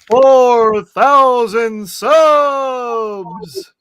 4,000 subs.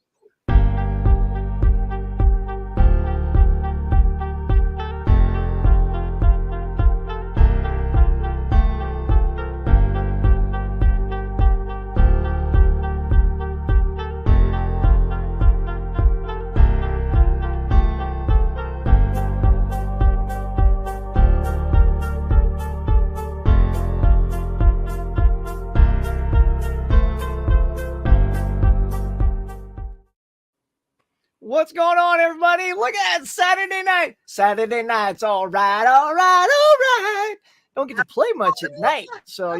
What's going on, everybody? Look at that, Saturday night. Saturday night's all right, all right, all right. Don't get to play much at night. So,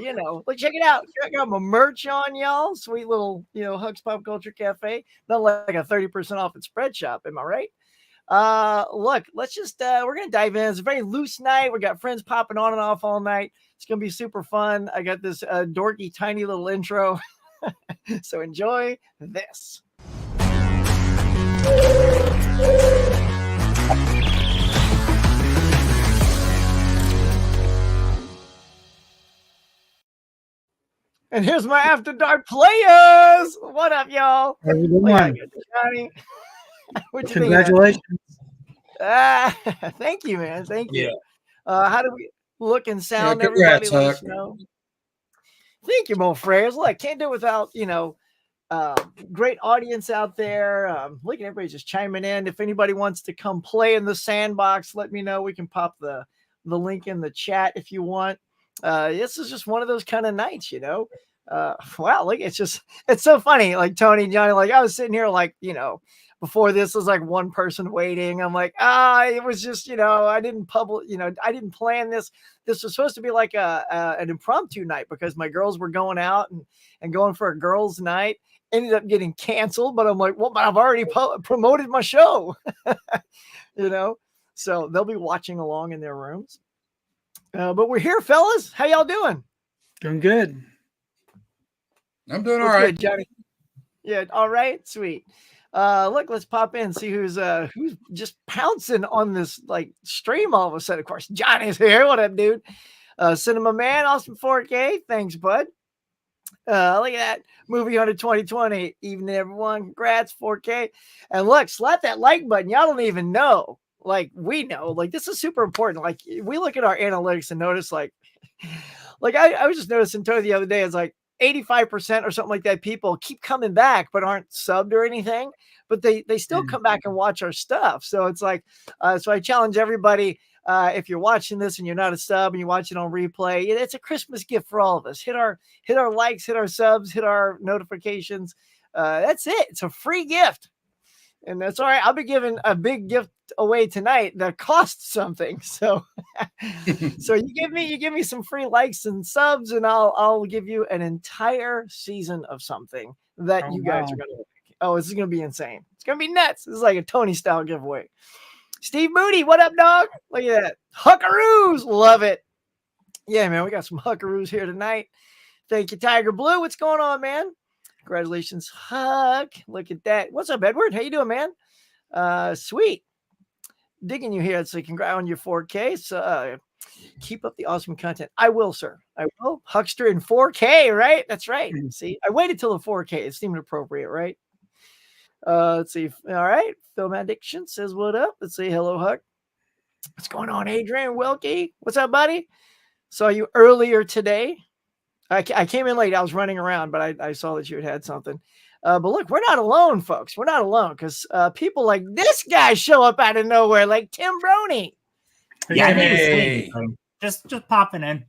let's check it out. I got my merch on, y'all. Sweet little, Hugs Pop Culture Cafe. Not like a 30% off at Spread Shop. Am I right? Look, let's just, we're going to dive in. It's a very loose night. We got friends popping on and off all night. It's going to be super fun. I got this dorky, tiny little intro. So enjoy this. And here's my After Dark players. What up, y'all? Johnny. Congratulations. Thank you, man. Thank you. Yeah. How do we look and sound? Congrats, everybody, let us know. Thank you, Mo Frères. Look, can't do it without, great audience out there. Look at everybody just chiming in. If anybody wants to come play in the sandbox, let me know. We can pop the link in the chat if you want. This is just one of those kind of nights, wow, like it's so funny. Like Tony, Johnny, like I was sitting here like, before this was like one person waiting. I'm like, it was just, I didn't I didn't plan this. This was supposed to be like an impromptu night because my girls were going out and going for a girls' night. Ended up getting canceled, but I'm like, well, I've already promoted my show, so they'll be watching along in their rooms. But we're here, fellas. How y'all doing? Doing good. I'm doing all right, Johnny. Yeah, all right, sweet. Look, let's pop in, see who's just pouncing on this like stream all of a sudden. Of course, Johnny's here. What up, dude? Cinema Man, awesome 4K. Thanks, bud. Look at that movie under 2020. Evening, everyone. Congrats, 4K. And look, slap that like button. Y'all don't even know. Like, we know. Like, this is super important. Like, we look at our analytics and notice, like I was just noticing Tony the other day. It's like 85% or something like that. People keep coming back, but aren't subbed or anything. But they still come back and watch our stuff. So it's like, so I challenge everybody. If you're watching this and you're not a sub and you watch it on replay, it's a Christmas gift for all of us. Hit our likes, hit our subs, hit our notifications. That's it. It's a free gift. And that's all right. I'll be giving a big gift away tonight that costs something. So, so you give me some free likes and subs, and I'll give you an entire season of something that you guys are going to like. Oh, this is going to be insane. It's going to be nuts. This is like a Tony style giveaway. Steve Moody, what up, dog? Look at that. Huckaroos. Love it. Yeah, man, we got some huckaroos here tonight. Thank you, Tiger Blue. What's going on, man? Congratulations, Huck. Look at that. What's up, Edward? How you doing, man? Sweet. Digging you here. So congrats on your 4K. So keep up the awesome content. I will, sir. I will. Huckster in 4K, right? That's right. See, I waited till the 4K. It seemed appropriate, right? Let's see. All right. Film Addiction says what up. Let's say hello, Huck. What's going on, Adrian Wilkie? What's up, buddy? Saw you earlier today. I came in late. I was running around, but I saw that you had something. But look, we're not alone, folks. We're not alone because people like this guy show up out of nowhere, like Tim Broney. Yeah, hey. Just popping in.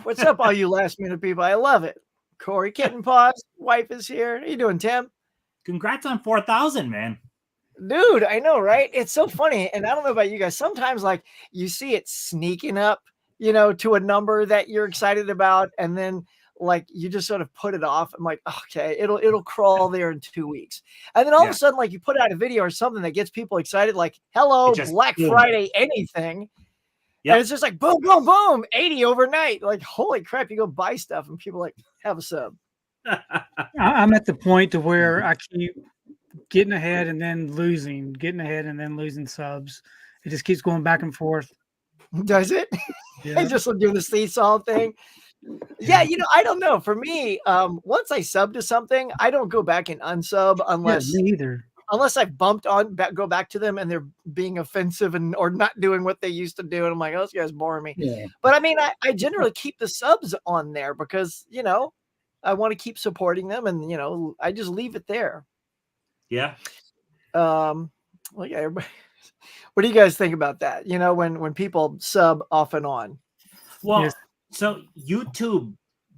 What's up, all you last minute people? I love it. Corey Kitten Paws, wife is here. How you doing, Tim? Congrats on 4,000, man. Dude, I know, right? It's so funny. And I don't know about you guys. Sometimes like you see it sneaking up, to a number that you're excited about. And then like you just sort of put it off. I'm like, okay, it'll crawl there in 2 weeks. And then all of a sudden, like you put out a video or something that gets people excited, like, hello, Black Friday, anything. Yep. And it's just like boom, boom, boom, 80 overnight. Like, holy crap, you go buy stuff and people like have a sub. I'm at the point to where I keep getting ahead and then losing, subs. It just keeps going back and forth. Does it? Yeah. Just doing the seesaw thing. Yeah, I don't know. For me, once I sub to something, I don't go back and unsub Yeah, me either. unless I've bumped on go back to them and they're being offensive or not doing what they used to do. And I'm like, oh, this guy's boring me. Yeah. But I mean, I generally keep the subs on there because, I want to keep supporting them and, I just leave it there. Yeah. Well, yeah. Everybody, what do you guys think about that? When people sub off and on? Well, Yes. so YouTube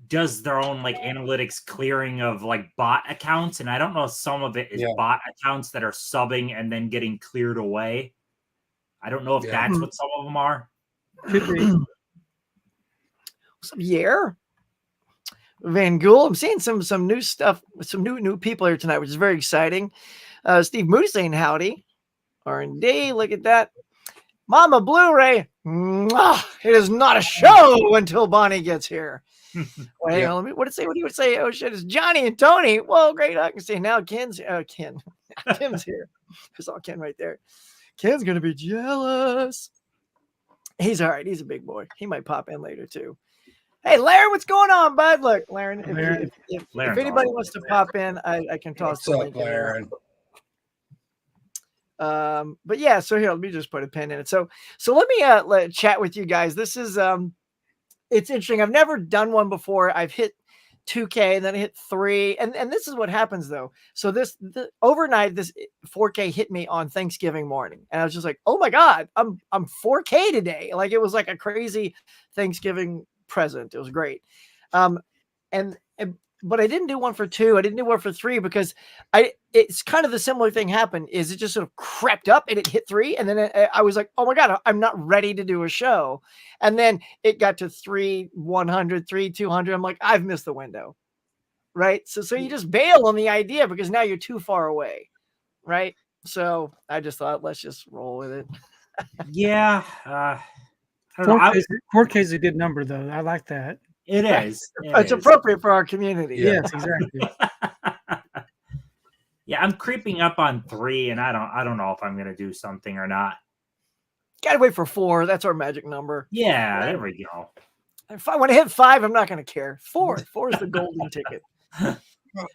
does their own like analytics clearing of like bot accounts, and I don't know if some of it is bot accounts that are subbing and then getting cleared away. I don't know if that's what some of them are. Could be. What's up, Yair? Van Gool. I'm seeing some new stuff, some new people here tonight, which is very exciting. Steve Moody saying howdy. R&D, look at that. Mama Blu-ray. Mwah! It is not a show until Bonnie gets here. Well, hang on, what did he say? Oh shit, it's Johnny and Tony. Well, great. I can see now Ken's Kim's here. There's all Ken right there. Ken's gonna be jealous. He's all right. He's a big boy. He might pop in later too. Hey, Laren, what's going on, bud? Look, Laren, if anybody wants to pop in, I can toss the link. Laren? But yeah, so here, let me just put a pin in it. So let me chat with you guys. This is it's interesting. I've never done one before. I've hit 2K and then I hit 3, and this is what happens though. So overnight, this 4K hit me on Thanksgiving morning, and I was just like, oh my god, I'm 4K today. Like it was like a crazy Thanksgiving present. It was great. But I didn't do one for 2. I didn't do one for 3 because it's kind of the similar thing happened. Is it just sort of crept up and it hit 3, and then I was like, oh my god, I'm not ready to do a show. And then it got to 3,100, 3,200. I'm like, I've missed the window, right? So you just bail on the idea because now you're too far away, right? So I just thought, let's just roll with it. Yeah. 4K is a good number though. I like that. It is. It's appropriate for our community. Yeah. Yes, exactly. Yeah, I'm creeping up on 3, and I don't know if I'm gonna do something or not. Gotta wait for 4. That's our magic number. Yeah, there we go. If I want to hit 5, I'm not gonna care. 4 is the golden ticket.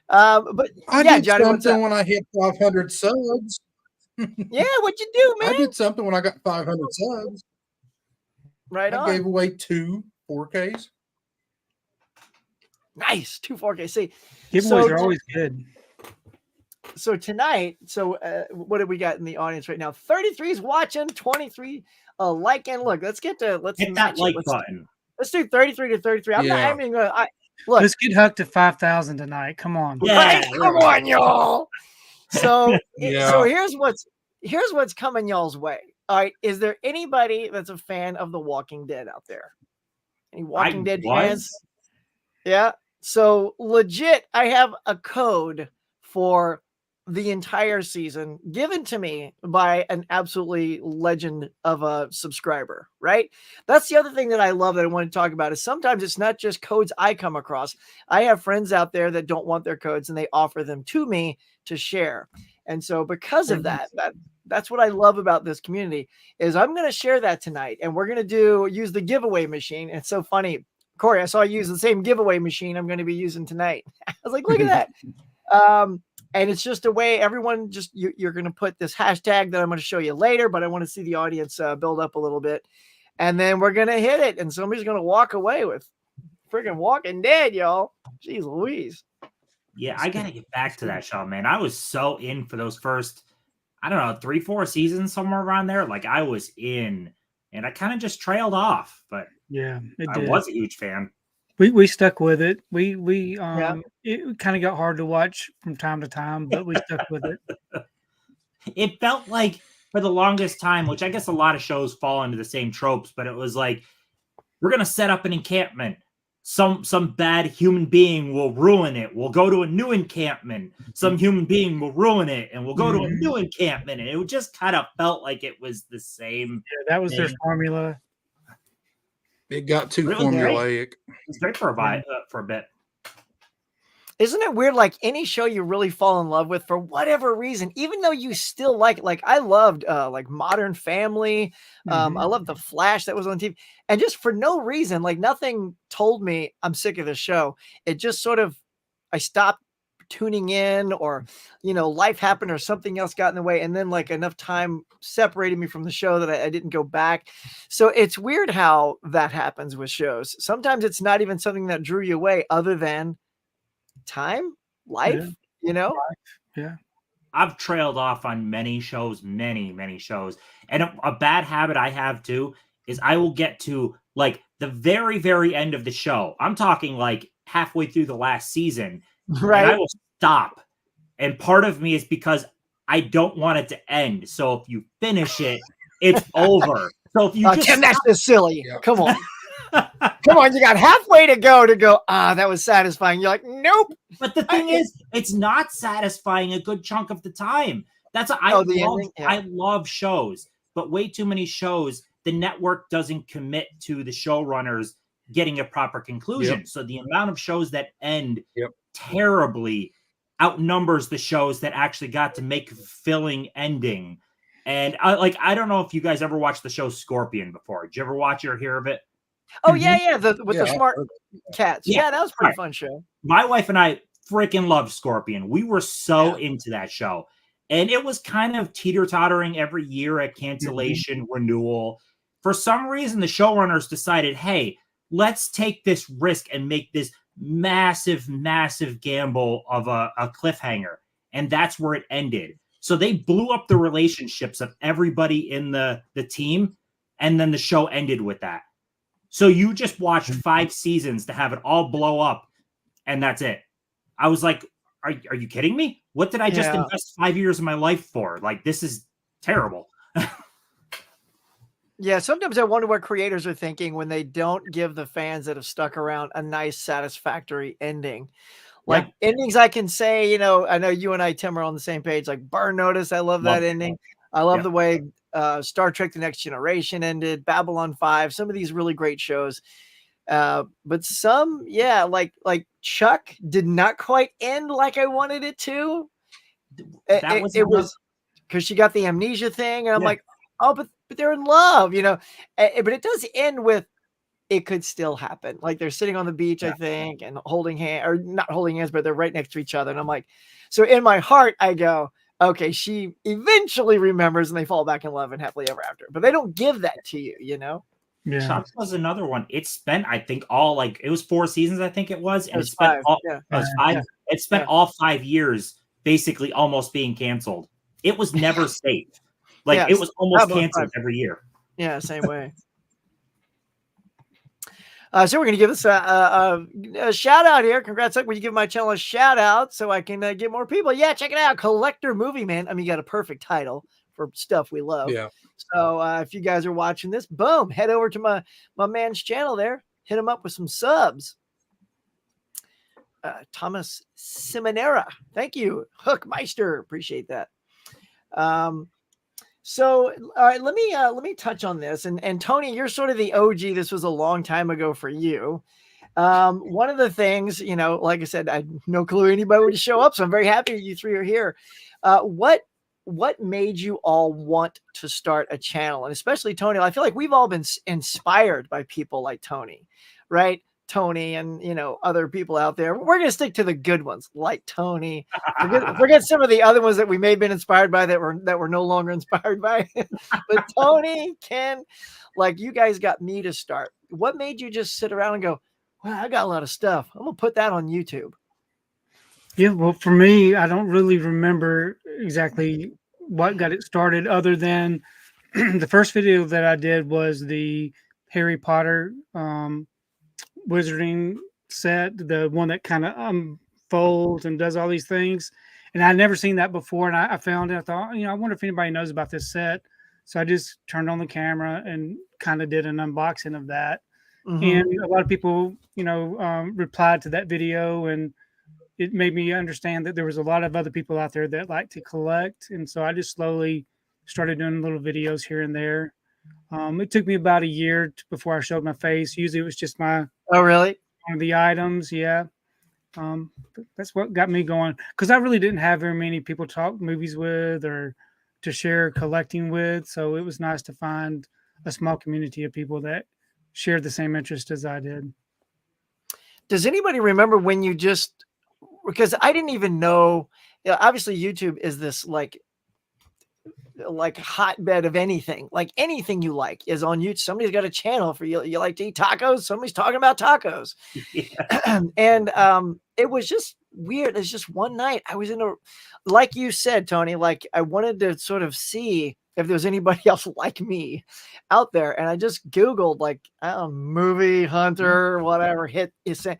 But I did Johnny, something when I hit 500 subs. Yeah, what'd you do, man? I did something when I got 500 subs. Right on. I gave away 2 4Ks. Nice. 2 4K. See, giveaways are always good. So tonight, what do we got in the audience right now? 33's watching, 23 liking. Look, let's hit that like button. Let's do 33 to 33. I'm not even gonna look. Let's get hooked to 5,000 tonight. Come on. Yeah, come on, y'all. So so here's what's coming y'all's way. All right. Is there anybody that's a fan of The Walking Dead out there? Any Walking Dead fans? Yeah. So legit, I have a code for the entire season given to me by an absolutely legend of a subscriber, right? That's the other thing that I love that I want to talk about is sometimes it's not just codes I come across. I have friends out there that don't want their codes and they offer them to me to share. And so because of that's what I love about this community is I'm going to share that tonight, and we're going to use the giveaway machine. It's so funny. Corey, I saw you use the same giveaway machine I'm going to be using tonight. I was like, look at that. And it's just a way everyone you're going to put this hashtag that I'm going to show you later, but I want to see the audience build up a little bit. And then we're going to hit it. And somebody's going to walk away with freaking Walking Dead, y'all. Jeez Louise. Yeah, I got to get back to that show, man. I was so in for those first, I don't know, 3-4 seasons, somewhere around there. Like I was in, and I kind of just trailed off, but yeah, I was a huge fan. We stuck with it. It kind of got hard to watch from time to time, but we stuck with it. It felt like for the longest time, which I guess a lot of shows fall into the same tropes, but it was like, we're going to set up an encampment. Some bad human being will ruin it. We'll go to a new encampment. Some human being will ruin it, and we'll go to a new encampment. And it just kind of felt like it was the same. Yeah, that was their formula. It got too formulaic. It's great for a bit. Isn't it weird? Like any show you really fall in love with for whatever reason, even though you still like it. Like I loved like Modern Family. I loved The Flash that was on TV. And just for no reason, like nothing told me I'm sick of this show. It just sort of I stopped tuning in, or life happened or something else got in the way, and then like enough time separated me from the show that I didn't go back. So it's weird how that happens with shows. Sometimes it's not even something that drew you away other than time, life, Yeah. I've trailed off on many shows, many shows. And a bad habit I have too is I will get to like the very, very end of the show. I'm talking like halfway through the last season, and I right? will stop. And part of me is because I don't want it to end. So if you finish it, it's over. So if you just Tim, that's just silly. Yeah. Come on. Come on, you got halfway to go that was satisfying. You're like, nope. But the thing is, it's not satisfying a good chunk of the time. That's I love shows, but way too many shows, the network doesn't commit to the showrunners getting a proper conclusion. Yep. So the amount of shows that end Yep. terribly outnumbers the shows that actually got to make a fulfilling ending. And I don't know if you guys ever watched the show Scorpion before. Did you ever watch it or hear of it? Oh yeah. With Yeah, the smart cats. Yeah. Yeah, that was a pretty fun show. My wife and I freaking loved Scorpion. We were so into that show. And it was kind of teeter-tottering every year at cancellation renewal. For some reason, the showrunners decided, hey, let's take this risk and make this massive, massive gamble of a cliffhanger. And that's where it ended. So they blew up the relationships of everybody in the team. And then the show ended with that. So you just watched 5 seasons to have it all blow up, and that's it. I was like, are you kidding me? What did I just invest 5 years of my life for? Like, this is terrible. Yeah, sometimes I wonder what creators are thinking when they don't give the fans that have stuck around a nice, satisfactory ending. Like endings I can say, I know you and I, Tim, are on the same page. Like Burn Notice, I love that ending. I love the way Star Trek The Next Generation ended, Babylon 5, some of these really great shows. But some, like Chuck did not quite end like I wanted it to. It was because she got the amnesia thing, and I'm like, oh, but they're in love, but it does end with it could still happen. Like they're sitting on the beach, I think, and holding hands, or not holding hands, but they're right next to each other. And I'm like, so in my heart, I go, okay, she eventually remembers and they fall back in love and happily ever after. But they don't give that to you, Yeah. Chuck was another one. It spent, I think, it was 4 seasons, I think it was. And it spent five. It spent all 5 years basically almost being canceled. It was never safe. Like it was almost canceled every year. Yeah, same way. So we're going to give this a shout out here. Congrats. Will you give my channel a shout out so I can get more people? Yeah, check it out. Collector Movie Man. I mean, you got a perfect title for stuff we love. Yeah. So if you guys are watching this, boom, head over to my man's channel there. Hit him up with some subs. Thomas Simonera. Thank you. Hookmeister. Appreciate that. So, all right, let me touch on this. And Tony, you're sort of the OG. This was a long time ago for you. One of the things, like I said, I had no clue anybody would show up. So I'm very happy you 3 are here. What made you all want to start a channel? And especially Tony, I feel like we've all been inspired by people like Tony, right? Tony and other people out there. We're gonna stick to the good ones like Tony. Forget some of the other ones that we may have been inspired by that we're no longer inspired by. But Tony, Ken, like you guys got me to start. What made you just sit around and go, well, I got a lot of stuff. I'm gonna put that on YouTube. Yeah, well, for me, I don't really remember exactly what got it started other than the first video that I did was the Harry Potter wizarding set, the one that kind of unfolds and does all these things. And I'd never seen that before. And I found it. I thought, I wonder if anybody knows about this set. So I just turned on the camera and kind of did an unboxing of that. Mm-hmm. And a lot of people, replied to that video, and it made me understand that there was a lot of other people out there that like to collect. And so I just slowly started doing little videos here and there. It took me about a year before I showed my face. Usually it was just my one of the items. Yeah. That's what got me going, because I really didn't have very many people to talk movies with or to share collecting with. So it was nice to find a small community of people that shared the same interest as I did. Does anybody remember when you just, because I didn't even know, obviously YouTube is this like hotbed of anything, like anything you like is on YouTube. Somebody's got a channel for you. You like to eat tacos. Somebody's talking about tacos. Yeah. And it was just weird. It's just one night I was in a, like you said, Tony, like I wanted to sort of see if there was anybody else like me out there. And I just Googled like, I don't know, movie hunter, whatever, hit is, and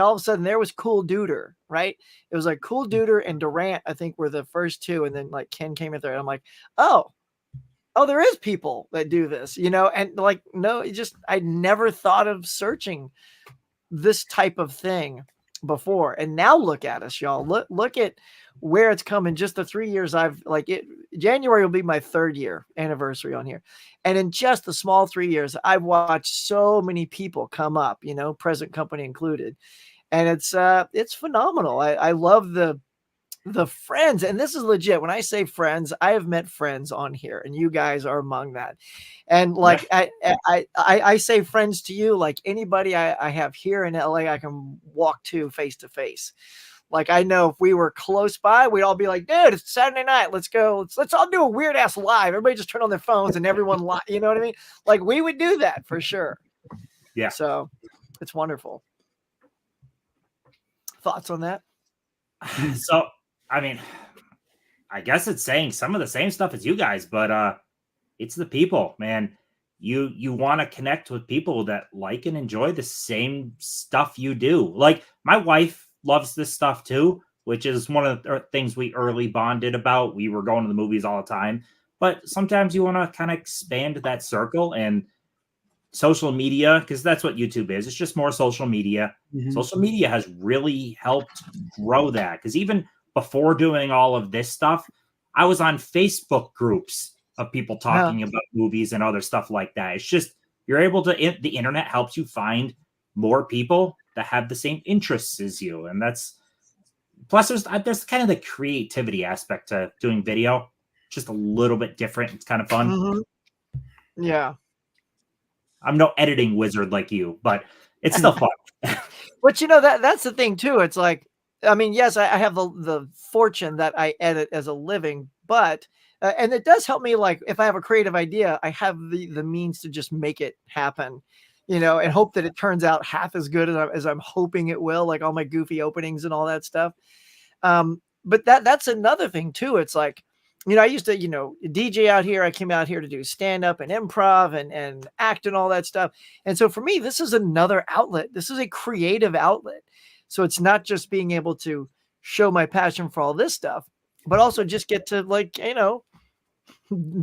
all of a sudden there was Cool Duder, right? It was like Cool Duder and Durant, I think, were the first two. And then like Ken came in there and I'm like, oh, there is people that do this, you know? And like, no, it just, I never thought of searching this type of thing before. And now look at us, y'all. Look at where it's come in just the 3 years I've like it. January will be my 3rd year anniversary on here. And in just the small 3 years, I've watched so many people come up, you know, present company included. And it's phenomenal. I love the friends, and this is legit. When I say friends, I have met friends on here, and you guys are among that. And like I say friends to you, like anybody I have here in LA, I can walk to face. Like I know if we were close by, we'd all be like, dude, it's Saturday night. Let's go. Let's all do a weird ass live. Everybody just turn on their phones and everyone live. You know what I mean? Like we would do that for sure. Yeah. So it's wonderful. Thoughts on that? So, I mean, I guess it's saying some of the same stuff as you guys, but it's the people, man. You want to connect with people that like and enjoy the same stuff you do. Like my wife loves this stuff too, which is one of the things we early bonded about. We were going to the movies all the time, but sometimes you want to kind of expand that circle, and social media, because that's what YouTube is. It's just more social media. Social media has really helped grow that, because even before doing all of this stuff, I was on Facebook groups of people talking about movies and other stuff like that. It's just, you're able to, the internet helps you find more people that have the same interests as you. And that's, plus there's kind of the creativity aspect to doing video, just a little bit different. It's kind of fun. Yeah. I'm no editing wizard like you, but it's still fun. But you know, that's the thing too. It's like, I mean, yes, I have the fortune that I edit as a living, but and it does help me. Like if I have a creative idea, I have the means to just make it happen, you know, and hope that it turns out half as good as I'm hoping it will. Like all my goofy openings and all that stuff. But that's another thing too. It's like, you know, I used to, you know, DJ out here. I came out here to do stand up and improv and act and all that stuff. And so for me, this is another outlet. This is a creative outlet. So it's not just being able to show my passion for all this stuff, but also just get to like, you know,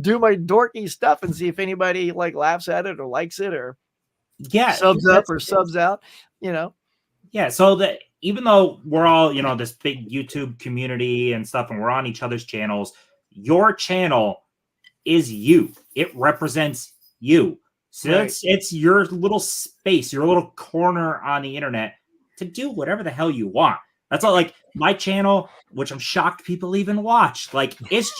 do my dorky stuff and see if anybody like laughs at it or likes it or subs up or subs out, you know? Yeah. So that even though we're all, you know, this big YouTube community and stuff, and we're on each other's channels, your channel is you. It represents you. So it's your little space, your little corner on the internet to do whatever the hell you want. That's all. Like my channel, which I'm shocked people even watch. Like it's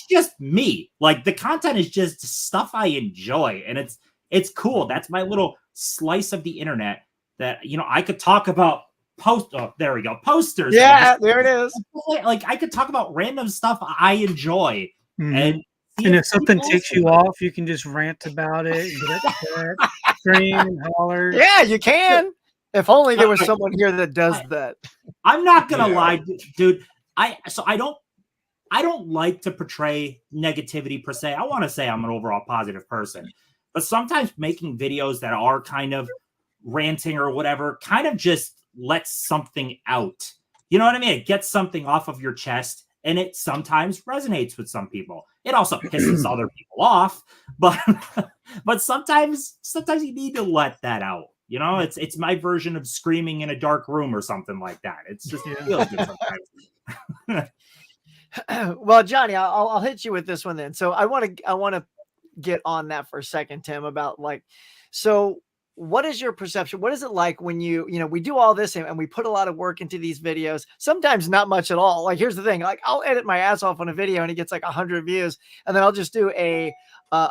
just me. Like the content is just stuff I enjoy, and it's cool. That's my little slice of the internet that, you know, I could talk about there we go. Posters. Yeah, there it is. Like I could talk about random stuff I enjoy. And if something ticks you off, you can just rant about it, get upset, scream and holler. Yeah, you can. If only there was someone here that does that. I'm not gonna lie, dude. I don't like to portray negativity per se. I want to say I'm an overall positive person, but sometimes making videos that are kind of ranting or whatever kind of just lets something out. You know what I mean? It gets something off of your chest, and it sometimes resonates with some people. It also pisses other people off, but sometimes you need to let that out. You know, it's my version of screaming in a dark room or something like that. It's just it feels good sometimes. Well, Johnny, I'll hit you with this one then. So I want to get on that for a second, Tim, about like, so what is your perception? What is it like when we do all this and we put a lot of work into these videos, sometimes not much at all. Like, here's the thing, like I'll edit my ass off on a video and it gets like 100 views. And then I'll just do a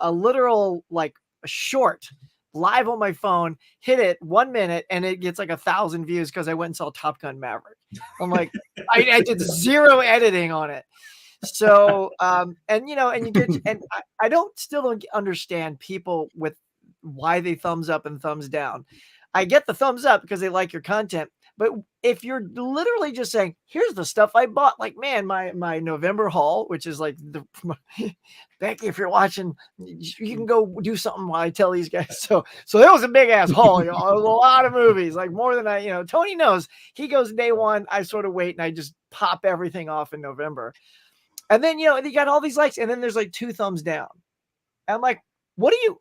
literal, like a short live on my phone, hit it 1 minute and it gets like 1,000 views because I went and saw Top Gun Maverick. I'm like, I did zero editing on it. So, and you get, and I still don't understand people with why they thumbs up and thumbs down. I get the thumbs up because they like your content, but if you're literally just saying, here's the stuff I bought, like, man, my November haul, which is like Becky, if you're watching, you can go do something while I tell these guys. So that was a big ass haul, it was a lot of movies, like more than Tony knows. He goes day one, I sort of wait and I just pop everything off in November. And then, you got all these likes, and then there's like 2 thumbs down. And I'm like, what are you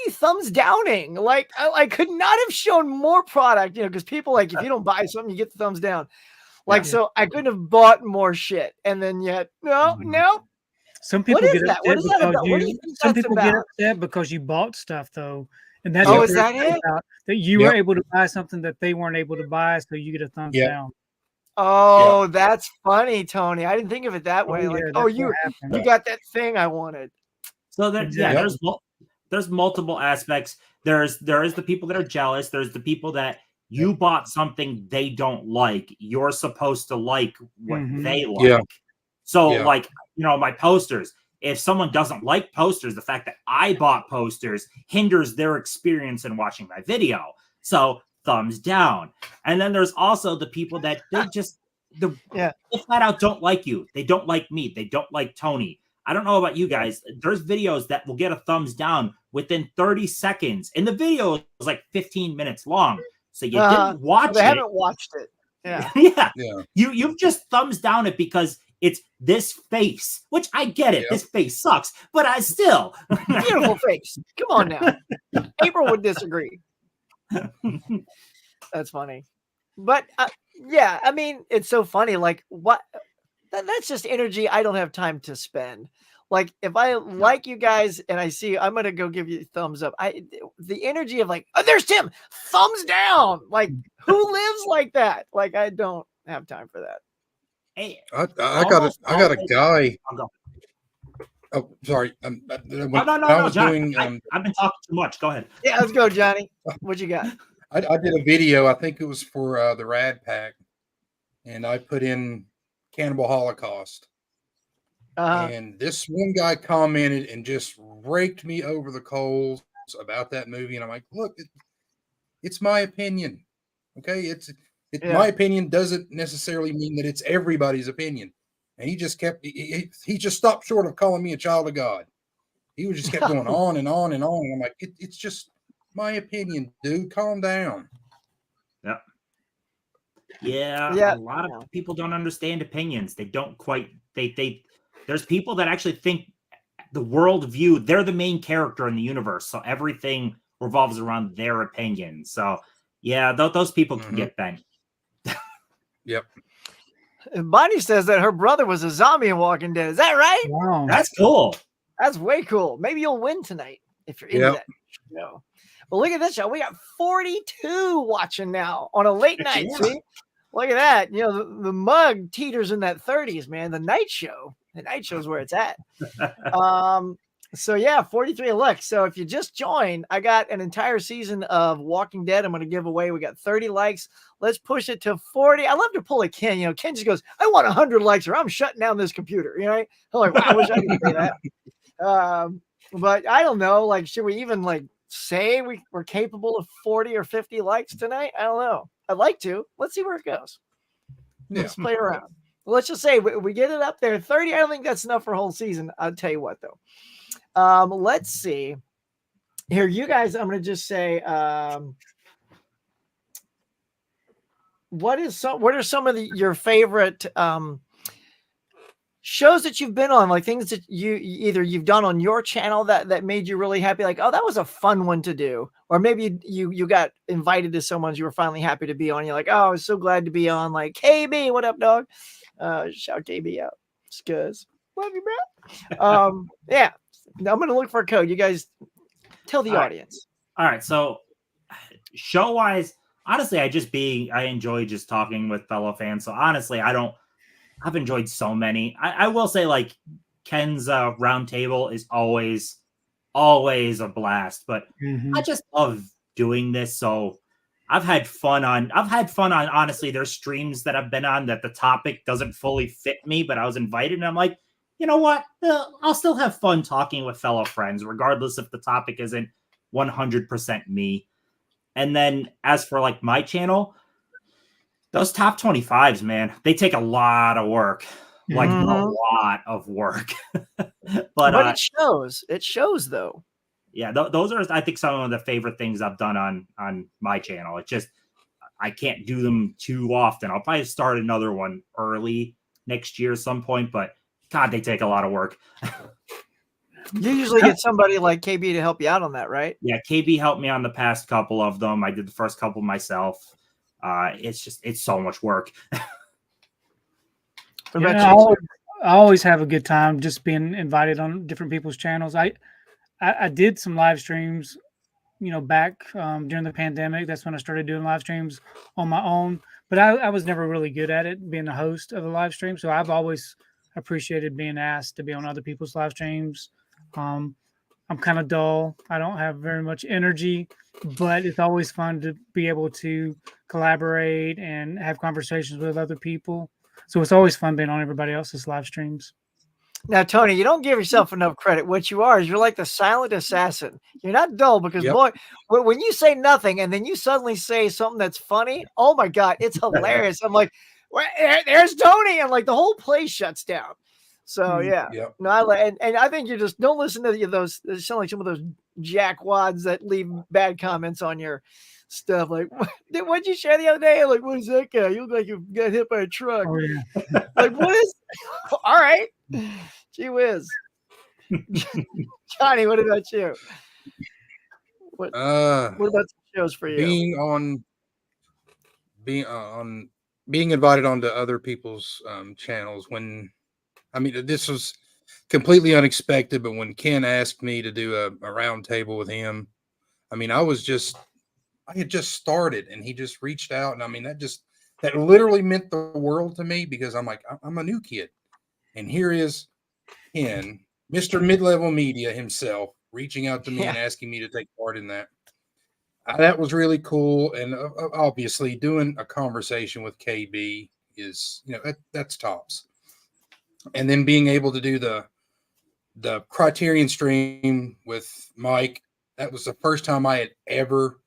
thumbs downing? Like, I could not have shown more product, because people, like, if you don't buy something, you get the thumbs down. Like, so I couldn't have bought more shit. And then yet, no. Some people get upset What is that about? What do you think that's about? Get upset because you bought stuff, though. And that's is that it? That you were able to buy something that they weren't able to buy, so you get a thumbs down. Oh, that's funny, Tony. I didn't think of it that way. You got that thing I wanted. So there's multiple aspects. There is the people that are jealous. There's the people that you bought something they don't like. You're supposed to like what they like. Yeah. So like, my posters. If someone doesn't like posters, the fact that I bought posters hinders their experience in watching my video. So thumbs down. And then there's also the people that they just they flat out don't like you. They don't like me. They don't like Tony. I don't know about you guys. There's videos that will get a thumbs down within 30 seconds. And the video is like 15 minutes long. So you didn't watch it. They haven't watched it. Yeah. Yeah. You've just thumbs down it because it's this face, which I get it. Yep. This face sucks, but I still beautiful face. Come on now. April would disagree. That's funny. But I mean, it's so funny. Like, what? That's just energy I don't have time to spend. Like, if I like you guys and I see, I'm gonna go give you thumbs up. The energy of like, oh, there's Tim, thumbs down. Like, who lives like that? Like, I don't have time for that. Hey, I got a guy. Oh, sorry. No, Johnny. I've been talking too much. Go ahead. Yeah, let's go, Johnny. What you got? I did a video. I think it was for the Rad Pack, and I put in Cannibal Holocaust. And this one guy commented and just raked me over the coals about that movie. And I'm like, look, it's my opinion. Okay, my opinion doesn't necessarily mean that it's everybody's opinion. And he just kept, he just stopped short of calling me a child of God. He was just kept going on and on and on. And I'm like, it's just my opinion, dude. Calm down. Yeah. A lot of people don't understand opinions. They don't quite, there's people that actually think the worldview, they're the main character in the universe. So everything revolves around their opinion. So those people can get bent. Yep. Bonnie says that her brother was a zombie in Walking Dead. Is that right? Wow. That's cool. That's way cool. Maybe you'll win tonight if you're into that show. Well, look at this show. We got 42 watching now on a late night. See? Look at that. The mug teeters in that 30s, man. The night show is where it's at. So 43 elect. So if you just joined, I got an entire season of Walking Dead I'm going to give away. We got 30 likes. Let's push it to 40. I love to pull a Ken. Ken just goes, I want 100 likes or I'm shutting down this computer. I'm like, wow, I wish I could say that. But I don't know. Like, should we even say we're capable of 40 or 50 likes tonight? I don't know. I'd like to. Let's see where it goes. Let's play around. Let's just say we get it up there. 30. I don't think that's enough for a whole season. I'll tell you what, though. Let's see here, you guys. I'm going to just say, what are some of your favorite shows that you've been on, like things that you've done on your channel that made you really happy, like, oh, that was a fun one to do, or maybe you got invited to someone's you were finally happy to be on, you're like, oh, I was so glad to be on, like KB, what up, dog? Shout KB out. Scuzz. Love you, bro. I'm gonna look for a code. You guys tell the audience. All right, so show wise, honestly, I enjoy just talking with fellow fans. So honestly, I've enjoyed so many. I will say, like, Ken's round table is always a blast, but I just love doing this. So I've had fun on honestly, there's streams that I've been on that the topic doesn't fully fit me, but I was invited and I'm like, you know what? I'll still have fun talking with fellow friends, regardless if the topic isn't 100% me. And then as for like my channel, those top 25s, man, they take a lot of work, like a lot of work. but it shows. It shows, though. Yeah, those are, I think, some of the favorite things I've done on my channel. It's just I can't do them too often. I'll probably start another one early next year at some point, but God, they take a lot of work. You usually get somebody like KB to help you out on that, right? Yeah, KB helped me on the past couple of them. I did the first couple myself. It's so much work. I always have a good time just being invited on different people's channels. I did some live streams, back during the pandemic. That's when I started doing live streams on my own. But I was never really good at it, being the host of a live stream. So I've always appreciated being asked to be on other people's live streams. I'm kind of dull. I don't have very much energy, but it's always fun to be able to collaborate and have conversations with other people. So it's always fun being on everybody else's live streams. Now, Tony, you don't give yourself enough credit. What you are is you're like the silent assassin. You're not dull because, boy, when you say nothing and then you suddenly say something that's funny, oh, my God, it's hilarious. I'm like, there's Tony. And, like, the whole place shuts down. So, yeah. No, and I think you just don't listen to those. They sound like some of those jackwads that leave bad comments on your stuff. Like, what'd you share the other day? Like, what is that guy? You look like you got hit by a truck. Oh, yeah. Like, what is? All right. Gee whiz. Johnny, what about you? What about the shows for you? Being invited onto other people's channels this was completely unexpected, but when Ken asked me to do a round table with him, I had just started and he just reached out, and that literally meant the world to me, because I'm like, I'm a new kid. And here is Ken, Mr. Mid-Level Media himself, reaching out to me and asking me to take part in that. That was really cool. And obviously doing a conversation with KB is, that's tops. And then being able to do the Criterion stream with Mike, that was the first time I had ever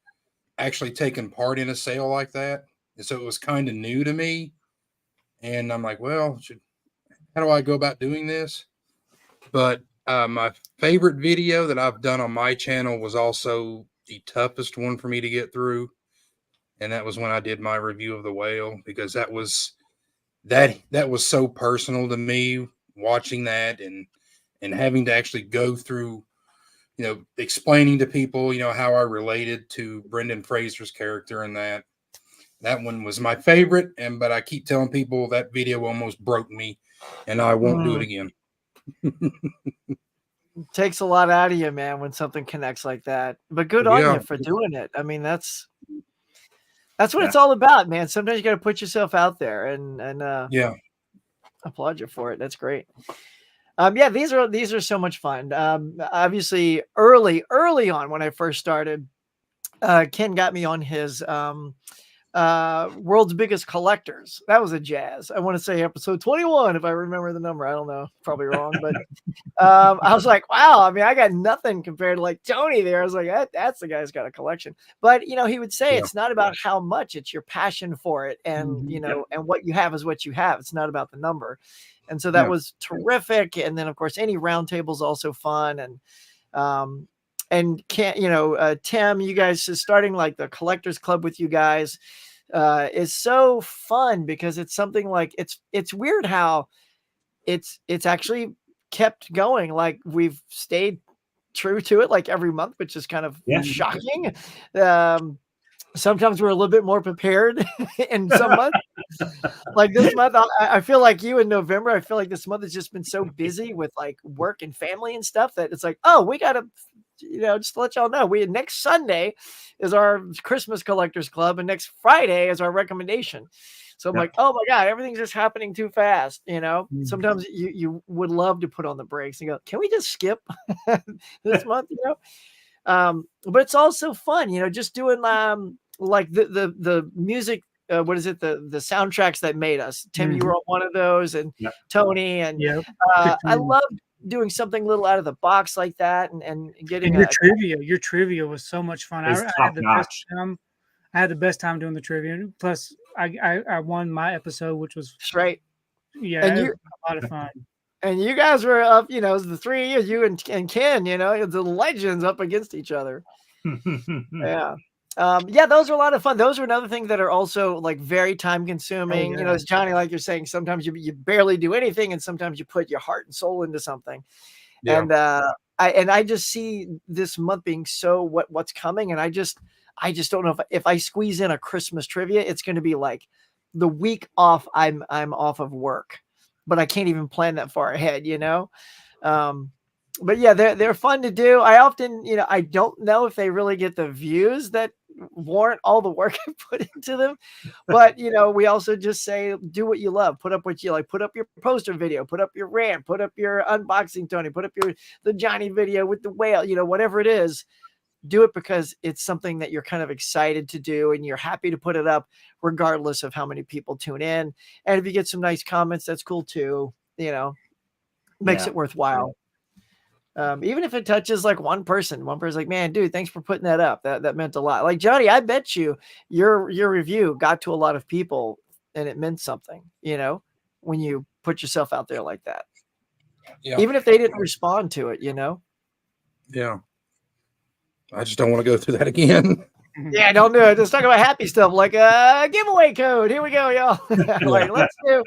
actually taken part in a sale like that. And so it was kind of new to me. And I'm like, well, how do I go about doing this? But my favorite video that I've done on my channel was also the toughest one for me to get through. And that was when I did my review of The Whale, because that was so personal to me, watching that and having to actually go through, explaining to people, how I related to Brendan Fraser's character in that. That one was my favorite, but I keep telling people that video almost broke me, and I won't do it again. It takes a lot out of you, man, when something connects like that. But good on you for doing it. I mean, that's what it's all about, man. Sometimes you got to put yourself out there, and applaud you for it. That's great. These are so much fun. Obviously, early on when I first started, Ken got me on his World's Biggest Collectors. That was a jazz. I want to say episode 21, if I remember the number. I don't know, probably wrong, but I was like, wow. I mean, I got nothing compared to like Tony there. I was like, that's the guy who's got a collection. But he would say it's not about how much, it's your passion for it, and and what you have is what you have. It's not about the number. And so that was terrific. And then of course any round table is also fun, and Tim, you guys is starting like the Collectors Club with you guys is so fun, because it's something like it's weird how it's actually kept going. Like we've stayed true to it like every month, which is kind of shocking. Sometimes we're a little bit more prepared in some months. Like this month, I feel like you in November, I feel like this month has just been so busy with like work and family and stuff that it's like, oh, we got to just to let y'all know, next Sunday is our Christmas Collectors Club, and next Friday is our recommendation. So I'm like, oh my God, everything's just happening too fast. Sometimes you would love to put on the brakes and go, can we just skip this month? But it's also fun, just doing like the music. What is it? The soundtracks that made us. Tim, you were on one of those, and Tony, and I love doing something a little out of the box like that, and getting your trivia was so much fun. I had the best time doing the trivia. Plus, I won my episode, which was right. Yeah, and a lot of fun. And you guys were up, the three of you and Ken, the legends up against each other. Yeah. Those are a lot of fun. Those are another thing that are also like very time consuming. As Johnny, like you're saying, sometimes you barely do anything, and sometimes you put your heart and soul into something. Yeah. And I just see this month being so what's coming, and I just don't know if I squeeze in a Christmas trivia, it's going to be like the week off I'm off of work, but I can't even plan that far ahead, But yeah, they're fun to do. I often, I don't know if they really get the views that warrant all the work I put into them. But, we also just say, do what you love. Put up what you like. Put up your poster video. Put up your rant. Put up your unboxing, Tony. Put up the Johnny video with the whale. Whatever it is, do it because it's something that you're kind of excited to do, and you're happy to put it up regardless of how many people tune in. And if you get some nice comments, that's cool too. Makes it worthwhile. Even if it touches like one person like, man, dude, thanks for putting that up. That meant a lot. Like Johnny, I bet you your review got to a lot of people and it meant something, when you put yourself out there like that. Yeah. Even if they didn't respond to it, Yeah. I just don't want to go through that again. Yeah, don't do it. Just talk about happy stuff like a giveaway code. Here we go, y'all. Like, let's do.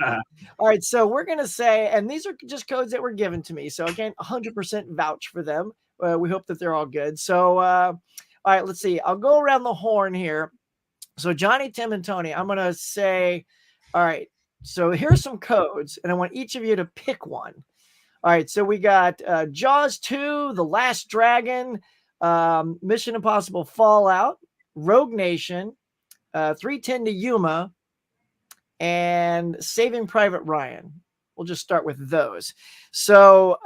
All right, so we're gonna say, and these are just codes that were given to me. So again, 100% vouch for them. We hope that they're all good. So, all right, let's see. I'll go around the horn here. So Johnny, Tim, and Tony, I'm gonna say, all right. So here's some codes, and I want each of you to pick one. All right, so we got Jaws 2, The Last Dragon, Mission Impossible Fallout, Rogue Nation, 310 to Yuma, and Saving Private Ryan. We'll just start with those. So,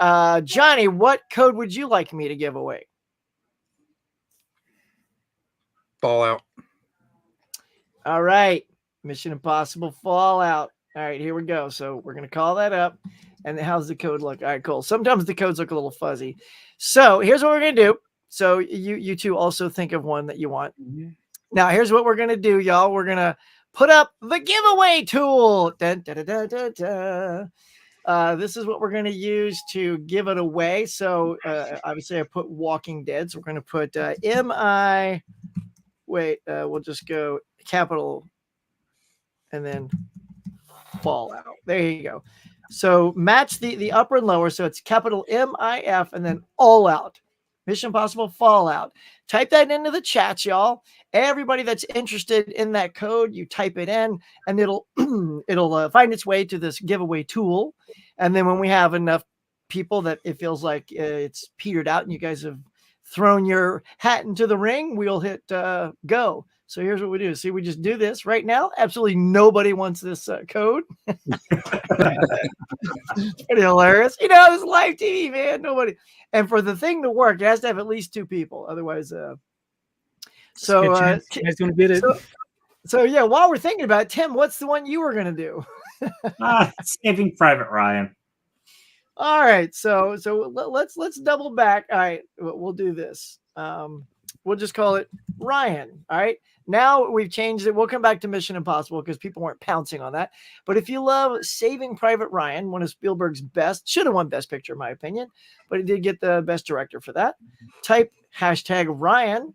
Johnny, what code would you like me to give away? Fallout. All right. Mission Impossible Fallout. All right, here we go. So we're going to call that up. And how's the code look? All right, cool. Sometimes the codes look a little fuzzy. So here's what we're going to do. So you two also think of one that you want. Mm-hmm. Now, here's what we're going to do, y'all. We're going to put up the giveaway tool. Dun, da, da, da, da, da. This is what we're going to use to give it away. So obviously I put Walking Dead. So we're going to put we'll just go capital and then Fallout. There you go. So match the upper and lower. So it's capital MIF and then all out. Mission Impossible Fallout. Type that into the chats, y'all. Everybody that's interested in that code, you type it in, and it'll find its way to this giveaway tool. And then when we have enough people that it feels like it's petered out and you guys have thrown your hat into the ring, we'll hit go. So here's what we do. See, we just do this right now. Absolutely nobody wants this code. It's pretty hilarious. It's live TV, man. Nobody. And for the thing to work, it has to have at least two people. Otherwise, so yeah, while we're thinking about it, Tim, what's the one you were going to do? Saving Private Ryan. All right. So let's double back. All right. We'll do this. We'll just call it Ryan. All right. Now we've changed it. We'll come back to Mission Impossible because people weren't pouncing on that. But if you love Saving Private Ryan, one of Spielberg's best, should have won Best Picture, in my opinion, but he did get the Best Director for that. Type #Ryan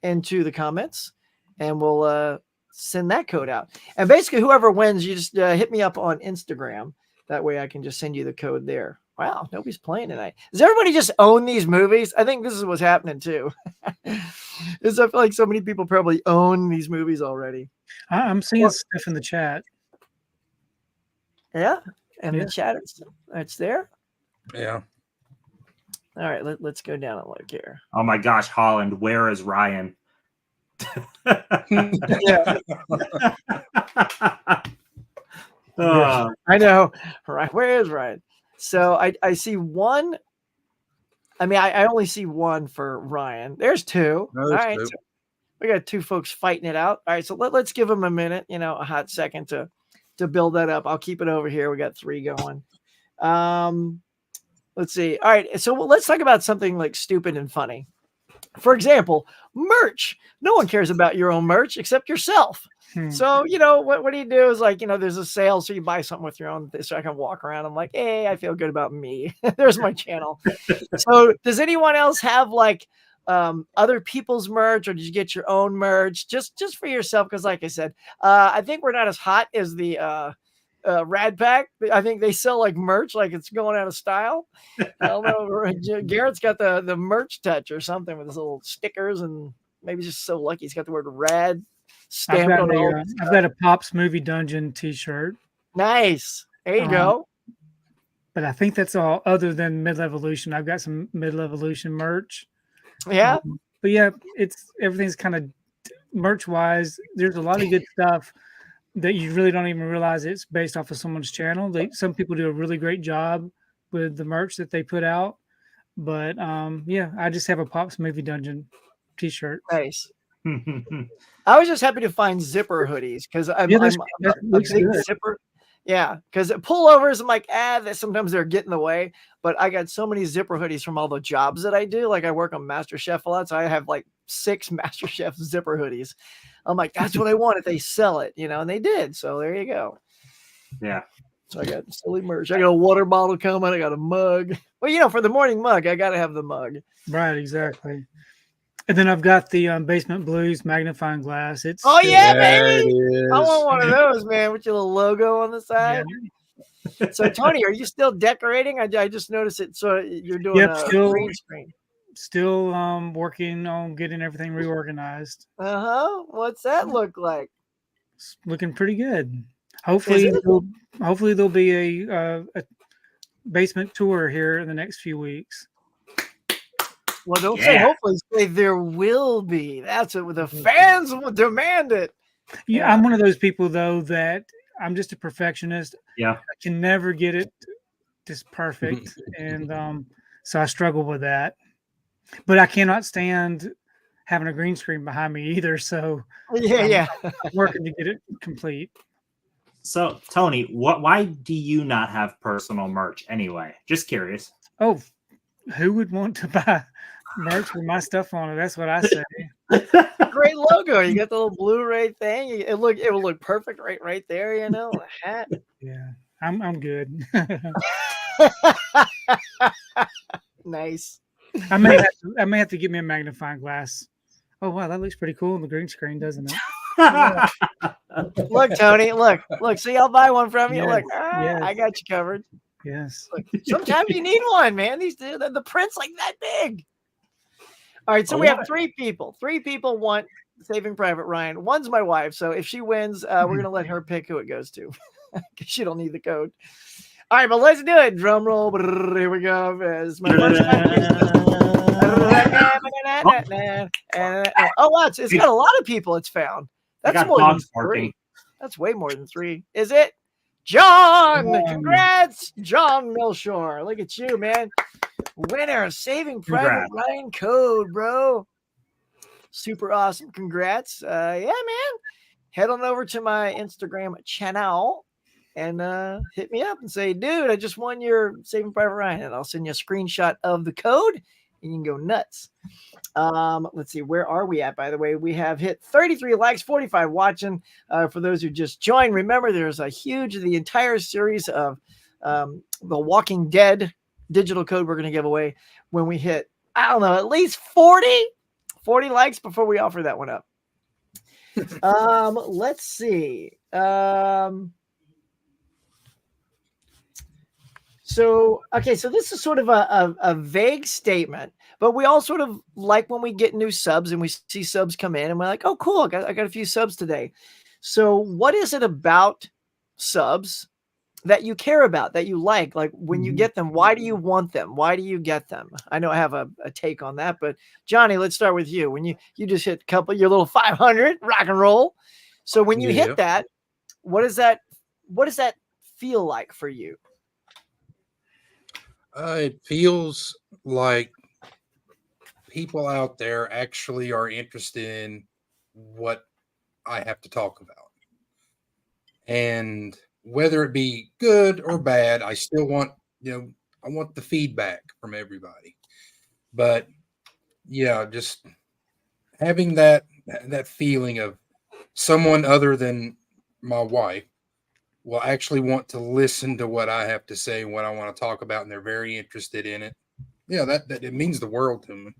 into the comments and we'll send that code out. And basically, whoever wins, you just hit me up on Instagram. That way I can just send you the code there. Wow, nobody's playing tonight. Does everybody just own these movies? I think this is what's happening too. I feel like so many people probably own these movies already. I'm seeing stuff in the chat. Yeah, and the chat, it's there. Yeah. All right, let's go down and look here. Oh my gosh, Holland, where is Ryan? Yeah. I know. Right. Where is Ryan? So I see one. I mean, I only see one for Ryan. There's two. No, All there's right. two. So we got two folks fighting it out. All right. So let's give them a minute, a hot second to build that up. I'll keep it over here. We got three going. Let's see. All right. So let's talk about something like stupid and funny. For example, merch. No one cares about your own merch except yourself. So, what do you do is like, there's a sale. So you buy something with your own, so I can walk around. I'm like, hey, I feel good about me. There's my channel. So does anyone else have like other people's merch, or did you get your own merch just for yourself? Because like I said, I think we're not as hot as the Rad Pack. I think they sell like merch like it's going out of style. I don't know. Garrett's got the merch touch or something with his little stickers, and maybe just so lucky he's got the word Rad stamped on all. I've got a Pops Movie Dungeon t-shirt. Nice. There you go. But I think that's all other than Mid-Evolution. I've got some Mid-Evolution merch. Yeah. But yeah, everything's kind of merch wise. There's a lot of good stuff that you really don't even realize it's based off of someone's channel. Some people do a really great job with the merch that they put out. But yeah, I just have a Pops Movie Dungeon t-shirt. Nice. I was just happy to find zipper hoodies because I'm a big zipper. Yeah, because pullovers, I'm like, sometimes they're getting in the way. But I got so many zipper hoodies from all the jobs that I do. Like I work on MasterChef a lot, so I have like 6 MasterChef zipper hoodies. I'm like, that's what I want if they sell it, and they did. So there you go. Yeah. So I got silly merch. I got a water bottle coming. I got a mug. Well, for the morning mug, I got to have the mug. Right, exactly. And then I've got the Basement Blues magnifying glass. Baby! I want one of those, man, with your little logo on the side. Yeah. So, Tony, are you still decorating? I just noticed it. So you're doing a green screen. Still working on getting everything reorganized. What's that look like? It's looking pretty good. Hopefully there'll be a basement tour here in the next few weeks. Well, don't say hopefully, say there will be. That's what the fans will demand it. Yeah, I'm one of those people, though, that I'm just a perfectionist. Yeah. I can never get it just perfect. And so I struggle with that. But I cannot stand having a green screen behind me either. So I'm working to get it complete. So, Tony, why do you not have personal merch anyway? Just curious. Oh, who would want to buy merch with my stuff on it? That's what I say. Great logo. You got the little Blu-ray thing. It will look perfect right there. The hat. Yeah, I'm good. Nice. I may have to get me a magnifying glass. Oh wow, that looks pretty cool on the green screen, doesn't it? Look, Tony. Look. See, I'll buy one from you. Yes, Look, I got you covered. Yes. Look, sometimes you need one, man. The print's like that big. All right, so we have 3 people. 3 people want Saving Private Ryan. One's my wife, so if she wins, we're gonna let her pick who it goes to, because she don't need the code. All right, but let's do it. Drum roll. Here we go. It's my first time. Oh, wow, it's got a lot of people. It's found. That's more than 3. That's way more than 3. Is it? John, congrats, John Milshore. Look at you, man. Winner, Saving Private Ryan code, bro. Super awesome. Congrats. Yeah, man. Head on over to my Instagram channel and hit me up and say, dude, I just won your Saving Private Ryan. And I'll send you a screenshot of the code and you can go nuts. Let's see, where are we at, by the way? We have hit 33 likes, 45 watching. For those who just joined, remember there's the entire series of The Walking Dead digital code we're going to give away when we hit, I don't know, at least 40 likes before we offer that one up. Let's see. So this is sort of a vague statement, but we all sort of like when we get new subs and we see subs come in and we're like, oh, cool, I got a few subs today. So what is it about subs that you care about, that you like when you get them, why do you want them? Why do you get them? I know I have a take on that, but Johnny, let's start with you. When you just hit a couple, your little 500 rock and roll. So when you hit that, what does that feel like for you? It feels like people out there actually are interested in what I have to talk about. And whether it be good or bad, I still want, I want the feedback from everybody. But yeah, just having that feeling of someone other than my wife will actually want to listen to what I have to say, what I want to talk about, and they're very interested in it. Yeah, that it means the world to me.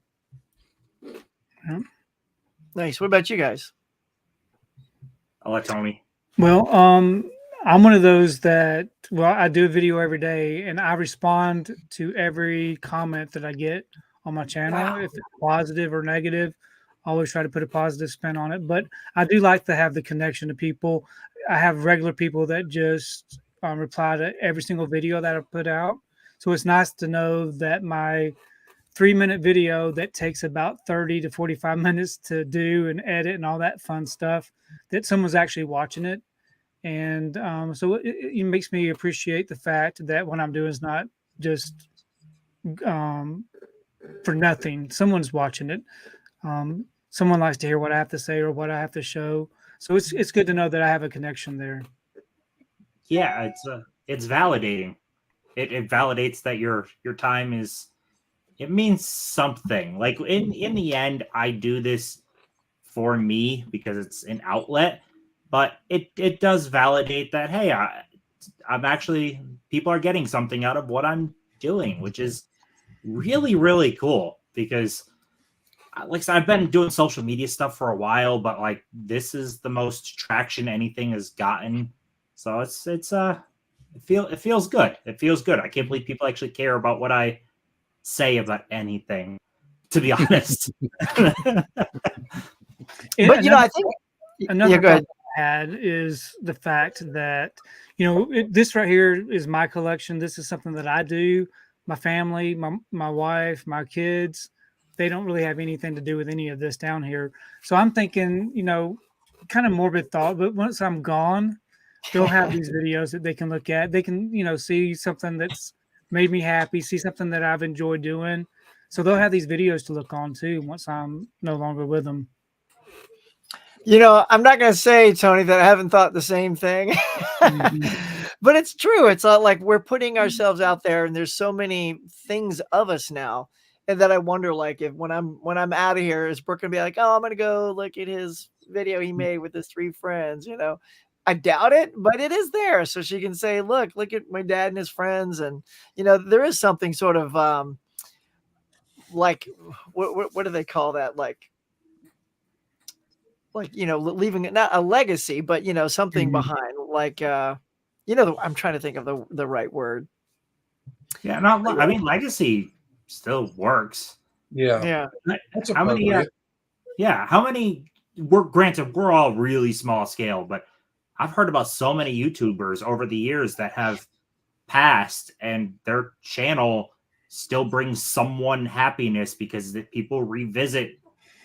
Yeah. Nice. What about you guys? I'll let Tony. Well, I'm one of those that, I do a video every day and I respond to every comment that I get on my channel. Wow. If it's positive or negative, I always try to put a positive spin on it. But I do like to have the connection to people. I have regular people that just reply to every single video that I put out. So it's nice to know that my 3-minute video that takes about 30 to 45 minutes to do and edit and all that fun stuff, that someone's actually watching it. And so it makes me appreciate the fact that what I'm doing is not just for nothing. Someone's watching it. Someone likes to hear what I have to say or what I have to show. So it's good to know that I have a connection there. Yeah, it's validating. It validates that your time it means something. Like in the end, I do this for me because it's an outlet, but it does validate that, hey, I'm actually, people are getting something out of what I'm doing, which is really, really cool. Because like I said, I've been doing social media stuff for a while, but like this is the most traction anything has gotten. So it feels good. It feels good. I can't believe people actually care about what I say about anything, to be honest. But I think another thought I had is the fact that this right here is my collection. This is something that I do. My family, my wife, my kids, they don't really have anything to do with any of this down here. So I'm thinking, kind of morbid thought, but once I'm gone, they'll have these videos that they can look at. They can, see something that's made me happy, see something that I've enjoyed doing. So they'll have these videos to look on too once I'm no longer with them. I'm not going to say, Tony, that I haven't thought the same thing, but it's true. It's like we're putting ourselves out there, and there's so many things of us now, and that I wonder, like, if when I'm out of here, is Brooke going to be like, oh, I'm going to go look at his video he made with his 3 friends, I doubt it, but it is there. So she can say, look at my dad and his friends. And, there is something sort of like, what do they call that? Like, leaving it, not a legacy, but, something behind, like, I'm trying to think of the right word. Yeah. No, I mean, legacy still works. Yeah. That's how many, granted, we're all really small scale, but I've heard about so many YouTubers over the years that have passed and their channel still brings someone happiness because people revisit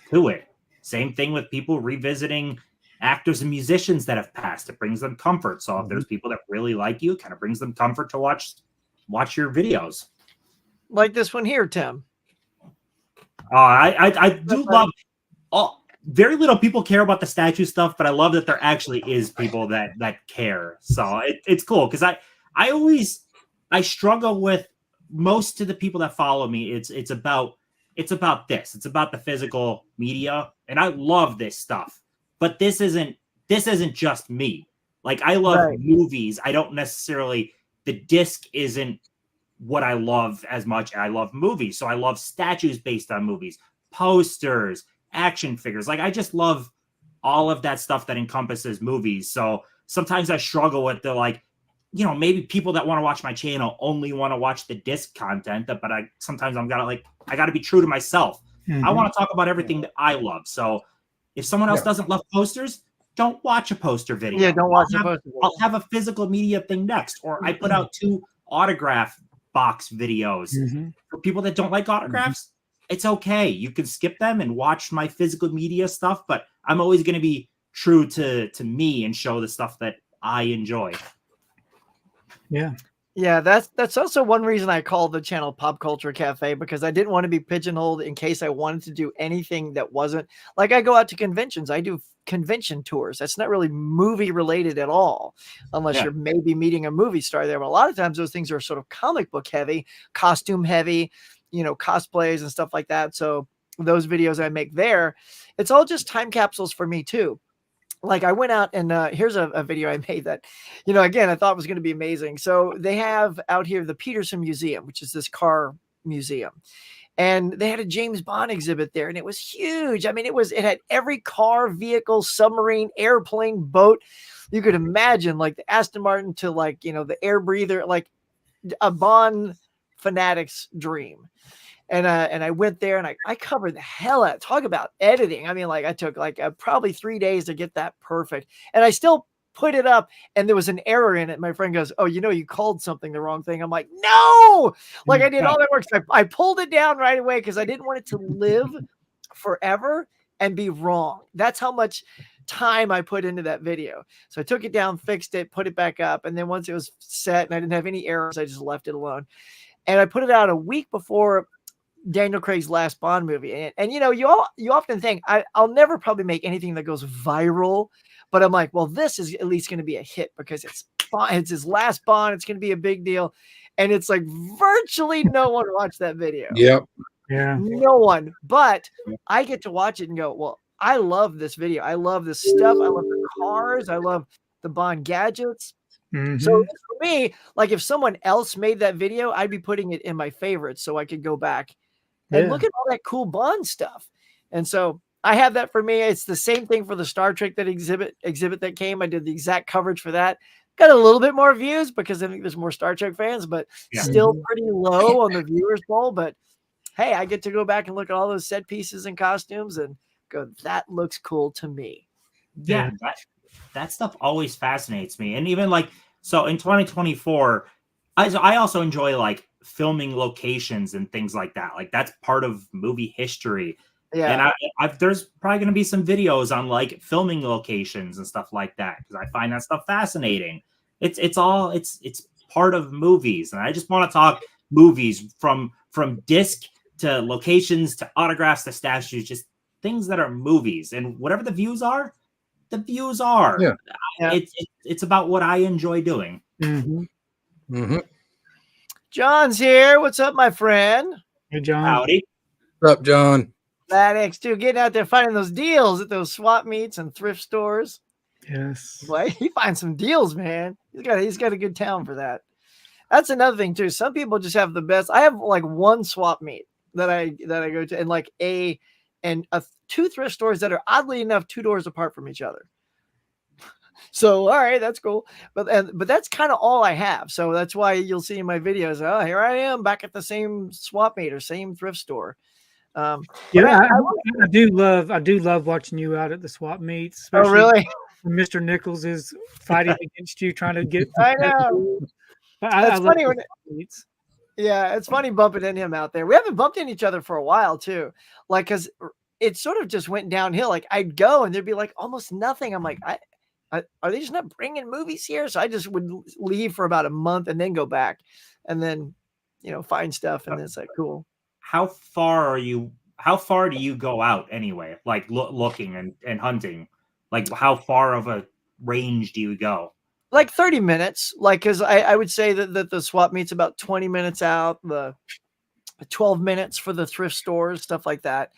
to it. Same thing with people revisiting actors and musicians that have passed. It brings them comfort. So if there's people that really like you, it kind of brings them comfort to watch your videos. Like this one here, Tim. I do love very little people care about the statue stuff, but I love that there actually is people that care. So it's cool because I struggle with most of the people that follow me. It's about this. It's about the physical media, and I love this stuff. But this isn't just me. Like I love movies. I don't necessarily, the disc isn't what I love as much. I love movies, so I love statues based on movies, posters, action figures. Like I just love all of that stuff that encompasses movies. So sometimes I struggle with maybe people that want to watch my channel only want to watch the disc content, but sometimes I got to be true to myself. I want to talk about everything that I love. So if someone else doesn't love posters, don't watch a poster video. Yeah, don't watch the poster video. I'll have a physical media thing next, or I put out 2 autograph box videos for people that don't like autographs. It's okay. You can skip them and watch my physical media stuff, but I'm always going to be true to me and show the stuff that I enjoy. Yeah, that's also one reason I called the channel Pop Culture Cafe, because I didn't want to be pigeonholed in case I wanted to do anything that wasn't like, I go out to conventions. I do convention tours. That's not really movie related at all, unless you're maybe meeting a movie star there. But a lot of times those things are sort of comic book heavy, costume heavy, cosplays and stuff like that. So those videos I make there, it's all just time capsules for me too. Like I went out and here's a video I made that, again, I thought was going to be amazing. So they have out here the Peterson Museum, which is this car museum. And they had a James Bond exhibit there, and it was huge. I mean, it had every car, vehicle, submarine, airplane, boat you could imagine, like the Aston Martin to like, the air breather, like a Bond fanatic's dream. And I went there and I covered the hell out. Talk about editing. I mean, like I took like probably 3 days to get that perfect. And I still put it up and there was an error in it. My friend goes, "Oh, you called something the wrong thing." I'm like, "No!" Like I did all that work. So I pulled it down right away because I didn't want it to live forever and be wrong. That's how much time I put into that video. So I took it down, fixed it, put it back up. And then once it was set and I didn't have any errors, I just left it alone. And I put it out a week before Daniel Craig's last Bond movie. And you often think I'll never probably make anything that goes viral, but I'm like, well, this is at least going to be a hit because it's his last Bond. It's going to be a big deal. And it's like virtually no one watched that video. Yep. Yeah. No one, but I get to watch it and go, well, I love this video. I love this stuff. I love the cars. I love the Bond gadgets. So for me, like if someone else made that video, I'd be putting it in my favorites so I could go back and look at all that cool Bond stuff. And so I have that for me. It's the same thing for the Star Trek exhibit that came. I did the exact coverage for that. Got a little bit more views because I think there's more Star Trek fans, but still pretty low on the viewers poll. But hey, I get to go back and look at all those set pieces and costumes and go, that looks cool to me. Yeah, that stuff always fascinates me. And even like, so in 2024, I also enjoy like filming locations and things like that. Like that's part of movie history. Yeah. And there's probably going to be some videos on like filming locations and stuff like that because I find that stuff fascinating. It's part of movies, and I just want to talk movies from disc to locations to autographs to statues, just things that are movies, and whatever the views are, the views are. Yeah. It's about what I enjoy doing. John's here. What's up, my friend? Hey, John. Howdy. What's up, John? That X2 getting out there finding those deals at those swap meets and thrift stores. Yes. Boy, he finds some deals, man. He's got a good talent for that. That's another thing too. Some people just have the best. I have like one swap meet that I go to, and like two thrift stores that are oddly enough 2 doors apart from each other. So, all right, that's cool. But that's kind of all I have. So that's why you'll see in my videos, oh, here I am back at the same swap meet or same thrift store. I do love watching you out at the swap meets. Oh, really? When Mr. Nichols is fighting against you, trying to get. I know. That's funny. It's funny bumping into him out there. We haven't bumped into each other for a while too. Like, cause it sort of just went downhill. Like I'd go and there'd be like almost nothing. I'm like, are they just not bringing movies here? So I just would leave for about a month and then go back and then, find stuff. And then it's like, cool. How far do you go out anyway? Like looking and hunting, like how far of a range do you go? Like 30 minutes. Like, cause I would say that the swap meet's about 20 minutes out, the 12 minutes for the thrift stores, stuff like that.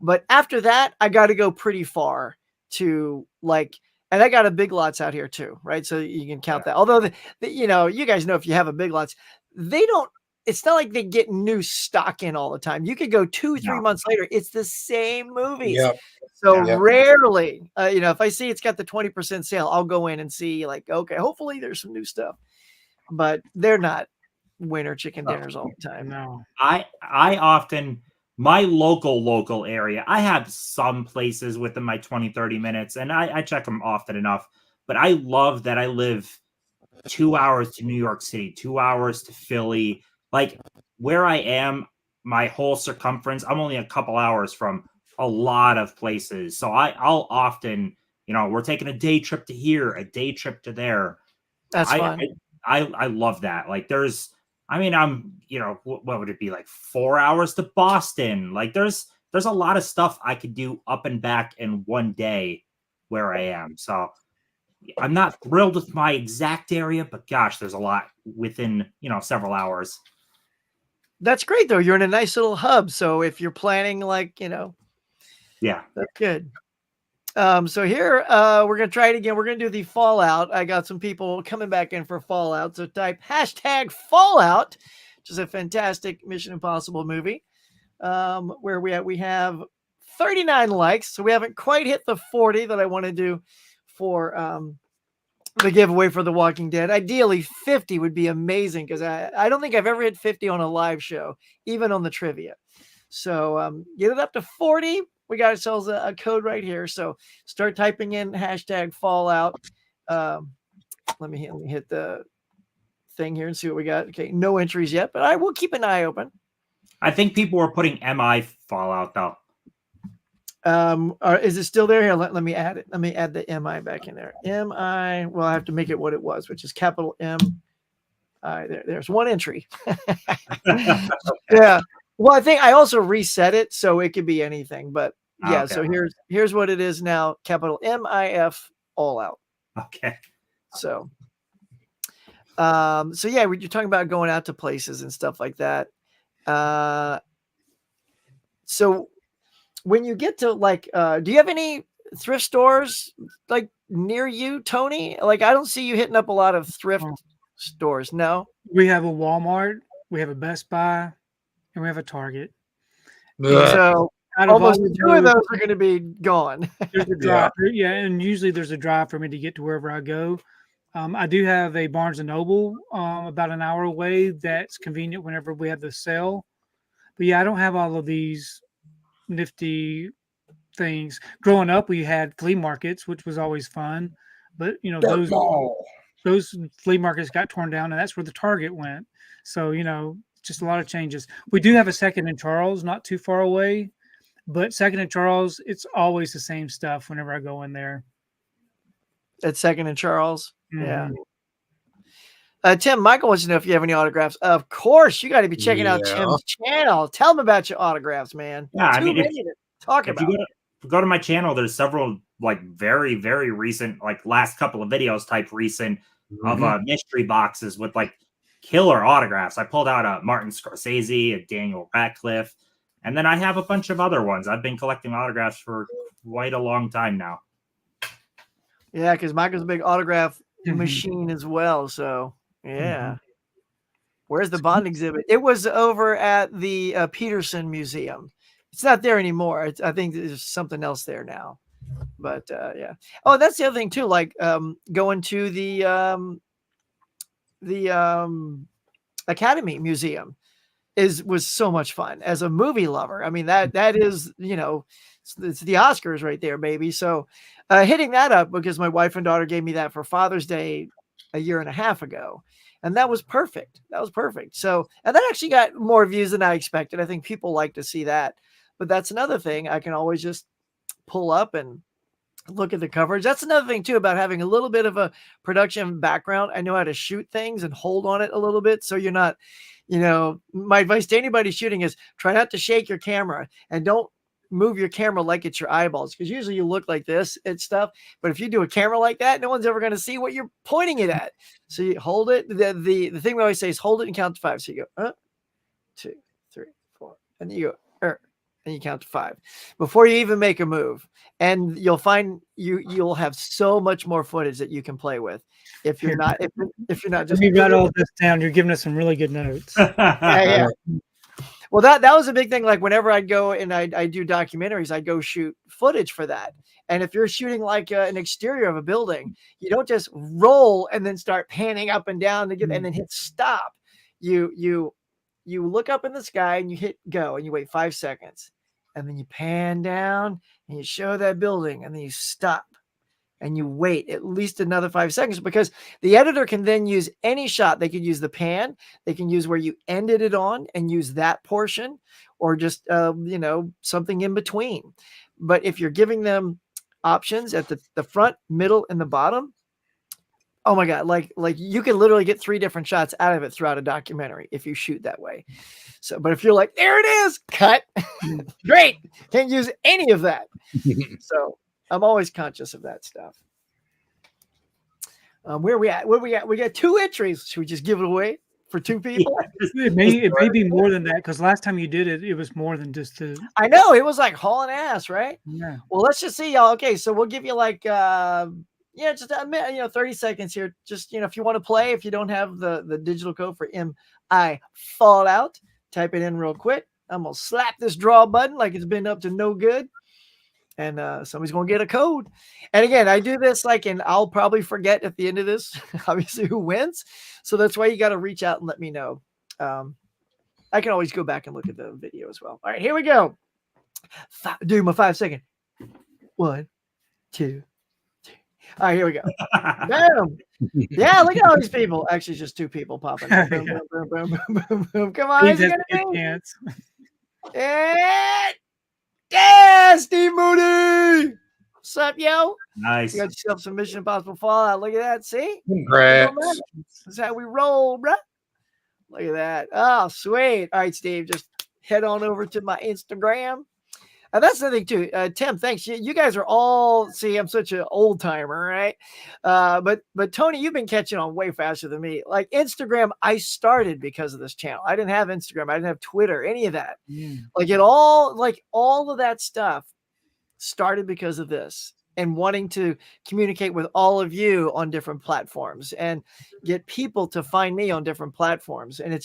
But after that, I got to go pretty far to like, and I got a Big Lots out here too, right? So you can count that. Although, you guys know if you have a Big Lots, it's not like they get new stock in all the time. You could go 2-3 months later. It's the same movies. Yep. So rarely, if I see it's got the 20% sale, I'll go in and see like, okay, hopefully there's some new stuff, but they're not winter chicken dinners all the time. No, I often my local area, I have some places within my 20, 30 minutes, and I check them often enough. But I love that I live 2 hours to New York City, 2 hours to Philly. Like where I am, my whole circumference, I'm only a couple hours from a lot of places. So I'll often, we're taking a day trip to here, a day trip to there. That's fun. I love that. Like I'm, what would it be, like 4 hours to Boston? Like there's a lot of stuff I could do up and back in one day where I am. So I'm not thrilled with my exact area, but gosh, there's a lot within, several hours. That's great though. You're in a nice little hub. So if you're planning yeah, that's good. So here, we're going to try it again. We're going to do the Fallout. I got some people coming back in for Fallout. So type #Fallout, which is a fantastic Mission Impossible movie. Where we have 39 likes. So we haven't quite hit the 40 that I want to do for, the giveaway for The Walking Dead. Ideally 50 would be amazing, because I don't think I've ever hit 50 on a live show, even on the trivia. So get it up to 40. We got ourselves a code right here. So start typing in #Fallout. Let me hit the thing here and see what we got. Okay, no entries yet, but I will keep an eye open. I think people were putting MI Fallout though. Is it still there? Here, let me add it. Let me add the MI back in there. MI. Well, I have to make it what it was, which is capital M. There's one entry. Yeah. Well, I think I also reset it, so it could be anything. But yeah, okay. So here's what it is now. Capital MIF all out. Okay. So yeah, you're talking about going out to places and stuff like that. So when you get to do you have any thrift stores like near you, Tony? Like I don't see you hitting up a lot of thrift stores. No, we have a Walmart, we have a Best Buy, and we have a Target. So almost two of those are going to be gone. There's a drive, yeah, and usually there's a drive for me to get to wherever I go. I do have a Barnes and Noble about an hour away that's convenient whenever we have the sale. But yeah, I don't have all of these nifty things. Growing up, we had flea markets, which was always fun. But those flea markets got torn down, and that's where the Target went. So just a lot of changes. We do have a Second and Charles, not too far away, but Second and Charles, it's always the same stuff whenever I go in there. At Second and Charles, mm-hmm. Yeah. Tim, Michael wants to know if you have any autographs. Of course, you got to be checking out Tim's channel. Tell him about your autographs, man. Yeah, if you go to my channel, there's several very, very recent, last couple of videos type recent of mystery boxes with killer autographs. I pulled out a Martin Scorsese, a Daniel Radcliffe, and then I have a bunch of other ones. I've been collecting autographs for quite a long time now. Yeah, because Michael's a big autograph machine as well. So yeah. Where's the Bond exhibit? It was over at the Peterson Museum. It's not there anymore. I think there's something else there now. But yeah. Oh, that's the other thing too. Going to the Academy Museum was so much fun as a movie lover. I mean, that is, it's the Oscars right there, baby. So hitting that up, because my wife and daughter gave me that for Father's Day a year and a half ago. And that was perfect. So, and that actually got more views than I expected. I think people like to see that. But that's another thing. I can always just pull up and look at the coverage. That's another thing too about having a little bit of a production background. I know how to shoot things and hold on it a little bit. So you're not, my advice to anybody shooting is try not to shake your camera and don't move your camera like it's your eyeballs, because usually you look like this and stuff. But if you do a camera like that, no one's ever going to see what you're pointing it at. So you hold it. The thing we always say is hold it and count to 5. So you go 2, 3, 4, and then you go and you count to 5 before you even make a move. And you'll find you'll have so much more footage that you can play with if you're not just. You got all this down. You're giving us some really good notes. Yeah. Well, that was a big thing. Like whenever I'd go and I do documentaries, I go shoot footage for that. And if you're shooting an exterior of a building, you don't just roll and then start panning up and down to get and then hit stop. You you look up in the sky and you hit go and you wait 5 seconds. And then you pan down and you show that building and then you stop and you wait at least another 5 seconds, because the editor can then use any shot. They could use the pan, they can use where you ended it on and use that portion, or just, something in between. But if you're giving them options at the front, middle, and the bottom, oh my God, like you can literally get 3 different shots out of it throughout a documentary if you shoot that way. So, but if you're like, there it is, cut, great, can't use any of that. So I'm always conscious of that stuff. Where are we at? What we got? We got 2 entries. Should we just give it away for 2 people? It may be more than that, because last time you did it, it was more than just the. I know, it was like hauling ass, right? Yeah. Well, let's just see, y'all. Okay, so we'll give you like just a minute, 30 seconds here. Just if you want to play, if you don't have the digital code for MI Fallout, type it in real quick. I'm gonna slap this draw button like it's been up to no good, and somebody's gonna get a code. And again, I do this and I'll probably forget at the end of this, obviously, who wins. So that's why you got to reach out and let me know. I can always go back and look at the video as well. All right, here we go. Do my 5 second. 1, 2, 3. All right, here we go. Bam. Yeah, look at all these people. Actually, just 2 people popping up. Boom, boom, boom, boom, boom, boom, boom. Come on. He's a good chance. And yeah, Steve Moody. What's up, yo? Nice. You got yourself some Mission Impossible Fallout. Look at that. See? Congrats. That's how we roll, bruh. Look at that. Oh, sweet. All right, Steve, just head on over to my Instagram. That's the thing, too. Tim, thanks. You guys are all, see, I'm such an old timer, right? But Tony, you've been catching on way faster than me. Like Instagram, I started because of this channel. I didn't have Instagram. I didn't have Twitter, any of that. All of that stuff started because of this, and wanting to communicate with all of you on different platforms and get people to find me on different platforms. And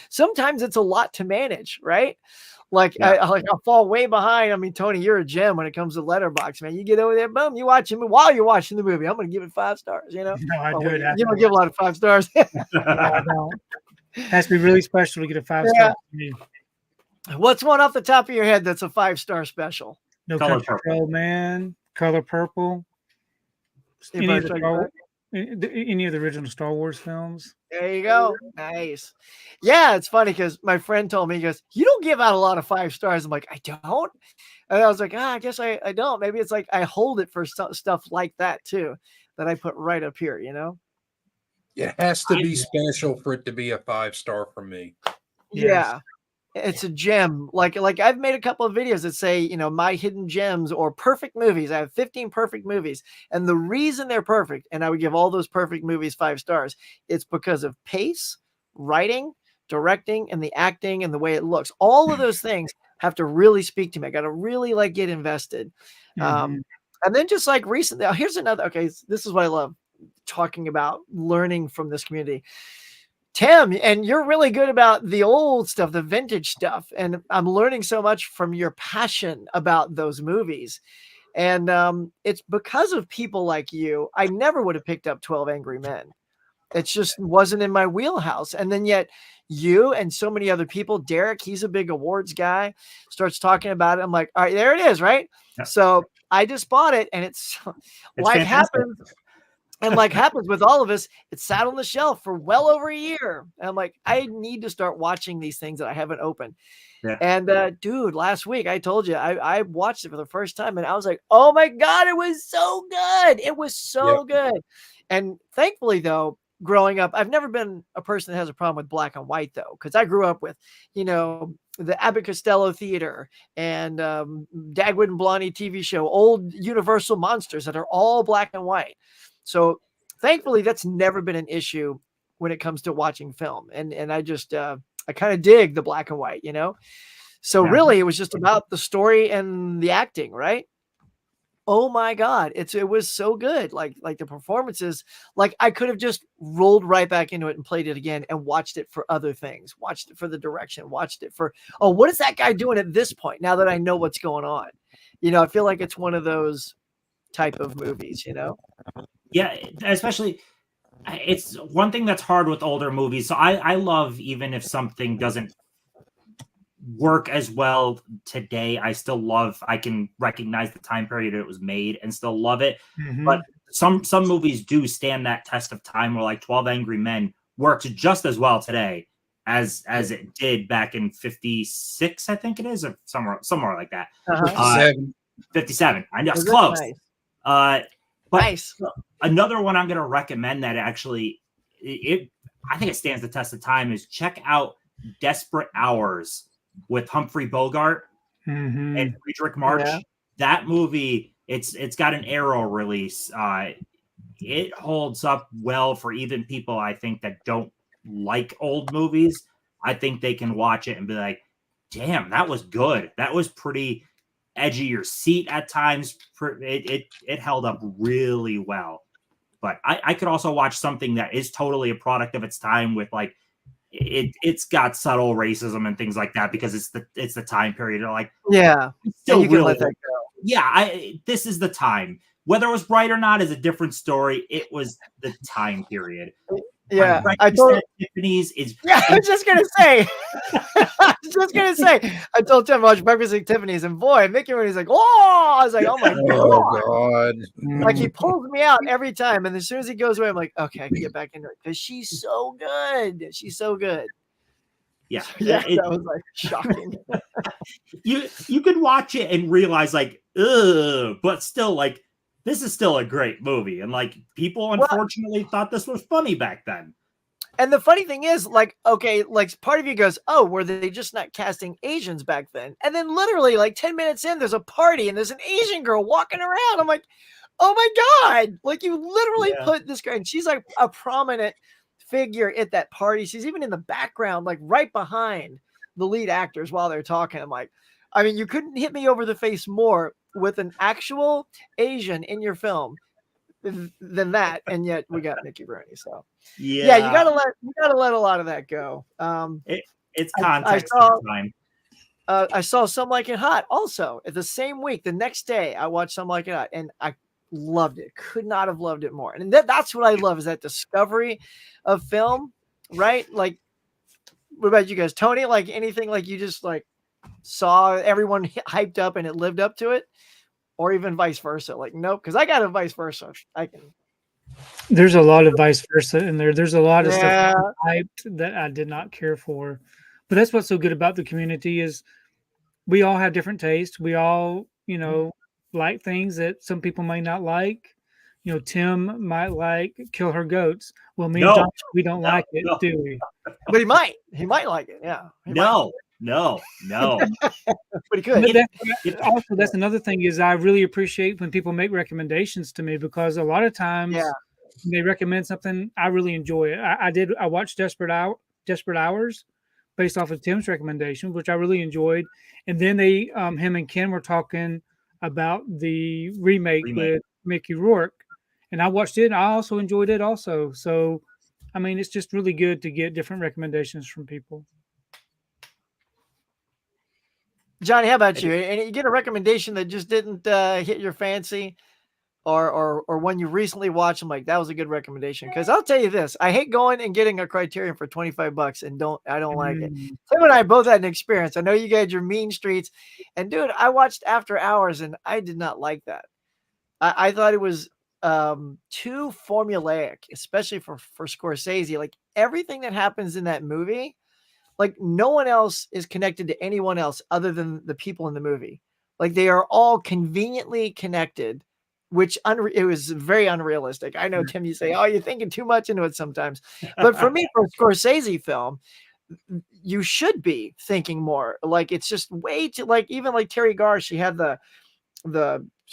sometimes it's a lot to manage, right? I'll fall way behind. I mean, Tony, you're a gem when it comes to Letterboxd, man. You get over there, boom, you watch him while you're watching the movie. I'm going to give it 5 stars, No, I do it. You don't give a lot of 5 stars. I don't. It has to be really special to get a 5 star. What's one off the top of your head that's a 5-star special? No Color Country for Old Man, Color Purple. Any of the original Star Wars films. There you go. Nice. Yeah, it's funny because my friend told me, he goes, you don't give out a lot of 5 stars. I'm like, I don't? And I was like, I guess I don't. Maybe it's like I hold it for stuff like that too, that I put right up here, It has to be special for it to be a 5-star for me. Yeah. It's a gem. Like I've made a couple of videos that say, my hidden gems or perfect movies. I have 15 perfect movies. And the reason they're perfect, and I would give all those perfect movies 5 stars, it's because of pace, writing, directing, and the acting and the way it looks. All of those things have to really speak to me. I got to really get invested. And then just recently, here's another, okay, this is what I love talking about, learning from this community. Tim, and you're really good about the old stuff, the vintage stuff. And I'm learning so much from your passion about those movies. And it's because of people like you, I never would have picked up 12 Angry Men. It just wasn't in my wheelhouse. And then yet you and so many other people, Derek, he's a big awards guy, starts talking about it. I'm like, all right, there it is, right? Yeah. So I just bought it, and it's life happens. And like happens with all of us, it sat on the shelf for well over a year. And I'm like, I need to start watching these things that I haven't opened. Yeah. And dude, last week I told you I watched it for the first time, and I was like, oh my God, it was so good. It was so good. And thankfully, though, growing up, I've never been a person that has a problem with black and white, though, because I grew up with, the Abbott Costello Theater and Dagwood and Blondie TV show, old Universal monsters that are all black and white. So thankfully, that's never been an issue when it comes to watching film. And I just, I kind of dig the black and white, So really, it was just about the story and the acting, right? Oh my God. It was so good. Like the performances, I could have just rolled right back into it and played it again and watched it for other things, watched it for the direction, watched it for, oh, what is that guy doing at this point? Now that I know what's going on, I feel like it's one of those type of movies, Yeah, especially It's one thing that's hard with older movies. So I love, even if something doesn't work as well today, I can recognize the time period it was made and still love it. Mhm. But some movies do stand that test of time, where like 12 Angry Men works just as well today as it did back in 56, I think it is, or somewhere like that. 57. I know, it's close. Nice. But Nice. Another one I'm going to recommend that actually I think it stands the test of time is check out Desperate Hours with Humphrey Bogart and Friedrich March. Yeah. That movie, it's got an Arrow release. It holds up well for even people, I think, that don't like old movies. I think they can watch it and be like, damn, that was good. That was pretty edgy your seat at times. It held up really well. But I could also watch something that is totally a product of its time with like it's got subtle racism and things like that because it's the time period. You're like, yeah, still you can really, let that go. Yeah, this is the time. Whether it was right or not is a different story. It was the time period. Yeah, I told Tiffany's is. Yeah, I was just gonna say. I told Tim I watched Breakfast at Tiffany's, and boy, Mickey when he's like, "Oh!" I was like, "Oh my god!" Like he pulls me out every time, and as soon as he goes away, I'm like, "Okay, I can get back into it," because she's so good. She's so good. Yeah, that was like shocking. you could watch it and realize like, ugh, but still like. This is still a great movie, and like people unfortunately thought this was funny back then. And the funny thing is, like, okay, like part of you goes, "Oh, were they just not casting Asians back then?" And then literally, like 10 minutes in, there's a party and there's an Asian girl walking around. I'm like, "Oh my god!" Like you literally put this girl, and she's like a prominent figure at that party. She's even in the background, like right behind the lead actors while they're talking. I'm like, I mean, you couldn't hit me over the face more with an actual Asian in your film than that, and yet we got Mickey Rooney. So yeah, you gotta let a lot of that go. It's context. I saw Some Like It Hot also at the same week. The next day, I watched Some Like It Hot, and I loved it. Could not have loved it more. And that's what I love is that discovery of film, right? Like, what about you guys, Tony? Like anything like you just like saw everyone hyped up and it lived up to it, or even vice versa? Like, nope, because I got a vice versa. There's a lot of vice versa in there. There's a lot of stuff hyped that I did not care for, but that's what's so good about the community is we all have different tastes. We all, like things that some people may not like. Tim might like Kill Her Goats. Well, me and John, we don't like it, do we? But he might like it. Yeah. No. But he could. But that's another thing is I really appreciate when people make recommendations to me because a lot of times when they recommend something, I really enjoy it. I watched Desperate Hours based off of Tim's recommendation, which I really enjoyed. And then him and Ken were talking about the remake with Mickey Rourke. And I watched it and I also enjoyed it also. So, I mean, it's just really good to get different recommendations from people. Johnny, how about you? And you get a recommendation that just didn't hit your fancy, or when you recently watched them, like that was a good recommendation. Because I'll tell you this, I hate going and getting a Criterion for $25 and I don't like it. Tim and I both had an experience. I know you guys are Mean Streets, and dude, I watched After Hours and I did not like that. I thought it was too formulaic, especially for Scorsese. Like everything that happens in that movie. Like no one else is connected to anyone else other than the people in the movie. Like they are all conveniently connected, which it was very unrealistic. I know, Tim, you say, "Oh, you're thinking too much into it sometimes," but for me, for a Scorsese film, you should be thinking more. Like it's just way too. Like even like Terry Garr, she had the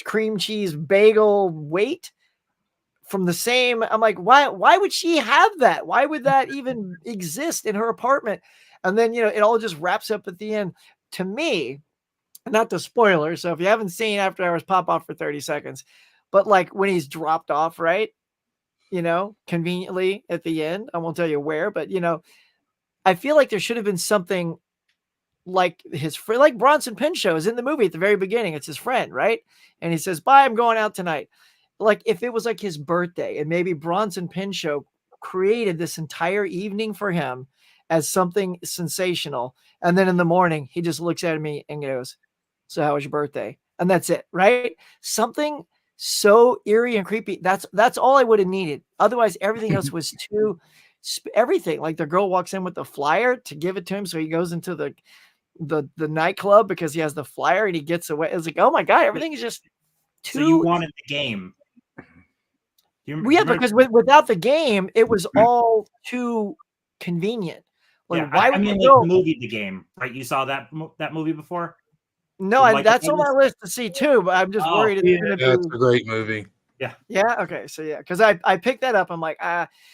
cream cheese bagel weight from the same. I'm like, why would she have that? Why would that even exist in her apartment? And then, it all just wraps up at the end. To me, not the spoiler. So if you haven't seen After Hours, pop off for 30 seconds. But like when he's dropped off, right? Conveniently at the end, I won't tell you where, but I feel like there should have been something like his friend, like Bronson Pinchot is in the movie at the very beginning. It's his friend, right? And he says, "Bye, I'm going out tonight." Like if it was like his birthday and maybe Bronson Pinchot created this entire evening for him as something sensational. And then in the morning, he just looks at me and goes, "So how was your birthday?" And that's it, right? Something so eerie and creepy. That's all I would have needed. Otherwise, everything else was too everything. Like the girl walks in with the flyer to give it to him, so he goes into the nightclub because he has the flyer and he gets away. It's like, oh my god, everything is just too. So you wanted the game. Because without the game, it was all too convenient. Like, yeah, why I would mean, you like go? the movie, The Game, right? You saw that movie before? No, that's on my list to see too. But I'm just worried it's gonna Yeah, it's be. a great movie. Yeah. Okay. So yeah, because I picked that up. I'm like,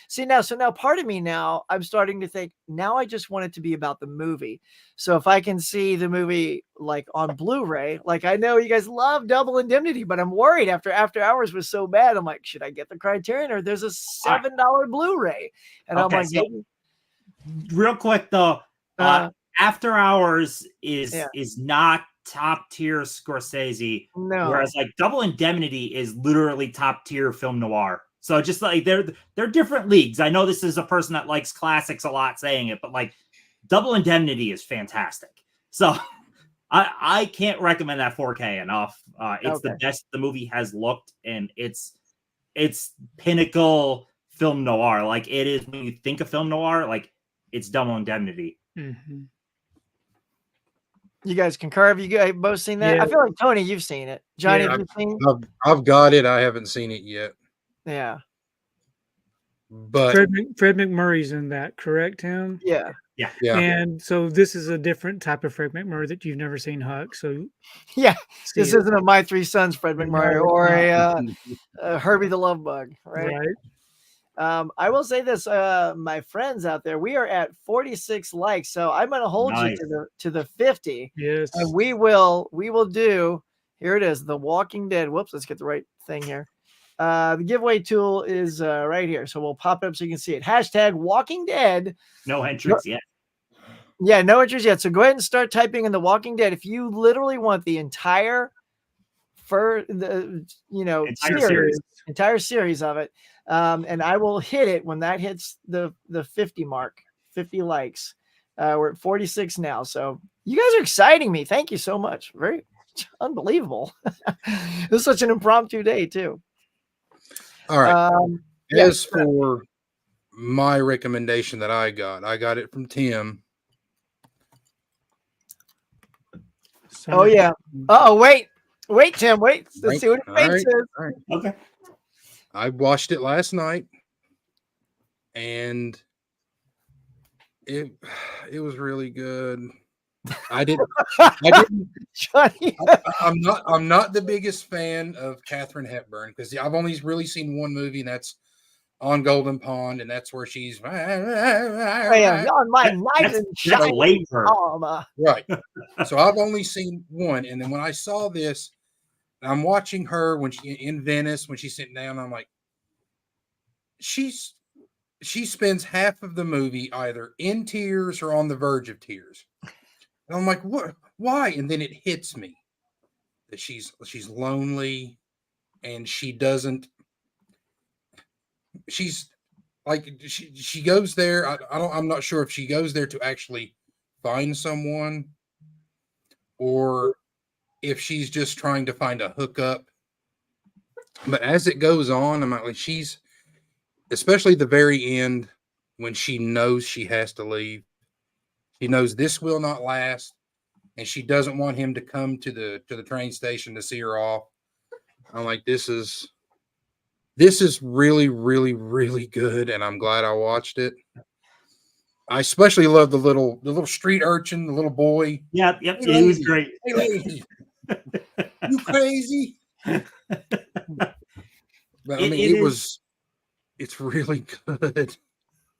see now. So now part of me now, I'm starting to think now I just want it to be about the movie. So if I can see the movie like on Blu-ray, like I know you guys love Double Indemnity, but I'm worried after Hours was so bad. I'm like, should I get the Criterion or there's a $7 Blu-ray? And I'm like, so, real quick though, After Hours is not top tier Scorsese, whereas like Double Indemnity is literally top tier film noir. So just like they're different leagues. I know this is a person that likes classics a lot saying it, but like Double Indemnity is fantastic. So I can't recommend that 4K enough. It's the best the movie has looked, and it's pinnacle film noir. Like it is when you think of film noir, like it's Double Indemnity. Mm-hmm. You guys concur? Have you guys both seen that? Yeah. I feel like Tony, you've seen it. Johnny, have you seen? I've got it. I haven't seen it yet. Yeah. But Fred McMurray's in that, correct, Tim? Yeah. And so this is a different type of Fred McMurray that you've never seen, Huck. So yeah, this isn't a My Three Sons Fred McMurray or a Herbie the Love Bug, right? I will say this, my friends out there, we are at 46 likes, so I'm going to hold you to the 50. Yes, and we will do. Here it is, The Walking Dead. Whoops, let's get the right thing here. The giveaway tool is right here, so we'll pop it up so you can see it. Hashtag Walking Dead. No entries yet. Yeah, no entries yet. So go ahead and start typing in The Walking Dead if you literally want the entire entire series of it. And I will hit it when that hits the 50 mark, 50 likes. We're at 46 now. So you guys are exciting me. Thank you so much. Very unbelievable. This is such an impromptu day too. All right. As for my recommendation that I got it from Tim. Oh yeah. Wait, Tim, wait. Let's see what it makes. Right. Okay. I watched it last night, and it was really good. I'm not the biggest fan of Katharine Hepburn because I've only really seen one movie, and that's On Golden Pond, and that's where she's on my knife and shiny armor. Right. So I've only seen one, and then when I saw this, I'm watching her when she in Venice when she's sitting down. I'm like, she spends half of the movie either in tears or on the verge of tears. And I'm like, what? Why? And then it hits me that she's lonely, and she doesn't. She's like she goes there. I'm not sure if she goes there to actually find someone, or if she's just trying to find a hookup. But as it goes on, I'm like, she's, especially the very end when she knows she has to leave. She knows this will not last, and she doesn't want him to come to the train station to see her off. I'm like, this is really, really, really good, and I'm glad I watched it. I especially love the little street urchin, the little boy. Yeah, yep, hey, he was great. Hey, lady, you crazy? But I mean, it's really good.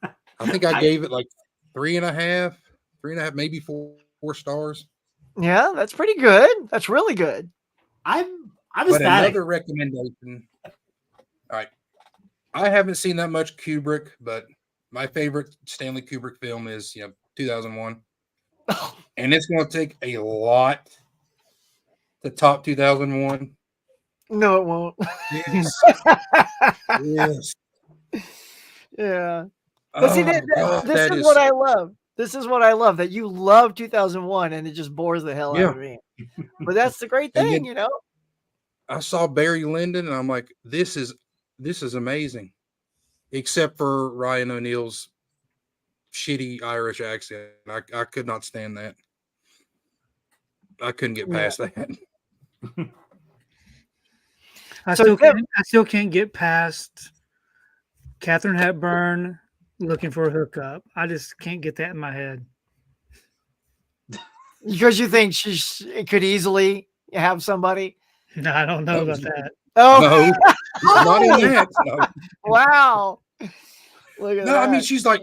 I think I gave it like 3.5, maybe 4 stars. Yeah, that's pretty good. That's really good. I was another recommendation. All right, I haven't seen that much Kubrick, but my favorite Stanley Kubrick film is 2001, and it's going to take a lot to top 2001. No, it won't. Yes. Yeah. But see, God, this is what I love. This is what I love, that you love 2001 and it just bores the hell out of me. But that's the great And thing, then you know? I saw Barry Lyndon and I'm like, this is amazing. Except for Ryan O'Neal's shitty Irish accent. I could not stand that. I couldn't get past that. I So still can't get past Katharine Hepburn looking for a hookup. I just can't get that in my head. because you think it could easily have somebody? No, I don't know about that. Oh, No, not in that. No. Wow. Look at No, that. I mean, she's like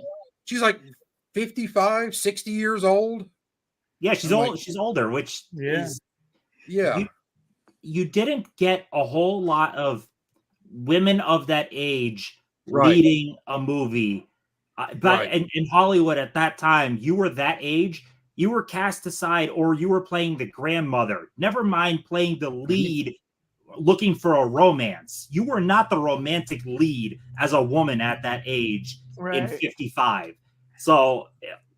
55, 60 years old. Yeah, she's old. She's older, which is you didn't get a whole lot of women of that age leading a movie. But in Hollywood at that time, you were that age, you were cast aside, or you were playing the grandmother. Never mind playing the lead, looking for a romance. You were not the romantic lead as a woman at that age in 55. So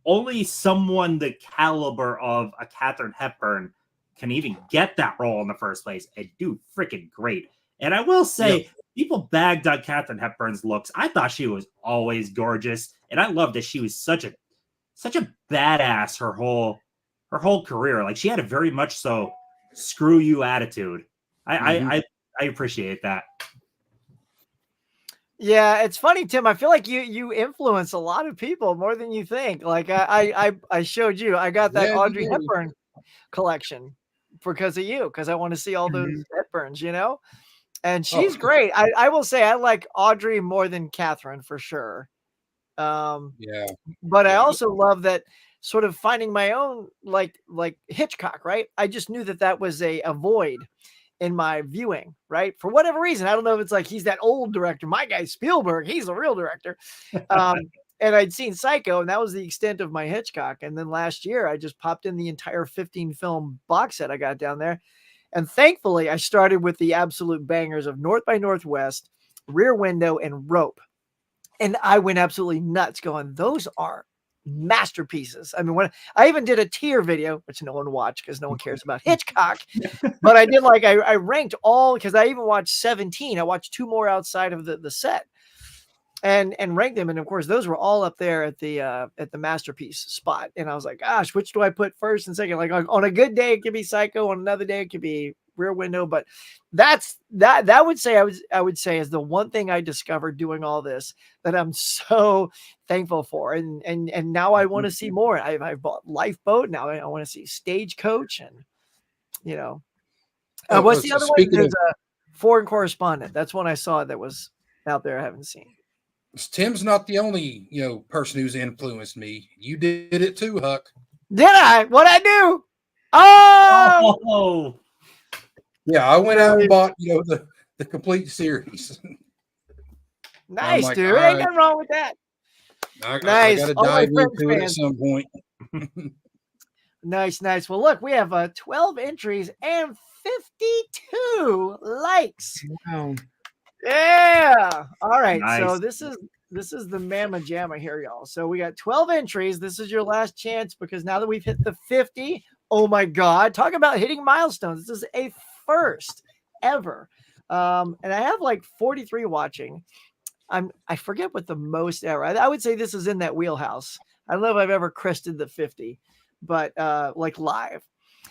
only someone the caliber of a Katharine Hepburn can even get that role in the first place and do freaking great. And I will say, people bagged on Katharine Hepburn's looks. I thought she was always gorgeous, and I loved that she was such a badass her whole career. Like, she had a very much so screw you attitude. I appreciate that. Yeah, it's funny, Tim. I feel like you influence a lot of people more than you think. Like I showed you, I got that Audrey Hepburn collection because of you, because I want to see all those Hepburns, you know. And she's great. I will say I like Audrey more than Katharine for sure. But I also love that sort of finding my own like Hitchcock, right? I just knew that was a void in my viewing, right? For whatever reason, I don't know if it's like he's that old director. My guy Spielberg, he's a real director. And I'd seen Psycho, and that was the extent of my Hitchcock. And then last year, I just popped in the entire 15 film box set I got down there. And thankfully, I started with the absolute bangers of North by Northwest, Rear Window, and Rope. And I went absolutely nuts going, those are masterpieces. I mean, when I even did a tier video, which no one watched because no one cares about Hitchcock, but I did I ranked all, because I even watched 17. I watched 2 more outside of the set and ranked them. And of course, those were all up there at the masterpiece spot. And I was like, gosh, which do I put first and second? Like on a good day, it could be Psycho. On another day, it could be Rear Window. But that would say I would say is the one thing I discovered doing all this that I'm so thankful for. And now I want to see more. I've bought Lifeboat. Now I want to see Stagecoach, and you know, what's the other one? There's a Foreign Correspondent. That's one I saw that was out there I haven't seen. Tim's not the only person who's influenced me. You did it too, Huck. Did I? What'd I do? Oh, yeah, I went out and bought the complete series. Nice, like, dude. Ain't nothing wrong with that. I got to dive into it at some point. Nice. Well, look, we have 12 entries and 52 likes. Wow. Yeah. All right. Nice. So this is the Mamma Jamma here, y'all. So we got 12 entries. This is your last chance, because now that we've hit the 50, oh my God, talk about hitting milestones. This is a first ever. And I have like 43 watching. I forget what the most ever. I would say this is in that wheelhouse. I don't know if I've ever crested the 50, but like live.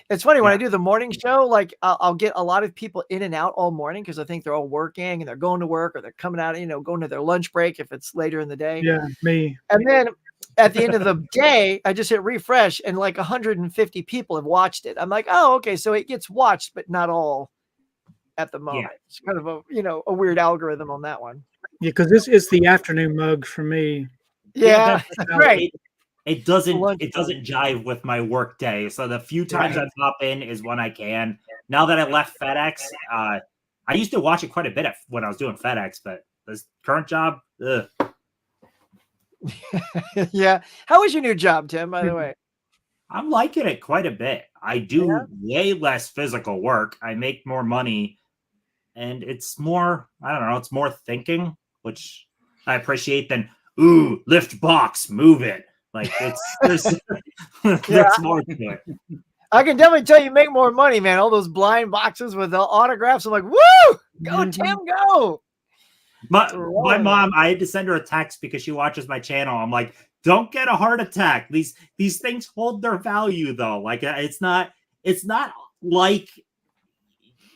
It's funny when I do the morning show, like I'll get a lot of people in and out all morning because I think they're all working and they're going to work, or they're coming out, going to their lunch break if it's later in the day. Yeah, me. And then at the end of the day, I just hit refresh and like 150 people have watched it. I'm like, oh, okay. So it gets watched, but not all at the moment. Yeah. It's kind of a weird algorithm on that one. Yeah, because this is the afternoon mug for me. Yeah, right. It doesn't jive with my work day. So the few times I pop in is when I can. Now that I left FedEx, I used to watch it quite a bit when I was doing FedEx, but this current job, ugh. Yeah. How was your new job, Tim, by the way? I'm liking it quite a bit. I do way less physical work. I make more money, and it's more, I don't know, it's more thinking, which I appreciate, then ooh, lift box, move it. Like there's there's more to it. I can definitely tell you make more money, man. All those blind boxes with the autographs. I'm like, woo! Go, Tim, go. My mom, I had to send her a text because she watches my channel. I'm like, don't get a heart attack. These things hold their value though. Like it's not like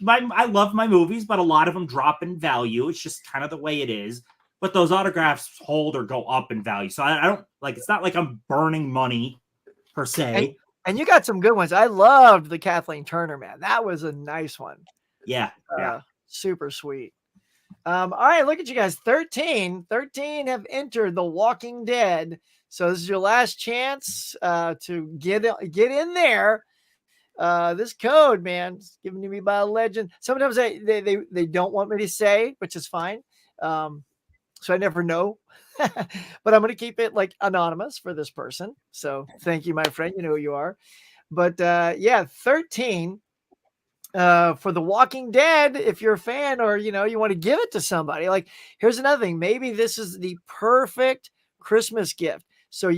I love my movies, but a lot of them drop in value. It's just kind of the way it is. But those autographs hold or go up in value. So I don't like, it's not like I'm burning money per se. And you got some good ones. I loved the Kathleen Turner, man. That was a nice one. Yeah. Super sweet. All right, look at you guys. 13 have entered The Walking Dead. So this is your last chance to get in there. This code, man, is given to me by a legend. Sometimes they don't want me to say, which is fine. So I never know. But I'm going to keep it like anonymous for this person. So thank you, my friend. You know who you are. But 13 for The Walking Dead. If you're a fan or, you want to give it to somebody, like here's another thing. Maybe this is the perfect Christmas gift. So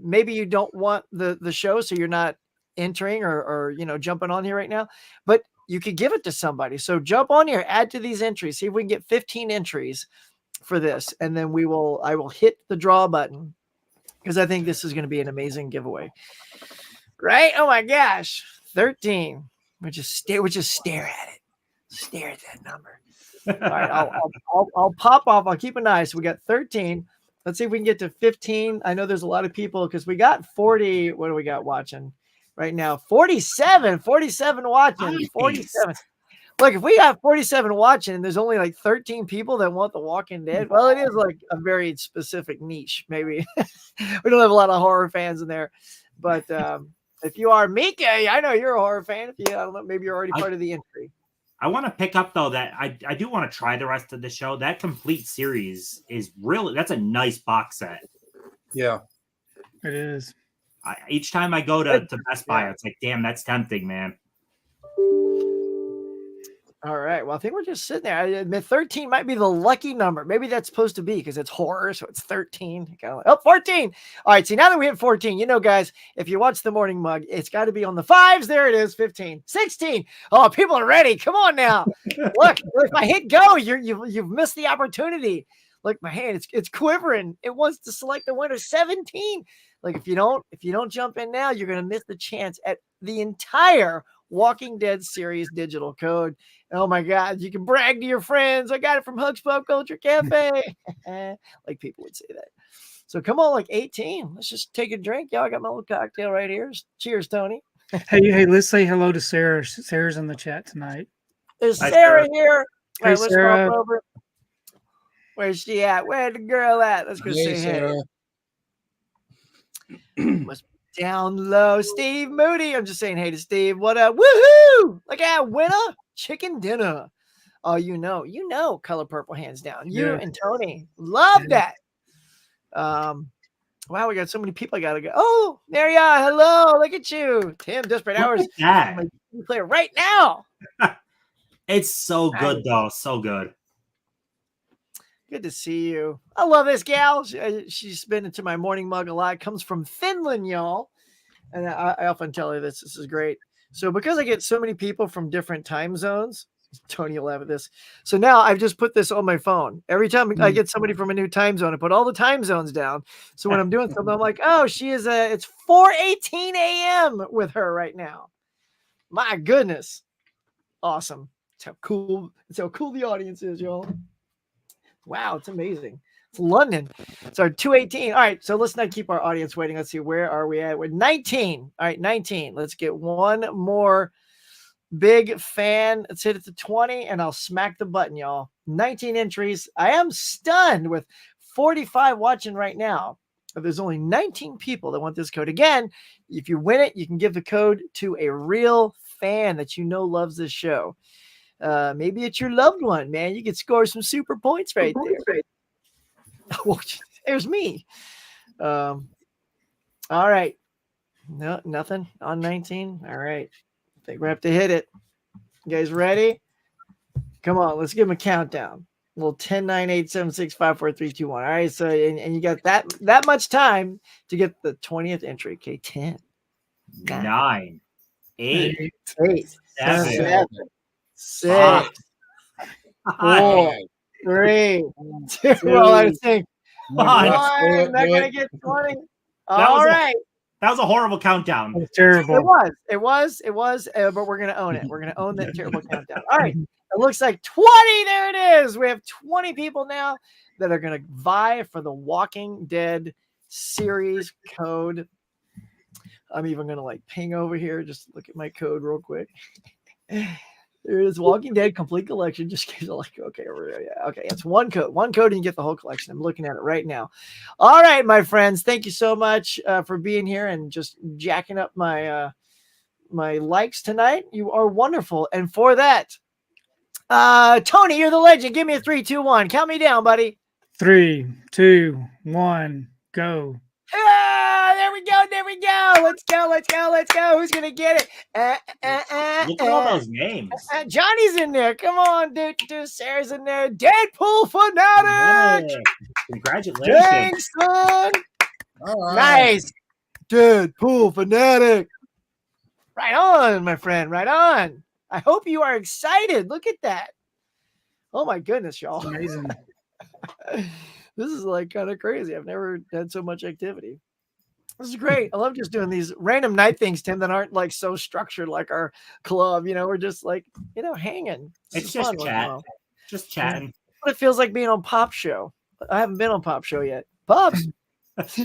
maybe you don't want the show, so you're not entering or jumping on here right now, but you could give it to somebody. So jump on here, add to these entries, see if we can get 15 entries for this, and then I will hit the draw button because I think this is going to be an amazing giveaway. Right? Oh my gosh, 13. We just stare at it. Stare at that number. All right, I'll pop off. I'll keep an eye. So we got 13. Let's see if we can get to 15. I know there's a lot of people because we got 40. What do we got watching right now? 47 watching. Nice. 47. Look, if we have 47 watching and there's only like 13 people that want The Walking Dead, well, it is like a very specific niche. Maybe we don't have a lot of horror fans in there, but if you are Mika, I know you're a horror fan. If you, I don't know, maybe you're already part of the entry. I want to pick up though that I do want to try the rest of the show. That complete series is that's a nice box set. Yeah, it is. Each time I go to Best Buy, it's like, damn, that's tempting, man. All right. Well, I think we're just sitting there. I admit 13 might be the lucky number. Maybe that's supposed to be because it's horror. So it's 13. Kind of like, 14. All right. See, now that we hit 14, guys, if you watch the morning mug, it's got to be on the fives. There it is. 15, 16. Oh, people are ready. Come on now. Look, if I hit go, you've missed the opportunity. Look, my hand, it's quivering. It wants to select the winner. 17. Like if you don't jump in now, you're going to miss the chance at the entire Walking Dead series digital code. Oh my God, you can brag to your friends. I got it from Hugs Pop Culture Cafe. Like people would say that. So come on, like 18. Let's just take a drink. Y'all, I got my little cocktail right here. Cheers, Tony. Hey, let's say hello to Sarah. Sarah's in the chat tonight. Is Sarah here? Hey, right, let's Sarah. pop over. Where's she at? Where's the girl at? Let's go say Sarah. hey. Must be down low. Steve Moody. I'm just saying hey to Steve. What up? Woohoo! Look at winner. Chicken dinner. Oh, Color Purple hands down. You and Tony. Love that. Wow, we got so many people. I gotta go. Oh, there you are. Hello, look at you. Tim, Desperate Hours. You play it right now. It's so good, though. So good. Good to see you. I love this gal. She's been into my morning mug a lot. Comes from Finland, y'all. And I often tell her this. This is great. So because I get so many people from different time zones, Tony will laugh at this. So now I've just put this on my phone. Every time I get somebody from a new time zone, I put all the time zones down. So when I'm doing something, I'm like, oh, she is it's 4:18 a.m. with her right now. My goodness. Awesome. It's how cool the audience is, y'all. Wow, it's amazing. It's London. It's our 2:18. All right, so let's not keep our audience waiting. Let's see, where are we at? We're 19. All right, 19. Let's get one more big fan. Let's hit it to 20, and I'll smack the button, y'all. 19 entries. I am stunned with 45 watching right now. But there's only 19 people that want this code. Again, if you win it, you can give the code to a real fan that loves this show. Maybe it's your loved one, man. You could score some super points right there. Oh, there's me. All right. No, nothing on 19. All right. I think we have to hit it. You guys ready? Come on, let's give him a countdown. Well, 10, 9, 8, 7, 6, 5, 4, 3, 2, 1. All right. So, and you got that much time to get the 20th entry. Okay. 10, 9, 8, 8, 7, 7, 5, 6, 4, 3, 2. Well, I was saying, Come on. I'm not going to get 20. That was All a- right. That was a horrible countdown. That was terrible. It was, but we're going to own it. We're going to own that terrible countdown. All right. It looks like 20. There it is. We have 20 people now that are going to vie for the Walking Dead series code. I'm even going to like ping over here. Just look at my code real quick. There it is. Walking Dead complete collection. Just keep like, okay, yeah, okay. It's one code, and you get the whole collection. I'm looking at it right now. All right, my friends. Thank you so much for being here and just jacking up my my likes tonight. You are wonderful. And for that, Tony, you're the legend. Give me a 3, 2, 1. Count me down, buddy. 3, 2, 1, go. There we go. There we go. Let's go. Let's go. Let's go. Who's gonna get it? Look at all those names. Johnny's in there. Come on, dude. Sarah's in there. Deadpool fanatic. Yeah. Congratulations. Dang, son. All right. Nice. Deadpool fanatic. Right on, my friend. Right on. I hope you are excited. Look at that. Oh my goodness, y'all. Amazing. This is like kind of crazy. I've never had so much activity. This is great. I love just doing these random night things, Tim, that aren't like so structured like our club. You know, we're just like, you know, hanging. It's just chat. Just chatting. What it feels like being on Pop Show. I haven't been on Pop Show yet. Pops,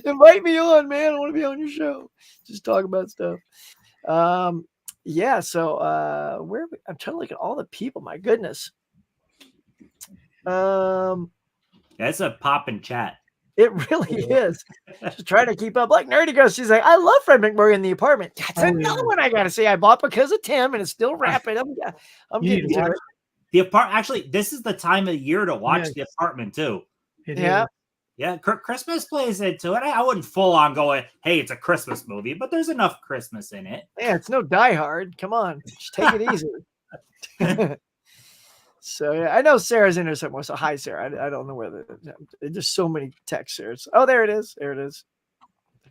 invite me on, man. I want to be on your show. Just talk about stuff. Yeah. So I'm trying to look at all the people. My goodness. That's a pop in chat. It really is. Just trying to keep up. Like Nerdy Ghost, she's like, I love Fred McMurray in the apartment. That's another one I gotta say. I bought because of Tim, and it's still rapid. I'm getting to it. The apartment. Actually, this is the time of the year to watch The Apartment too. Yeah. Yeah, Christmas plays into it. I wouldn't full on go, hey, it's a Christmas movie, but there's enough Christmas in it. Yeah, it's no Die Hard. Come on, just take it easy. So yeah, I know Sarah's in there somewhere. So hi, Sarah. I don't know whether there's so many texts here. Oh, there it is. There it is.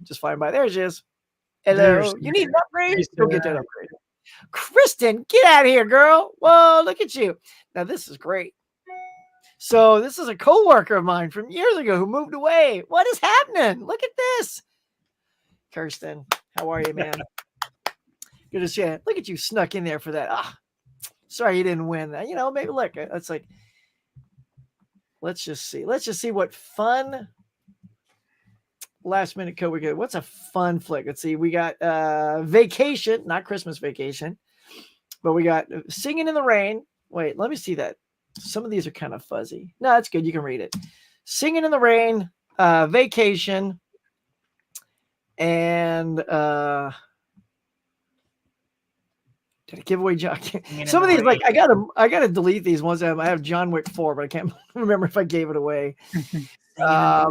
Just flying by. There she is. Hello. You need an upgrade? Go get that upgrade. Kristen, get out of here, girl. Whoa, look at you. Now this is great. So this is a co-worker of mine from years ago who moved away. What is happening? Look at this. Kirsten, how are you, man? Good to see you. Look at you snuck in there for that. Sorry you didn't win that. You know, maybe look, it's like, let's just see what fun last minute code we get. What's a fun flick? Let's see. We got Vacation, not Christmas Vacation, but we got Singing in the Rain. Wait, let me see that. Some of these are kind of fuzzy. No, that's good. You can read it. Singing in the Rain, Vacation, and did I give away John? Some of these, like I gotta delete these ones. I have John Wick 4, but I can't remember if I gave it away. But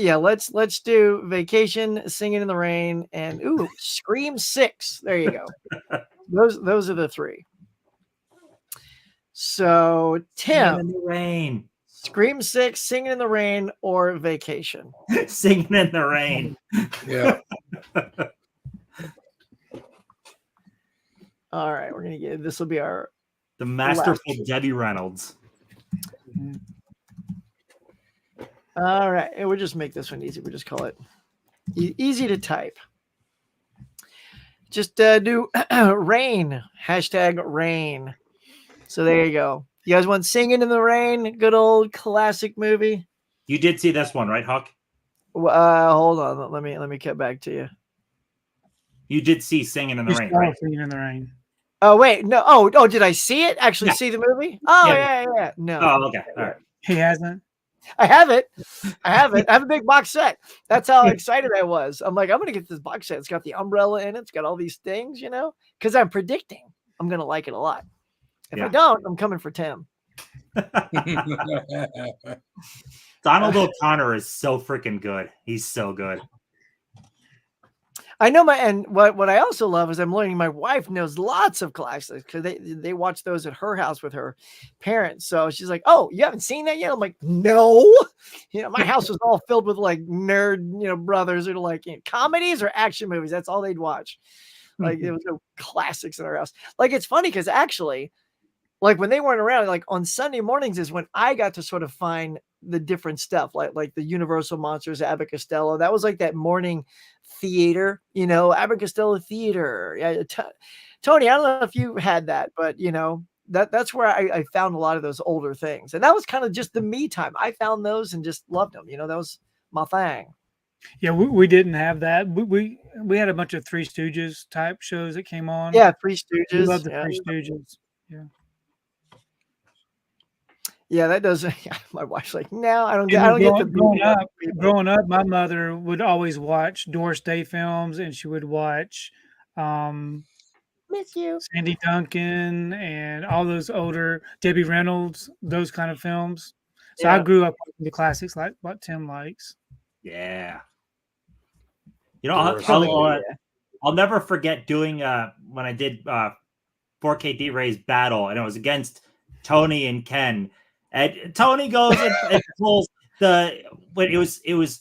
yeah, let's do Vacation, Singing in the Rain, and Scream 6. There you go. Those are the three. So Tim, Singing in the Rain, Scream 6, Singing in the Rain, or Vacation. Singing in the Rain. Yeah. All right, we're gonna get this. Will be our the masterful Debbie Reynolds. All right, and we'll just make this one easy. We'll just call it easy to type. Just do rain, #rain. So there you go. You guys want Singing in the Rain? Good old classic movie. You did see this one, right, Huck? Hold on. Let me get back to you. You did see Singing in the Rain, right? Singing in the Rain. Oh wait, no. Oh, did I see it? Actually, see the movie? Oh yeah. No. Oh, okay. All right. He hasn't. I have it. I have a big box set. That's how excited I was. I'm like, I'm gonna get this box set. It's got the umbrella in it. It's got all these things, you know, because I'm predicting I'm gonna like it a lot. If I don't, I'm coming for Tim. Donald O'Connor is so freaking good. He's so good. I know and what I also love is I'm learning my wife knows lots of classics because they watch those at her house with her parents. So she's like, "Oh, you haven't seen that yet?" I'm like, "No." My house was all filled with like nerd, brothers who are like comedies or action movies. That's all they'd watch. Like there was no classics in our house. Like it's funny because actually, like when they weren't around, like on Sunday mornings is when I got to sort of find the different stuff, like the Universal Monsters, Abbott Costello. That was like that morning theater, Abbott Costello Theater. Yeah, Tony, I don't know if you had that, but that's where I found a lot of those older things, and that was kind of just the me time. I found those and just loved them. That was my thing. Yeah, we didn't have that. We had a bunch of Three Stooges type shows that came on. Yeah, Three We Stooges. loved the Yeah. Three Stooges. Yeah. Yeah, that does. Yeah, my wife's like, no, I don't get the growing up. My mother would always watch Doris Day films, and she would watch Miss You, Sandy Duncan, and all those older Debbie Reynolds, those kind of films. So I grew up with the classics like what Tim likes. Yeah. I'll never forget doing when I did 4K D-Ray's battle, and it was against Tony and Ken. And Tony goes and pulls it was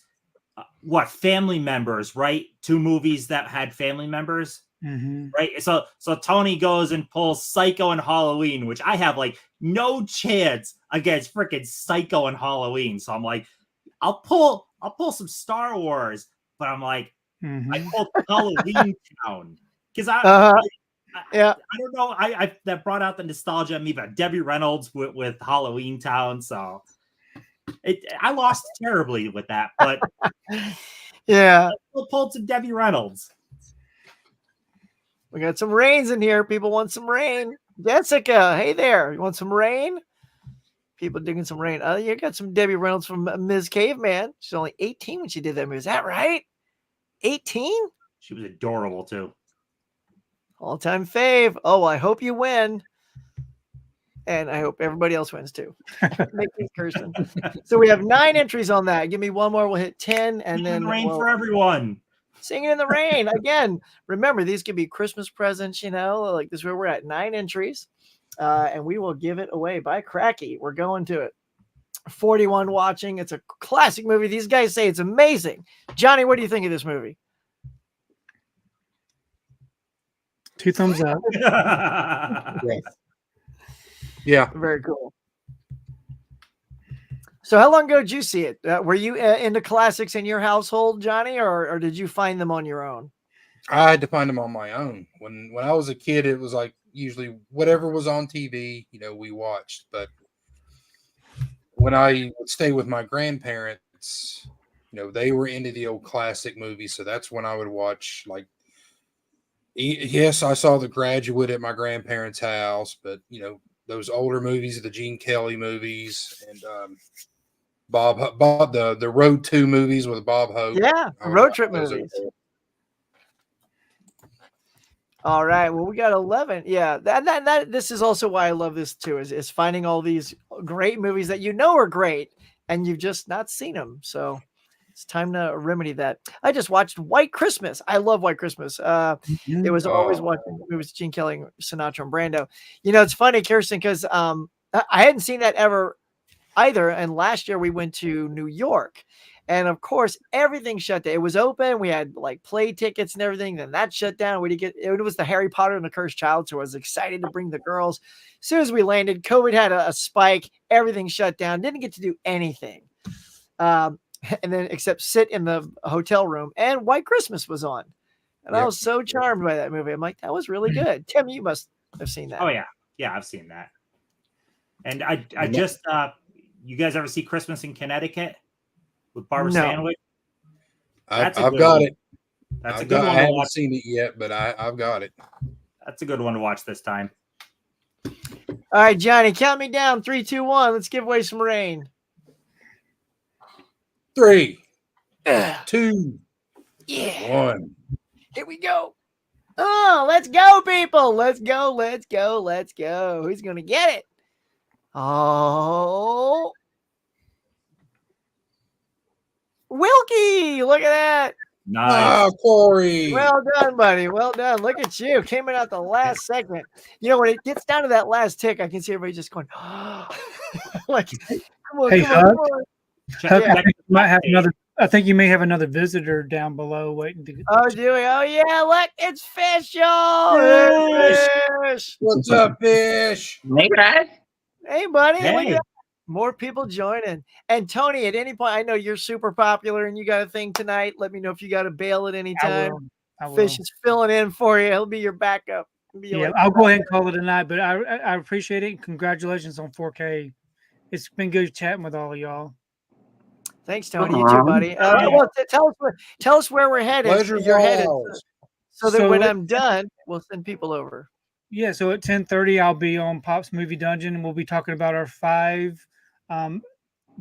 what, family members, right? 2 movies that had family members, right? So Tony goes and pulls Psycho and Halloween, which I have like no chance against freaking Psycho and Halloween. So I'm like, I'll pull some Star Wars, but I'm like, I pulled Halloween Town because I don't know. I that brought out the nostalgia in me, but Debbie Reynolds with Halloween Town. So I lost terribly with that, but yeah, I still pulled some Debbie Reynolds. We got some rains in here. People want some rain. Jessica, hey there. You want some rain? People digging some rain. You got some Debbie Reynolds from Ms. Caveman. She's only 18 when she did that movie. Is that right? 18? She was adorable too. All-time fave. Oh, I hope you win. And I hope everybody else wins too. Make me Kirsten. So we have 9 entries on that. Give me one more. We'll hit 10. And then rain for everyone. Singing in the rain. Again, remember, these could be Christmas presents, like this is where we're at. 9 entries. And we will give it away by Cracky. We're going to it. 41 watching. It's a classic movie. These guys say it's amazing. Johnny, what do you think of this movie? 2 thumbs up. Yes. Yeah. Very cool. So how long ago did you see it? Were you into classics in your household, Johnny, or did you find them on your own? I had to find them on my own. When I was a kid, it was like usually whatever was on TV, we watched. But when I would stay with my grandparents, they were into the old classic movies. So that's when I would watch, like, yes, I saw The Graduate at my grandparents' house, but, those older movies, the Gene Kelly movies, and Bob the Road 2 movies with Bob Hope. Yeah, road trip movies. All right. Well, we got 11. Yeah. This is also why I love this too, is finding all these great movies that are great and you've just not seen them. So it's time to remedy that. I just watched White Christmas. I love White Christmas. It was always watching. It was Gene Kelly, Sinatra, and Brando. It's funny, Kirsten, because I hadn't seen that ever either. And last year we went to New York. And of course, everything shut down. It was open. We had like play tickets and everything. Then that shut down. It was the Harry Potter and the Cursed Child. So I was excited to bring the girls. As soon as we landed, COVID had a spike. Everything shut down. Didn't get to do anything. And then except sit in the hotel room. And White Christmas was on. And I was so charmed by that movie. I'm like, that was really good. Tim, you must have seen that. Oh, yeah. Yeah, I've seen that. And I just, you guys ever see Christmas in Connecticut? With Barbara Stanwyck? I've got it. That's a good one. I haven't seen it yet, but I've got it. That's a good one to watch this time. All right, Johnny, count me down. 3, 2, 1. Let's give away some rain. 3, 2, 1. Here we go. Oh, let's go, people. Let's go. Let's go. Let's go. Who's going to get it? Oh. Wilkie, look at that. Nice. Oh, Corey. Well done, buddy. Well done. Look at you. Came in at the last segment. You know, when it gets down to that last tick, I can see everybody just going, like, come on, Hey, come on, Huck. come on. Huck, Yeah. I think you may have another visitor down below waiting to get. Oh, do we? Oh, yeah. Look, it's Fish, y'all. Fish. Fish. What's up, Fish? Hey guys. Hey, buddy. Look Hey. at that. More people joining. And Tony, at any point, I know you're super popular and you got a thing tonight. Let me know if you got to bail at any time. I will. Fish is filling in for you. He'll be your backup. Yeah, I'll go ahead and call it a night, but I appreciate it. And congratulations on 4K. It's been good chatting with all of y'all. Thanks, Tony. You too, buddy. Well, tell us where we're headed. Pleasure's You're headed, ours. so that when I'm done, we'll send people over. Yeah, so at 10:30, I'll be on Pop's Movie Dungeon, and we'll be talking about our 5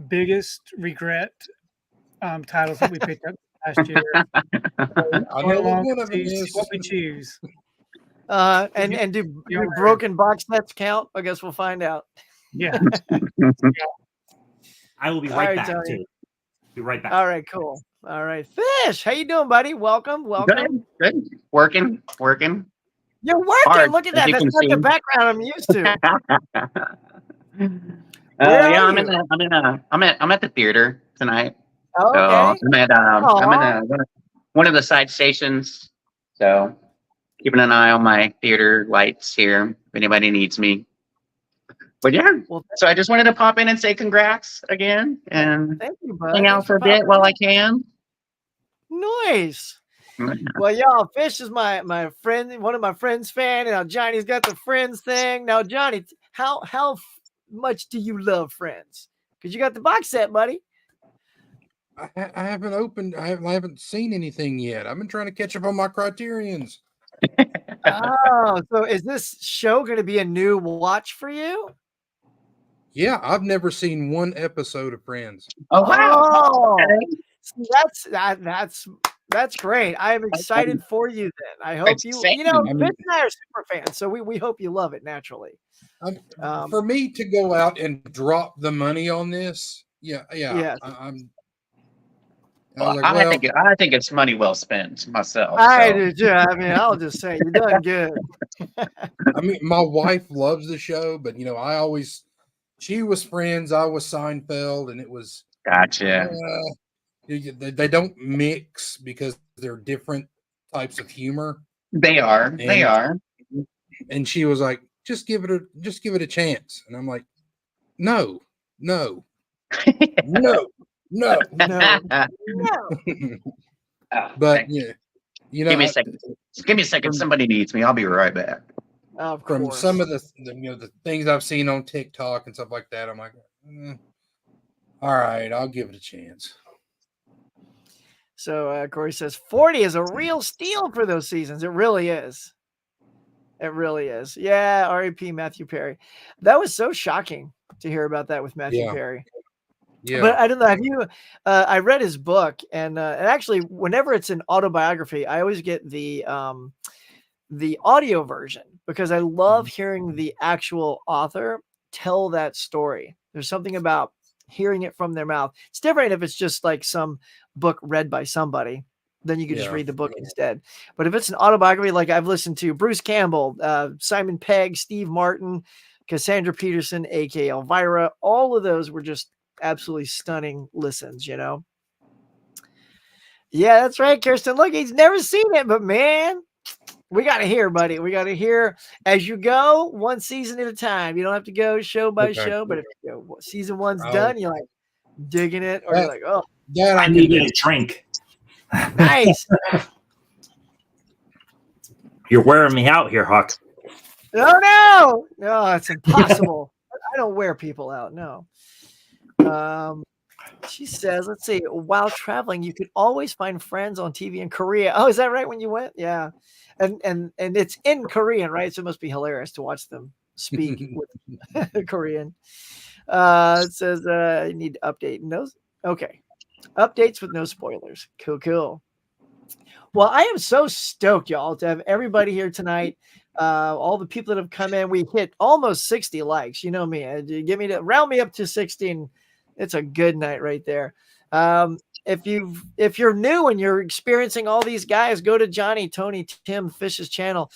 biggest regret titles that we picked up last year. I know one of them is what we choose. And do broken box sets count? I guess we'll find out. Yeah. I will be All right right, back Tony. too. Be right back. All right, cool. All right, Fish, how you doing, buddy? Welcome. Good. Working. You're working. Hard, Look at as that. you That's can not the see. background I'm used to. Yeah, are I'm at the theater tonight. Oh, okay. So I'm at one of the side stations. So keeping an eye on my theater lights here if anybody needs me. But yeah, Well, so I just wanted to pop in and say congrats again and thank you, bud. hang out Thanks for a popping bit while in. I can. Nice. Well, y'all, Fish is my friend, one of my friends' fan, and now Johnny's got the Friends thing. Now, Johnny, how much do you love Friends? Because you got the box set, buddy. I haven't opened. I haven't seen anything yet. I've been trying to catch up on my criterions. Oh, so is this show going to be a new watch for you? Yeah, I've never seen one episode of Friends. Oh wow! Oh, Okay. that's great. I am excited for you. Then I hope It's you exciting. know I Fish mean- and I are super fans, so we hope you love it naturally. For me to go out and drop the money on this, yeah. Yes. I Well, was like, I think it's money well spent myself. I so. do too. I mean, I'll just say you're done good. I mean, my wife loves the show, but she was Friends, I was Seinfeld, and it was Gotcha. they don't mix because they're different types of humor. They are. And she was like, just give it a chance. And I'm like, no. No. But yeah, give me a second. Give me a second. Somebody needs me. I'll be right back. Of from course. some of the things I've seen on TikTok and stuff like that, I'm like, all right, I'll give it a chance. So Corey says 40 is a real steal for those seasons. It really is. It really is. Yeah, R.A.P. Matthew Perry. That was so shocking to hear about that with Matthew Perry. Yeah. But I don't know. Have you? I read his book, and actually, whenever it's an autobiography, I always get the audio version because I love hearing the actual author tell that story. There's something about hearing it from their mouth. It's different if it's just like some book read by somebody. Then you could just read the book instead. But if it's an autobiography, like I've listened to Bruce Campbell, Simon Pegg, Steve Martin, Cassandra Peterson, aka Elvira, all of those were just absolutely stunning listens, Yeah, that's right, Kirsten. Look, he's never seen it, but man, we got to hear, buddy. We got to hear as you go, one season at a time. You don't have to go show by show, but if season one's done, you're like digging it, or you're like, oh, I need to get a drink. Nice. You're wearing me out here, Huck. No, it's impossible. I don't wear people out. No. She says, let's see, while traveling, you could always find Friends on TV in Korea. Oh, is that right when you went? Yeah. And it's in Korean, right? So it must be hilarious to watch them speak with Korean. It says you need to update those. Okay. Updates with no spoilers. Cool. Well, I am so stoked, y'all, to have everybody here tonight. All the people that have come in. We hit almost 60 likes. You know me. Round me up to 60. And it's a good night right there. if you're new and you're experiencing all these guys, go to Johnny, Tony, Tim, Fish's channel.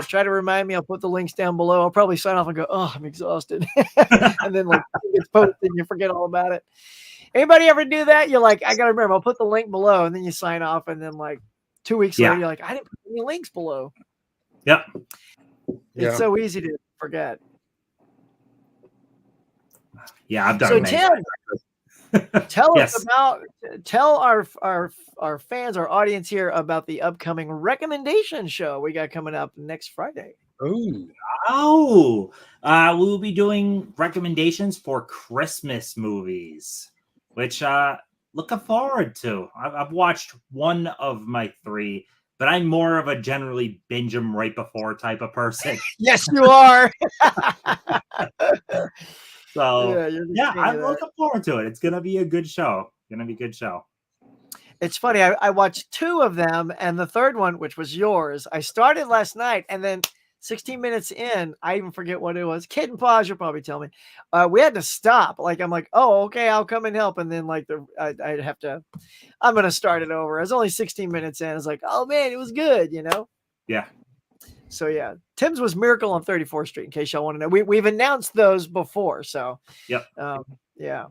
Try to remind me. I'll put the links down below. I'll probably sign off and go, oh, I'm exhausted. And then like it's posted and you forget all about it. Anybody ever do that? You're like, I gotta remember, I'll put the link below, and then you sign off, and then like 2 weeks later, you're like, I didn't put any links below. Yep. It's so easy to forget. Yeah, I've done so it. Tim, tell our fans, our audience here about the upcoming recommendation show we got coming up next Friday. Oh, we'll be doing recommendations for Christmas movies, which looking forward to. I've watched one of my 3, but I'm more of a generally binge them right before type of person. Yes, you are. So yeah, I'm looking forward to it. It's gonna be a good show. It's funny. I watched 2 of them, and the third one, which was yours, I started last night, and then 16 minutes in, I even forget what it was. Kid and Pause, you'll probably tell me. We had to stop. Like, I'm like, oh, okay, I'll come and help. And then like I'd have to, I'm going to start it over. I was only 16 minutes in. I was like, oh man, it was good, you know? Yeah. So yeah, Tim's was Miracle on 34th Street, in case y'all want to know. We've announced those before. So yep. Yeah.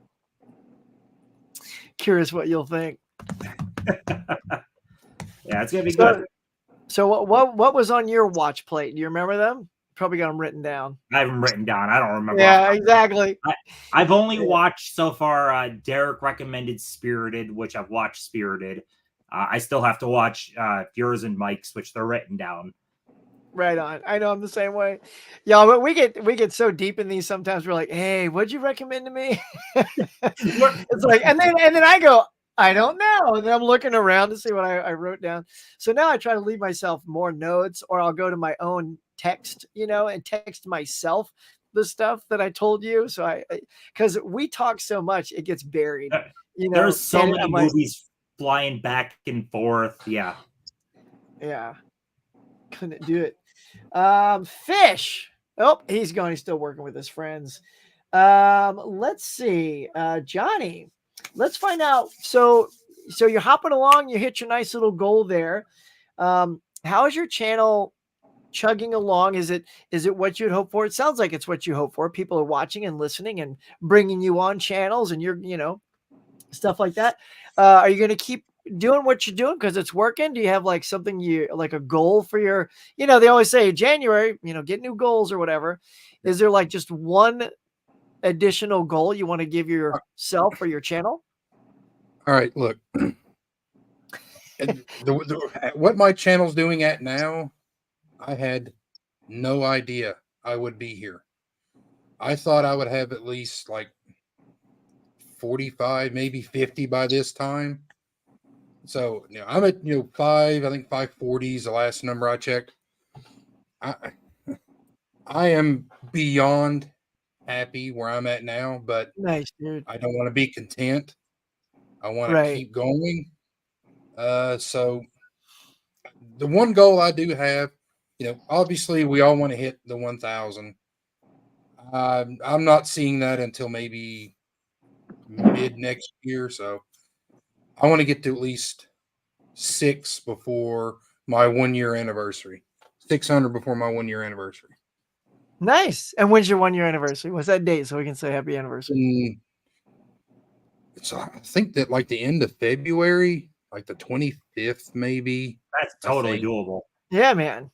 Curious what you'll think. Yeah, it's going to be good. So what was on your watch plate? Do you remember them? Probably got them written down. I have them written down. I don't remember. Yeah, exactly. I've only watched so far. Derek recommended Spirited, which I've watched Spirited. I still have to watch yours and Mike's, which they're written down. Right on. I know I'm the same way. Yeah, but we get so deep in these sometimes. We're like, hey, what'd you recommend to me? It's like, and then I go, I don't know. And then I'm looking around to see what I wrote down. So now I try to leave myself more notes, or I'll go to my own text, and text myself the stuff that I told you. So because we talk so much, it gets buried. There's so many movies flying back and forth. Yeah. Yeah. Couldn't do it. Fish. Oh, he's gone. He's still working with his friends. Let's see. Johnny. Let's find out. So you're hopping along. You hit your nice little goal there. How is your channel chugging along? Is it what you'd hope for? It sounds like it's what you hope for. People are watching and listening and bringing you on channels, and you're stuff like that. Are you going to keep doing what you're doing because it's working? Do you have like something like a goal for your? They always say January. Get new goals or whatever. Is there like just one additional goal you want to give yourself or your channel? All right, look, what my channel's doing at now, I had no idea I would be here. I thought I would have at least like 45, maybe 50 by this time. So I'm at 540 is the last number I checked. I am beyond happy where I'm at now, but nice, dude. I don't want to be content. I want to keep going. So the one goal I do have, obviously we all want to hit the 1,000. I'm not seeing that until maybe mid next year. So I want to get to at least 6 before my 1 year anniversary. 600 before my 1 year anniversary. Nice. And when's your 1 year anniversary? What's that date so we can say happy anniversary? So I think that like the end of February, like the 25th, maybe. That's totally doable. Yeah, man.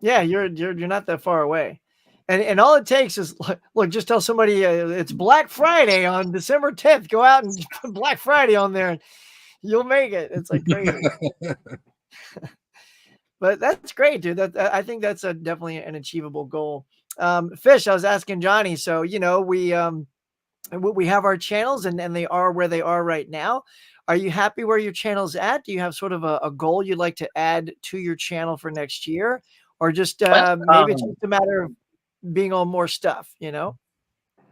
Yeah, you're not that far away. And all it takes is look, just tell somebody it's Black Friday on December 10th. Go out and put Black Friday on there and you'll make it. It's like crazy. But that's great, dude. I think that's definitely an achievable goal. Fish, I was asking Johnny. So, we have our channels and they are where they are right now. Are you happy where your channel's at? Do you have sort of a goal you'd like to add to your channel for next year? Or just maybe it's just a matter of being on more stuff, Yeah,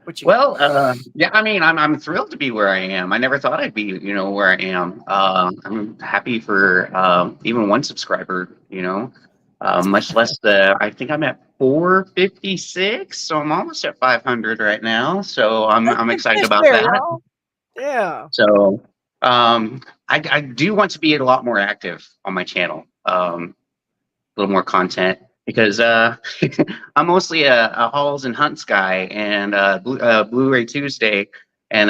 I mean, I'm thrilled to be where I am. I never thought I'd be, where I am. I'm happy for even 1 subscriber, much less I think I'm at 456, so I'm almost at 500 right now. So I'm excited about that. Yeah. So I do want to be a lot more active on my channel. A little more content because I'm mostly a hauls and hunts guy, and Blu-ray Tuesday, and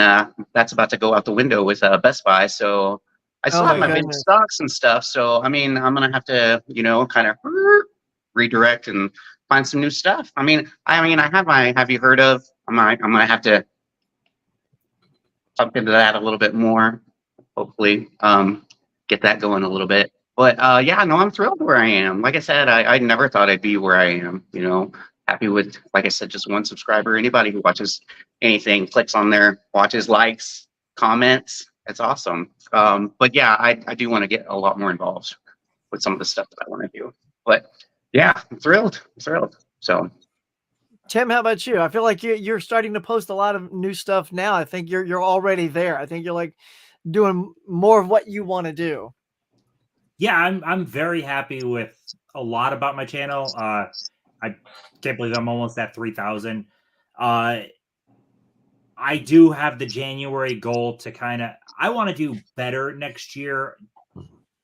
that's about to go out the window with Best Buy. So I still Oh have my my big goodness. stocks and stuff. So I mean, I'm gonna have to, kind of redirect and find some new stuff. I mean, I have my. Have you heard of? I'm gonna have to jump into that a little bit more. Hopefully, get that going a little bit. But yeah, no, I'm thrilled where I am. Like I said, I never thought I'd be where I am. Happy with, like I said, just one subscriber. Anybody who watches anything, clicks on there, watches, likes, comments. It's awesome. But yeah, I do want to get a lot more involved with some of the stuff that I want to do. But yeah, I'm thrilled. I'm thrilled. So Tim, how about you? I feel like you're starting to post a lot of new stuff now. I think you're already there. I think you're like doing more of what you want to do. Yeah, I'm very happy with a lot about my channel. I can't believe I'm almost at 3,000. I do have the January goal to I want to do better next year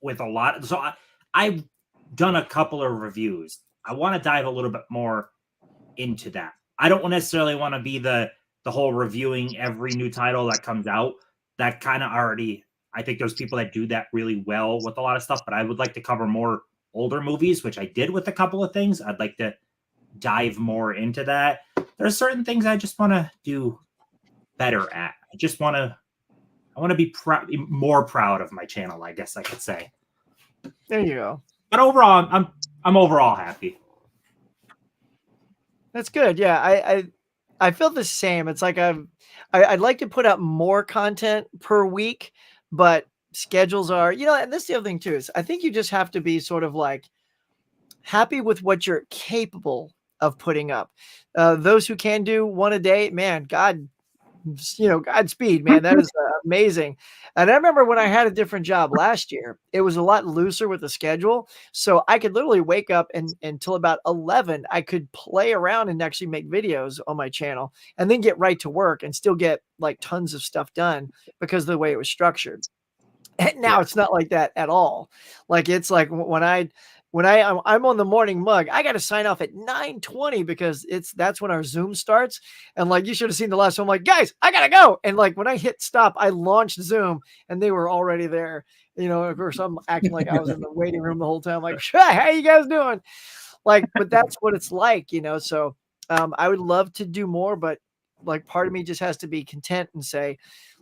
with a lot. So I've done a couple of reviews. I want to dive a little bit more into that. I don't necessarily want to be the whole reviewing every new title that comes out. That kind of already, I think there's people that do that really well with a lot of stuff, but I would like to cover more older movies, which I did with a couple of things. I'd like to dive more into that. There's certain things I just want to do better at. I want to be more proud of my channel, I guess I could say. There you go. But overall, I'm overall happy. That's good. Yeah, I feel the same. It's like I'd like to put out more content per week, but schedules are, and this is the other thing too, is I think you just have to be sort of like happy with what you're capable of putting up. Those who can do one a day, man, Godspeed, man. That is amazing. And I remember when I had a different job last year, it was a lot looser with the schedule. So I could literally wake up and until about 11, I could play around and actually make videos on my channel and then get right to work and still get like tons of stuff done because of the way it was structured. And now it's not like that at all. Like it's like when I'm on the morning mug, I got to sign off at 9:20 because that's when our Zoom starts. And like, you should have seen the last one. I'm like, guys, I gotta go. And like, when I hit stop, I launched Zoom and they were already there. Of course I'm acting like I was in the waiting room the whole time. Like, how you guys doing? Like, but that's what it's like, So I would love to do more, but like part of me just has to be content and say,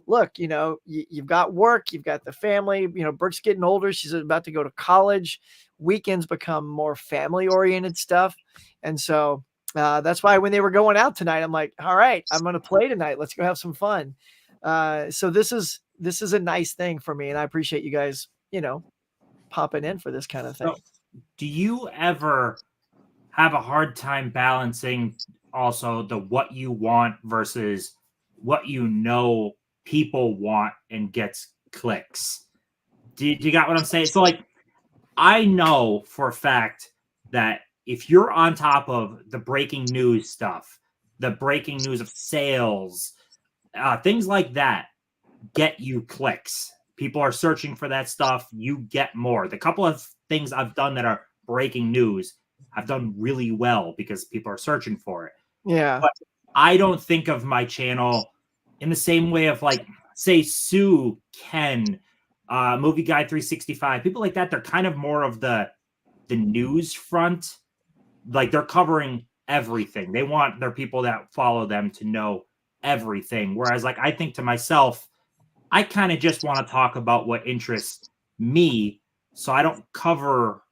look, you've got work, you've got the family, Brooke's getting older. She's about to go to college. Weekends become more family oriented stuff. And so that's why when they were going out tonight, I'm like, all right, I'm going to play tonight. Let's go have some fun. So this is a nice thing for me. And I appreciate you guys, popping in for this kind of thing. So, do you ever have a hard time balancing also the what you want versus what people want and gets clicks? Do you got what I'm saying? So like, I know for a fact that if you're on top of the breaking news stuff, the breaking news of sales, things like that get you clicks. People are searching for that stuff. You get more. The couple of things I've done that are breaking news, I've done really well because people are searching for it. Yeah. But I don't think of my channel in the same way of like, say, Sue, Ken, Movie Guy 365, people like that. They're kind of more of the news front. Like they're covering everything. They want their people that follow them to know everything. Whereas like, I think to myself, I kind of just want to talk about what interests me. So I don't cover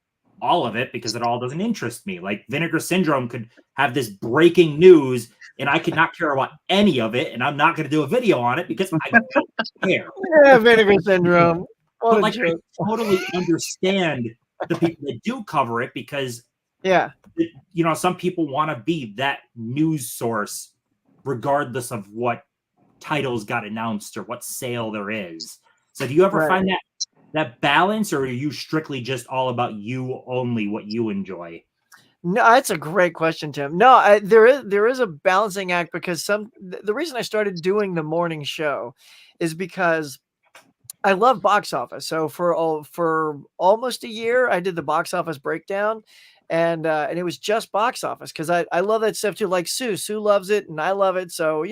all of it because it all doesn't interest me. Like Vinegar Syndrome could have this breaking news and I could not care about any of it. And I'm not going to do a video on it because I don't care. Yeah, Vinegar Syndrome. But like, I totally understand the people that do cover it because, some people want to be that news source regardless of what titles got announced or what sale there is. So do you ever find that balance, or are you strictly just all about you only, what you enjoy? No, that's a great question, Tim. No, there is a balancing act because the reason I started doing the morning show is because I love box office. So for almost a year, I did the box office breakdown, and it was just box office because I love that stuff too. Like Sue loves it, and I love it. So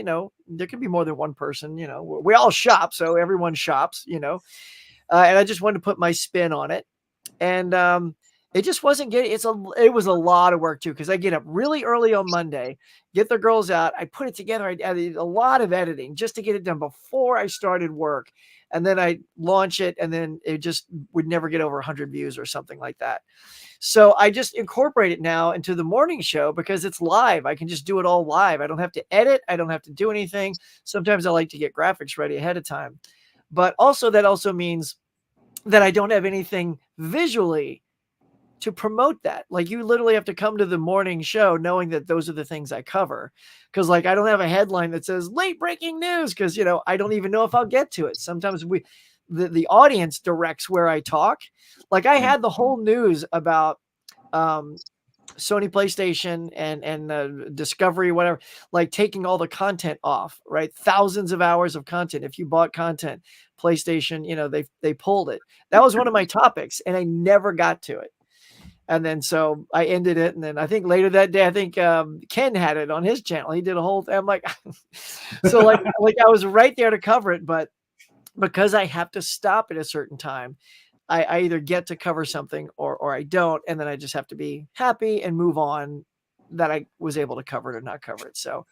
there can be more than one person. We all shop, so everyone shops. And I just wanted to put my spin on it, and it just wasn't getting. It was a lot of work too because I get up really early on Monday, get the girls out, I put it together. I did a lot of editing just to get it done before I started work, and then I launch it, and then it just would never get over 100 views or something like that. So I just incorporate it now into the morning show because it's live. I can just do it all live. I don't have to edit. I don't have to do anything. Sometimes I like to get graphics ready ahead of time, but also that also means that I don't have anything visually to promote that. Like you literally have to come to the morning show knowing that those are the things I cover. Cause like, I don't have a headline that says late breaking news. Cause I don't even know if I'll get to it. Sometimes the audience directs where I talk. Like I had the whole news about, Sony PlayStation and Discovery, whatever, like taking all the content off, right? Thousands of hours of content. If you bought content, PlayStation, they pulled it. That was one of my topics and I never got to it. And then so I ended it. And then I think later that day, I think Ken had it on his channel. He did a whole thing. I'm like, so like I was right there to cover it, but because I have to stop at a certain time, I either get to cover something or I don't. And then I just have to be happy and move on that I was able to cover it or not cover it. So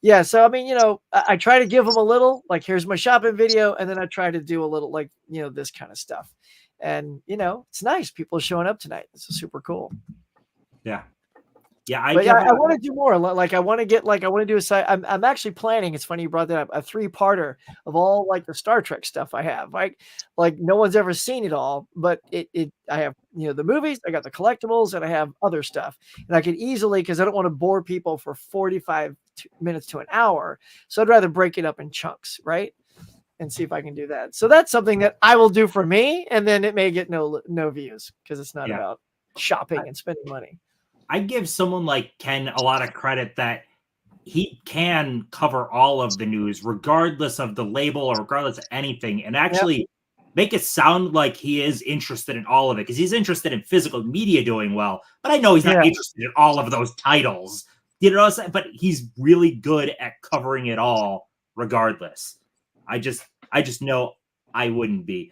yeah. So, I mean, I try to give them a little, like, here's my shopping video. And then I try to do a little like, this kind of stuff. And, it's nice. People are showing up tonight. This is super cool. Yeah. Yeah. I want to do more. Like, I want to do a side. I'm actually planning. It's funny you brought that up. A 3-parter of all like the Star Trek stuff I have. Like no one's ever seen it all, but I have, the movies, I got the collectibles, and I have other stuff. And I could easily, because I don't want to bore people for 45 minutes to an hour. So I'd rather break it up in chunks, right? And see if I can do that. So that's something that I will do for me. And then it may get no views because it's not about shopping and spending money. I give someone like Ken a lot of credit that he can cover all of the news, regardless of the label or regardless of anything, and actually make it sound like he is interested in all of it because he's interested in physical media doing well. But I know he's not interested in all of those titles, but he's really good at covering it all regardless. I just know I wouldn't be.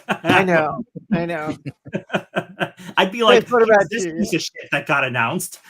I know. I'd be like, what about this you? piece of shit that got announced.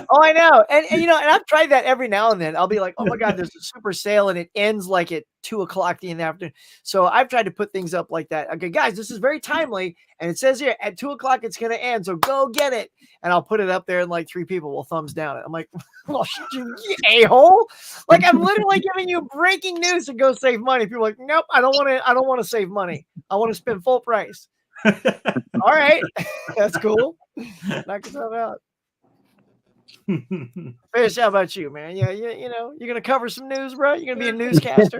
Oh, I know. And and I've tried that every now and then. I'll be like, oh my God, there's a super sale and it ends like at 2:00 in the afternoon. So I've tried to put things up like that. Okay, guys, this is very timely. And it says here at 2:00 it's going to end. So go get it. And I'll put it up there and like 3 people will thumbs down it. I'm like, well, you a-hole. Like I'm literally giving you breaking news to go save money. People are like, nope, I don't want to save money. I want to spend full price. All right. That's cool. Knock yourself out. Fish, how about you, man? Yeah, you're gonna cover some news, bro. You're gonna be a newscaster.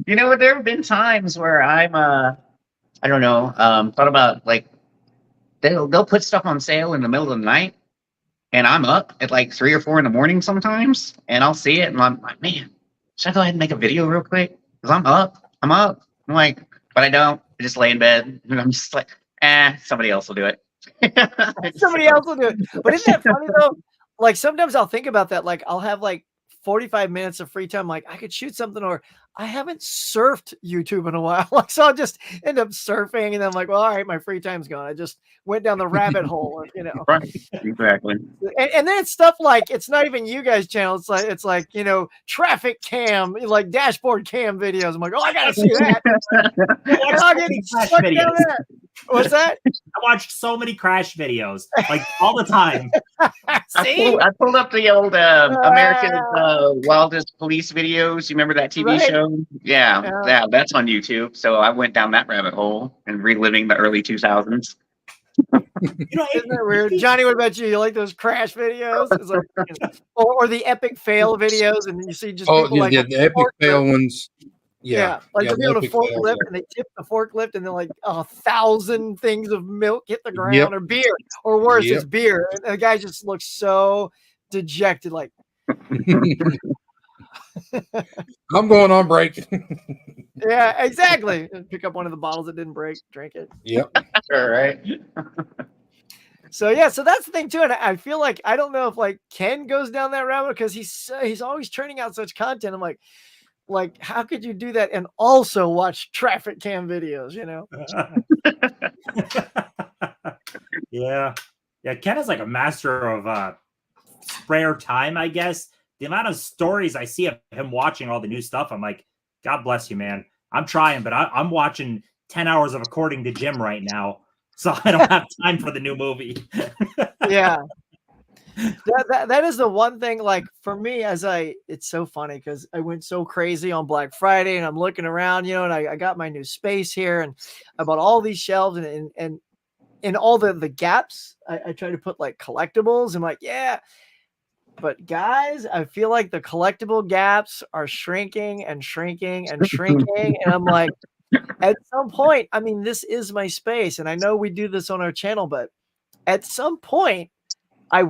There have been times where I'm I don't know, thought about like they'll put stuff on sale in the middle of the night, and I'm up at like 3 or 4 in the morning sometimes, and I'll see it, and I'm like, man, should I go ahead and make a video real quick? Because I'm up. I'm like, but I don't. I just lay in bed, and I'm just like, somebody else will do it. Somebody else will do it. But isn't that funny though? Like sometimes I'll think about that. Like I'll have like 45 minutes of free time. Like I could shoot something, or I haven't surfed YouTube in a while. Like, so I'll just end up surfing and then I'm like, well, all right, my free time's gone. I just went down the rabbit hole, Right, exactly. And then it's stuff like, it's not even you guys' channel. It's like, traffic cam, like dashboard cam videos. I'm like, oh, I got to see that. I'll get stuck down there. What's that? I watched so many crash videos, like all the time. See? I pulled up the old American Wildest Police videos. You remember that TV show? Yeah, that's on YouTube. So I went down that rabbit hole and reliving the early 2000s. Isn't that weird? Johnny, what about you? You like those crash videos? It's like, or the epic fail videos, and you see just people like the epic fail ones. Yeah, like they'll be on a forklift and they tip the forklift and then like 1,000 things of milk hit the ground or beer, or worse, it's beer. And the guy just looks so dejected, like I'm going on break. Yeah, exactly. Pick up one of the bottles that didn't break, drink it. Yep. All right. So yeah, so that's the thing too, and I feel like I don't know if like Ken goes down that rabbit because he's always churning out such content. I'm like how could you do that and also watch traffic cam videos? You know? Yeah. Ken is like a master of spare time, I guess. The amount of stories I see of him watching all the new stuff, I'm like, God bless you, man. I'm trying, but I'm watching 10 hours of According to Jim right now, so I don't have time for the new movie. Yeah. That is the one thing, like for me, it's so funny because I went so crazy on Black Friday and I'm looking around, you know, and I got my new space here and I bought all these shelves and in all the gaps, I try to put like collectibles. I'm like, yeah. But guys, I feel like the collectible gaps are shrinking and shrinking and shrinking. And I'm like, at some point, I mean, this is my space. And I know we do this on our channel, but at some point, I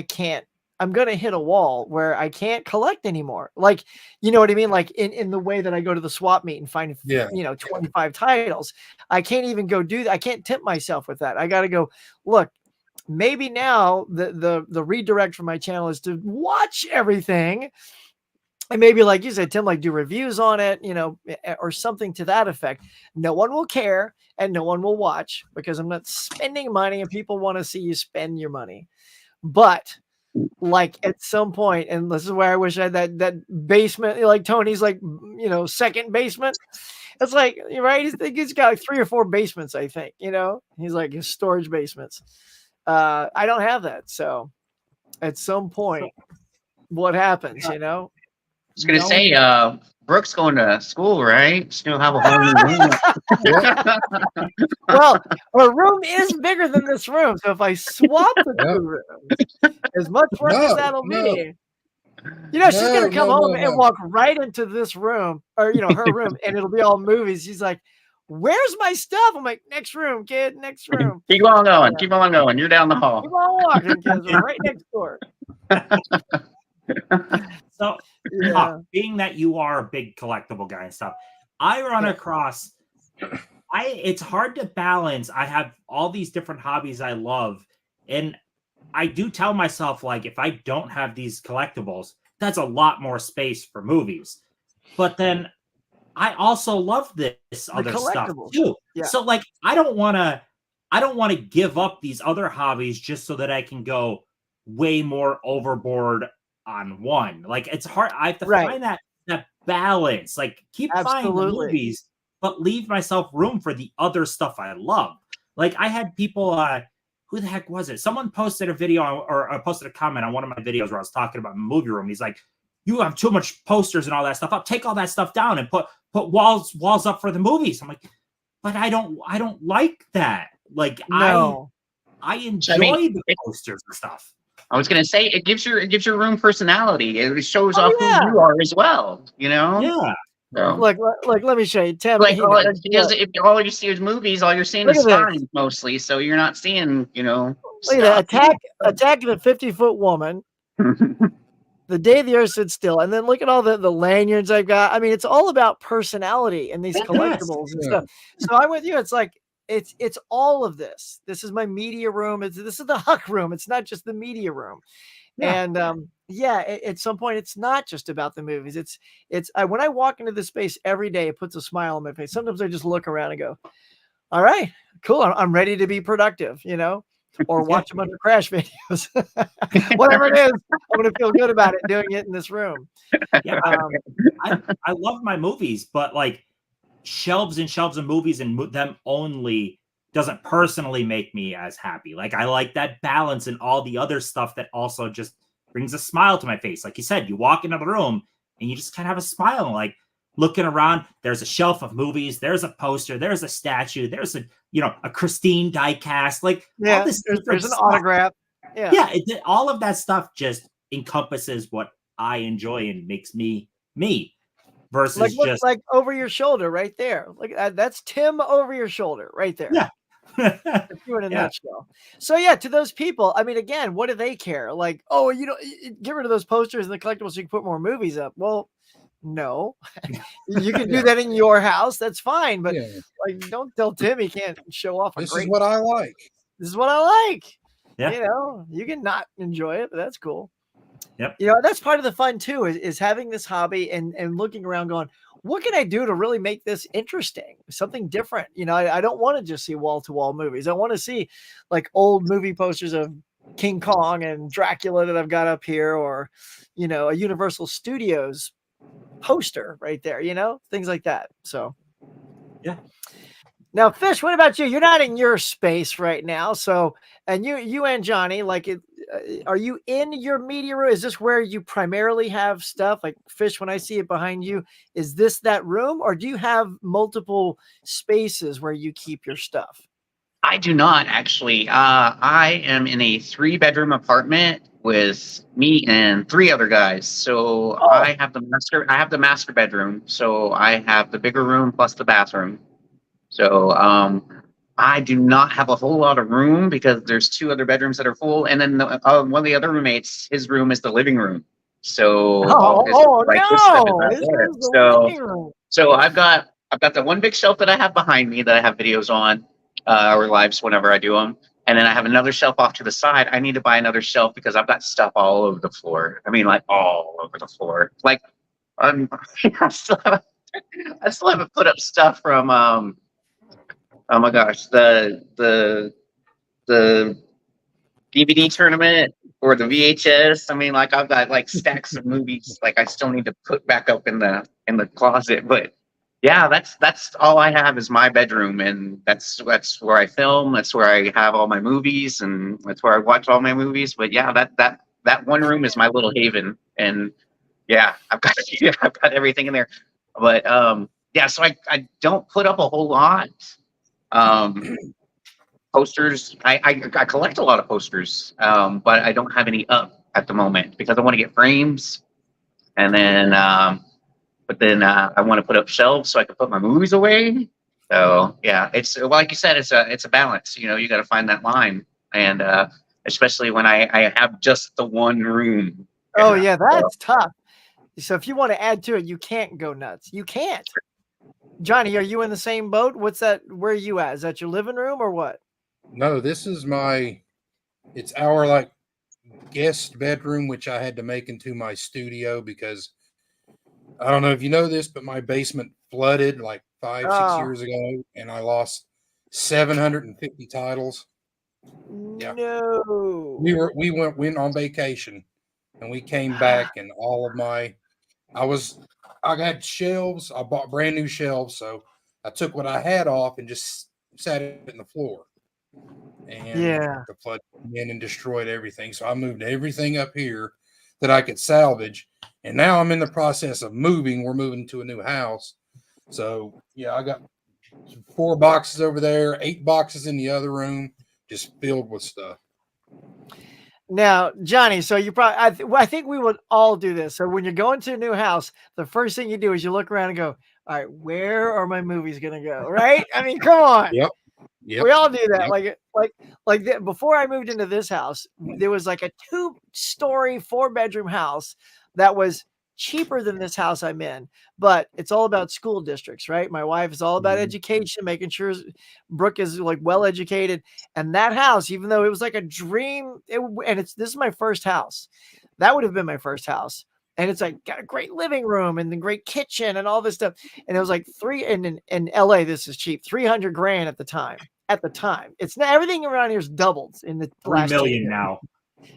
can't. I'm gonna hit a wall where I can't collect anymore. Like, you know what I mean? Like in the way that I go to the swap meet and find 25 titles. I can't even go do that. I can't tempt myself with that. I gotta go, look, maybe now the redirect for my channel is to watch everything. And maybe like you said, Tim, like do reviews on it, you know, or something to that effect. No one will care and no one will watch because I'm not spending money and people want to see you spend your money. But like at some point, and this is where I wish I had that basement, like Tony's like, you know, second basement. It's like, right. He's got like 3 or 4 basements, I think, you know, he's like his storage basements. I don't have that. So at some point, what happens, you know? I was gonna say, Brooke's going to school, right? She'll have a whole new room. Well, her room is bigger than this room. So if I swap the 2 rooms, as much work as that'll be, you know, she's gonna come home and walk right into this room, or you know, her room, and it'll be all movies. She's like, "Where's my stuff?" I'm like, "Next room, kid, next room." Keep on going. Keep on going. You're down the hall. Keep on walking, kids. We're right next door. So, being that you are a big collectible guy and stuff, I run across. It's hard to balance. I have all these different hobbies I love, and I do tell myself like, if I don't have these collectibles, that's a lot more space for movies. But then I also love this other stuff too. Yeah. So like, I don't want to give up these other hobbies just so that I can go way more overboard on one. Like it's hard. I have to find that balance. Like keep buying the movies, but leave myself room for the other stuff I love. Like I had people, who the heck was it? Someone posted a video or posted a comment on one of my videos where I was talking about movie room. He's like, you have too much posters and all that stuff up. Take all that stuff down and put walls up for the movies. I'm like, but I don't like that. Like no. I enjoy the posters and stuff. I was gonna say it gives your room personality. It shows off who you are as well. You know. Yeah. So. Like, let me show you. Tim, like, because if all you see is movies, all you're seeing is signs mostly. So you're not seeing, you know. Look at that. Attack of the 50-foot woman. The Day the Earth Stood Still, and then look at all the lanyards I've got. I mean, it's all about personality and these collectibles and stuff. So I'm with you. It's like it's all of this. This is my media room. This is the Huck room. It's not just the media room. Yeah. And at some point, it's not just about the movies. It's when I walk into this space every day, it puts a smile on my face. Sometimes I just look around and go, "All right, cool. I'm ready to be productive," you know, or watch a bunch of crash videos, whatever it is. I'm gonna feel good about it doing it in this room. Yeah, I love my movies, but like shelves and shelves of movies and them only doesn't personally make me as happy. Like I like that balance and all the other stuff that also just brings a smile to my face. Like you said, you walk into the room and you just kind of have a smile, like looking around. There's a shelf of movies. There's a poster. There's a statue. There's a Christine die cast. Like all this there's an autograph. Yeah. All of that stuff just encompasses what I enjoy and makes me me. Versus like over your shoulder right there. Like that's Tim over your shoulder right there. Yeah. You in a nutshell. So yeah, to those people, I mean, again, what do they care? Like, oh, you know, get rid of those posters and the collectibles so you can put more movies up. Well, No, you can do that in your house. That's fine, but Yeah. like, don't tell Tim he can't show off a This great. is what I like. This is what I like. Yeah. You know, you can not enjoy it, but that's cool. Yep. You know, that's part of the fun too, is having this hobby and looking around going, what can I do to really make this interesting? Something different. You know, I don't want to just see wall-to-wall movies. I want to see like old movie posters of King Kong and Dracula that I've got up here, or, you know, a Universal Studios poster right there, you know, things like that. So yeah. Now, Fish, what about you? You're not in your space right now. So, and you and Johnny, like, are you in your media room? Is this where you primarily have stuff? Like, Fish, when I see it behind you, is this that room, or do you have multiple spaces where you keep your stuff? I do not actually. I am in a 3-bedroom apartment with me and 3 other guys. So I have the master bedroom. So I have the bigger room plus the bathroom. So I do not have a whole lot of room because there's 2 other bedrooms that are full, and then one of the other roommates, his room is the living room. So so I've got the one big shelf that I have behind me that I have videos on, or lives whenever I do them, and then I have another shelf off to the side. I need to buy another shelf because I've got stuff all over the floor. I mean, like all over the floor. Like I still haven't put up stuff from oh my gosh, the DVD tournament or the VHS. I mean, like I've got like stacks of movies like I still need to put back up in the closet. But yeah, that's all I have is my bedroom, and that's where I film. That's where I have all my movies, and that's where I watch all my movies. But yeah, that one room is my little haven, and yeah, I've got everything in there. But yeah, so I don't put up a whole lot. Posters, I collect a lot of posters, but I don't have any up at the moment because I want to get frames, and then but then I want to put up shelves so I can put my movies away. So yeah, it's like you said, it's a balance. You know, you got to find that line, and especially when I have just the one room. Oh yeah, that's tough. So if you want to add to it, you can't go nuts. You can't. Johnny, are you in the same boat? What's that? Where are you at? Is that your living room or what? No, this is it's our like guest bedroom, which I had to make into my studio because I don't know if you know this, but my basement flooded like 5-6 years ago, and I lost 750 titles. Yeah. No. We went on vacation, and we came back, and all of I got shelves. I bought brand new shelves, so I took what I had off and just sat it in the floor. And the flood came in and destroyed everything. So I moved everything up here that I could salvage. And now I'm in the process of moving. We're moving to a new house. So yeah, I got 4 boxes over there, 8 boxes in the other room, just filled with stuff. Now, Johnny, so you probably, I think we would all do this. So when you're going to a new house, the first thing you do is you look around and go, all right, where are my movies going to go? Right? I mean, come on. Yep. We all do that. Yep. Before I moved into this house, there was like a 2-story, 4-bedroom house that was cheaper than this house I'm in, but it's all about school districts, right? My wife is all about education, making sure Brooke is like well educated. And that house, even though it was like a dream, this is my first house. That would have been my first house. And it's like got a great living room and the great kitchen and all this stuff. And it was like in LA, this is cheap, $300,000 at the time. At the time, it's not, everything around here is doubled in the 3 million now.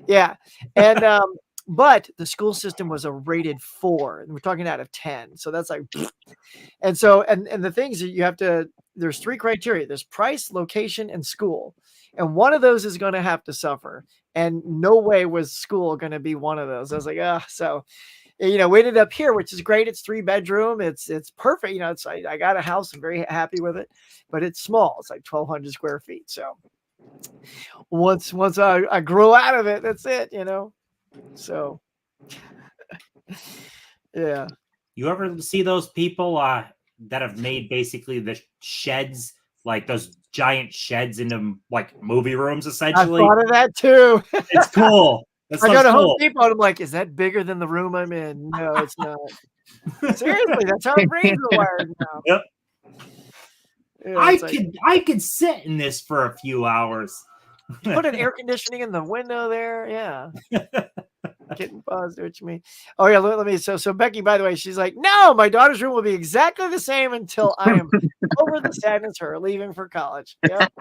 Yeah. And but the school system was a rated 4, and we're talking out of 10. So that's like, and so and the things that you have to, there's 3 criteria: there's price, location, and school. And one of those is going to have to suffer. And no way was school going to be one of those. I was like, so you know, we ended up here, which is great. It's 3-bedroom. It's perfect. You know, I got a house. I'm very happy with it, but it's small. It's like 1,200 square feet. So once I grow out of it, that's it, you know? So yeah. You ever see those people that have made basically the sheds, like those giant sheds into like movie rooms, essentially? I thought of that too. It's cool. I go to Home Depot and I'm like, is that bigger than the room I'm in? No, it's not. Seriously, that's how our brains are wired now. Yep. Yeah, I could sit in this for a few hours. Put an air conditioning in the window there. Yeah. Getting buzzed, what you mean? Oh yeah, let me. So Becky, by the way, she's like, no, my daughter's room will be exactly the same until I am over the sadness of her leaving for college. Yep.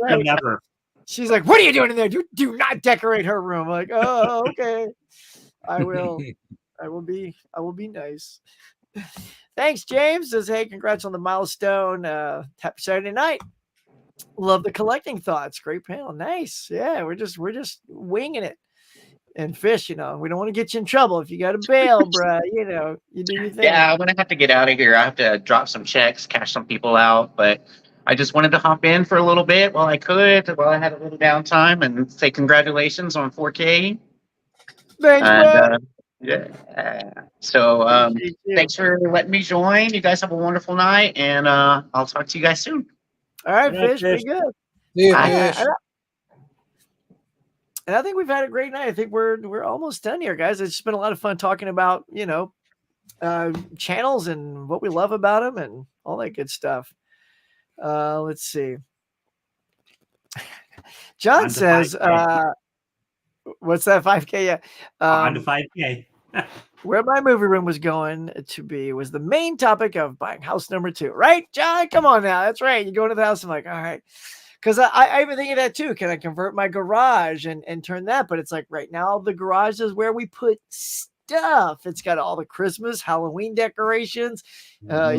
Right. Never. She's like, what are you doing in there? Do not decorate her room. I'm like, oh, okay. I will be nice. Thanks, James. Says, hey, congrats on the milestone. Happy Saturday night. Love the collecting thoughts. Great panel. Nice. Yeah, we're just winging it. And Fish, we don't want to get you in trouble. If you got to bail, bruh, you do your thing. Yeah, I'm gonna have to get out of here. I have to drop some checks, cash some people out, but I just wanted to hop in for a little bit while I had a little downtime, and say congratulations on 4K. Thanks, bro. Yeah. So thanks for letting me join. You guys have a wonderful night, and I'll talk to you guys soon. All right, Fish, be good. Yeah, Fish. And I think we've had a great night. I think we're almost done here, guys. It's just been a lot of fun talking about, channels and what we love about them and all that good stuff. Let's see. John says, what's that, 5K? Yeah. On to 5K. Where my movie room was going to be was the main topic of buying house number 2, right, John? Come on now. That's right. You go into the house, I'm like, all right. Because I even think of that too. Can I convert my garage and turn that? But it's like right now the garage is where we put stuff. It's got all the Christmas, Halloween decorations.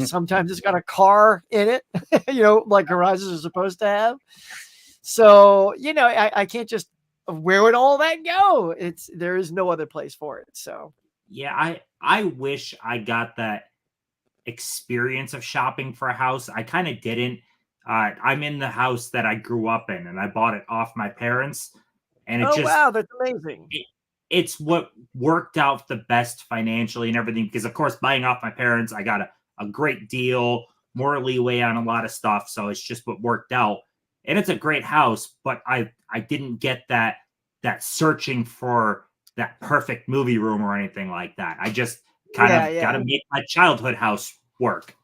Sometimes it's got a car in it, like garages are supposed to have. So, I can't just, where would all that go? There is no other place for it. So yeah, I wish I got that experience of shopping for a house. I kind of didn't. I'm in the house that I grew up in, and I bought it off my parents. And wow, that's amazing. It's what worked out the best financially and everything. Because of course, buying off my parents, I got a great deal, more leeway on a lot of stuff. So it's just what worked out. And it's a great house, but I didn't get that searching for that perfect movie room or anything like that. I just kind of got to make my childhood house work.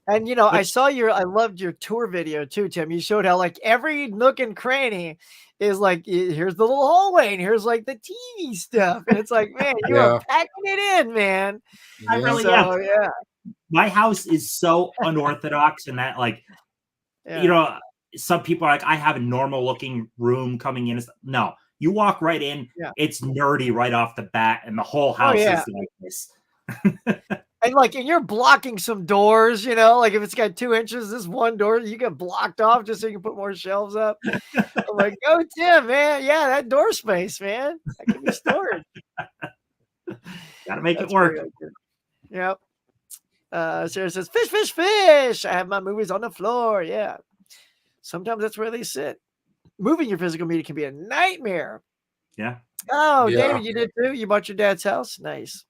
And I loved your tour video too, Tim. You showed how like every nook and cranny is like, here's the little hallway and here's like the TV stuff. And it's like, man, you are packing it in, man. I really am. Yeah. My house is so unorthodox in that, like, some people are like, I have a normal looking room coming in. No, you walk right in. Yeah. It's nerdy right off the bat. And the whole house is like this. And you're blocking some doors, like if it's got 2 inches, this one door you get blocked off just so you can put more shelves up. I'm like, go Tim, man. Yeah, that door space, man. That can be stored. Gotta make it work. Yep. Sarah says, fish. I have my movies on the floor. Yeah. Sometimes that's where they sit. Moving your physical media can be a nightmare. Yeah. Oh, yeah. David, you did too? You bought your dad's house? Nice.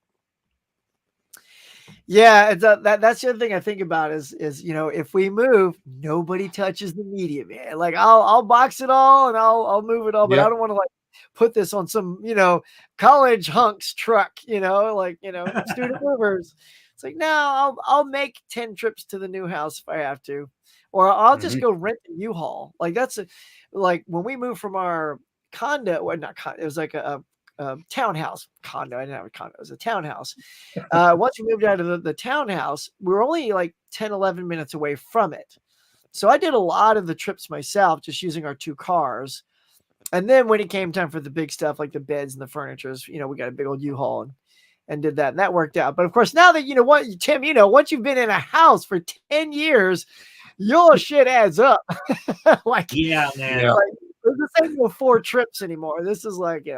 Yeah, that's the other thing I think about is if we move, nobody touches the media, man. Like I'll box it all and I'll move it all, but I don't want to like put this on some college hunks truck, student movers. It's like no, I'll make 10 trips to the new house if I have to, or I'll just go rent a U-Haul. Like that's like when we moved from our condo, well not condo, it was like a townhouse condo. I didn't have a condo. It was a townhouse. Once we moved out of the townhouse, we were only like 10, 11 minutes away from it. So I did a lot of the trips myself, just using our 2 cars. And then when it came time for the big stuff, like the beds and the furnitures, we got a big old U-Haul and did that. And that worked out. But of course, now that, Tim, once you've been in a house for 10 years, your shit adds up. Yeah, man. Like, this ain't no 4 trips anymore. This is like,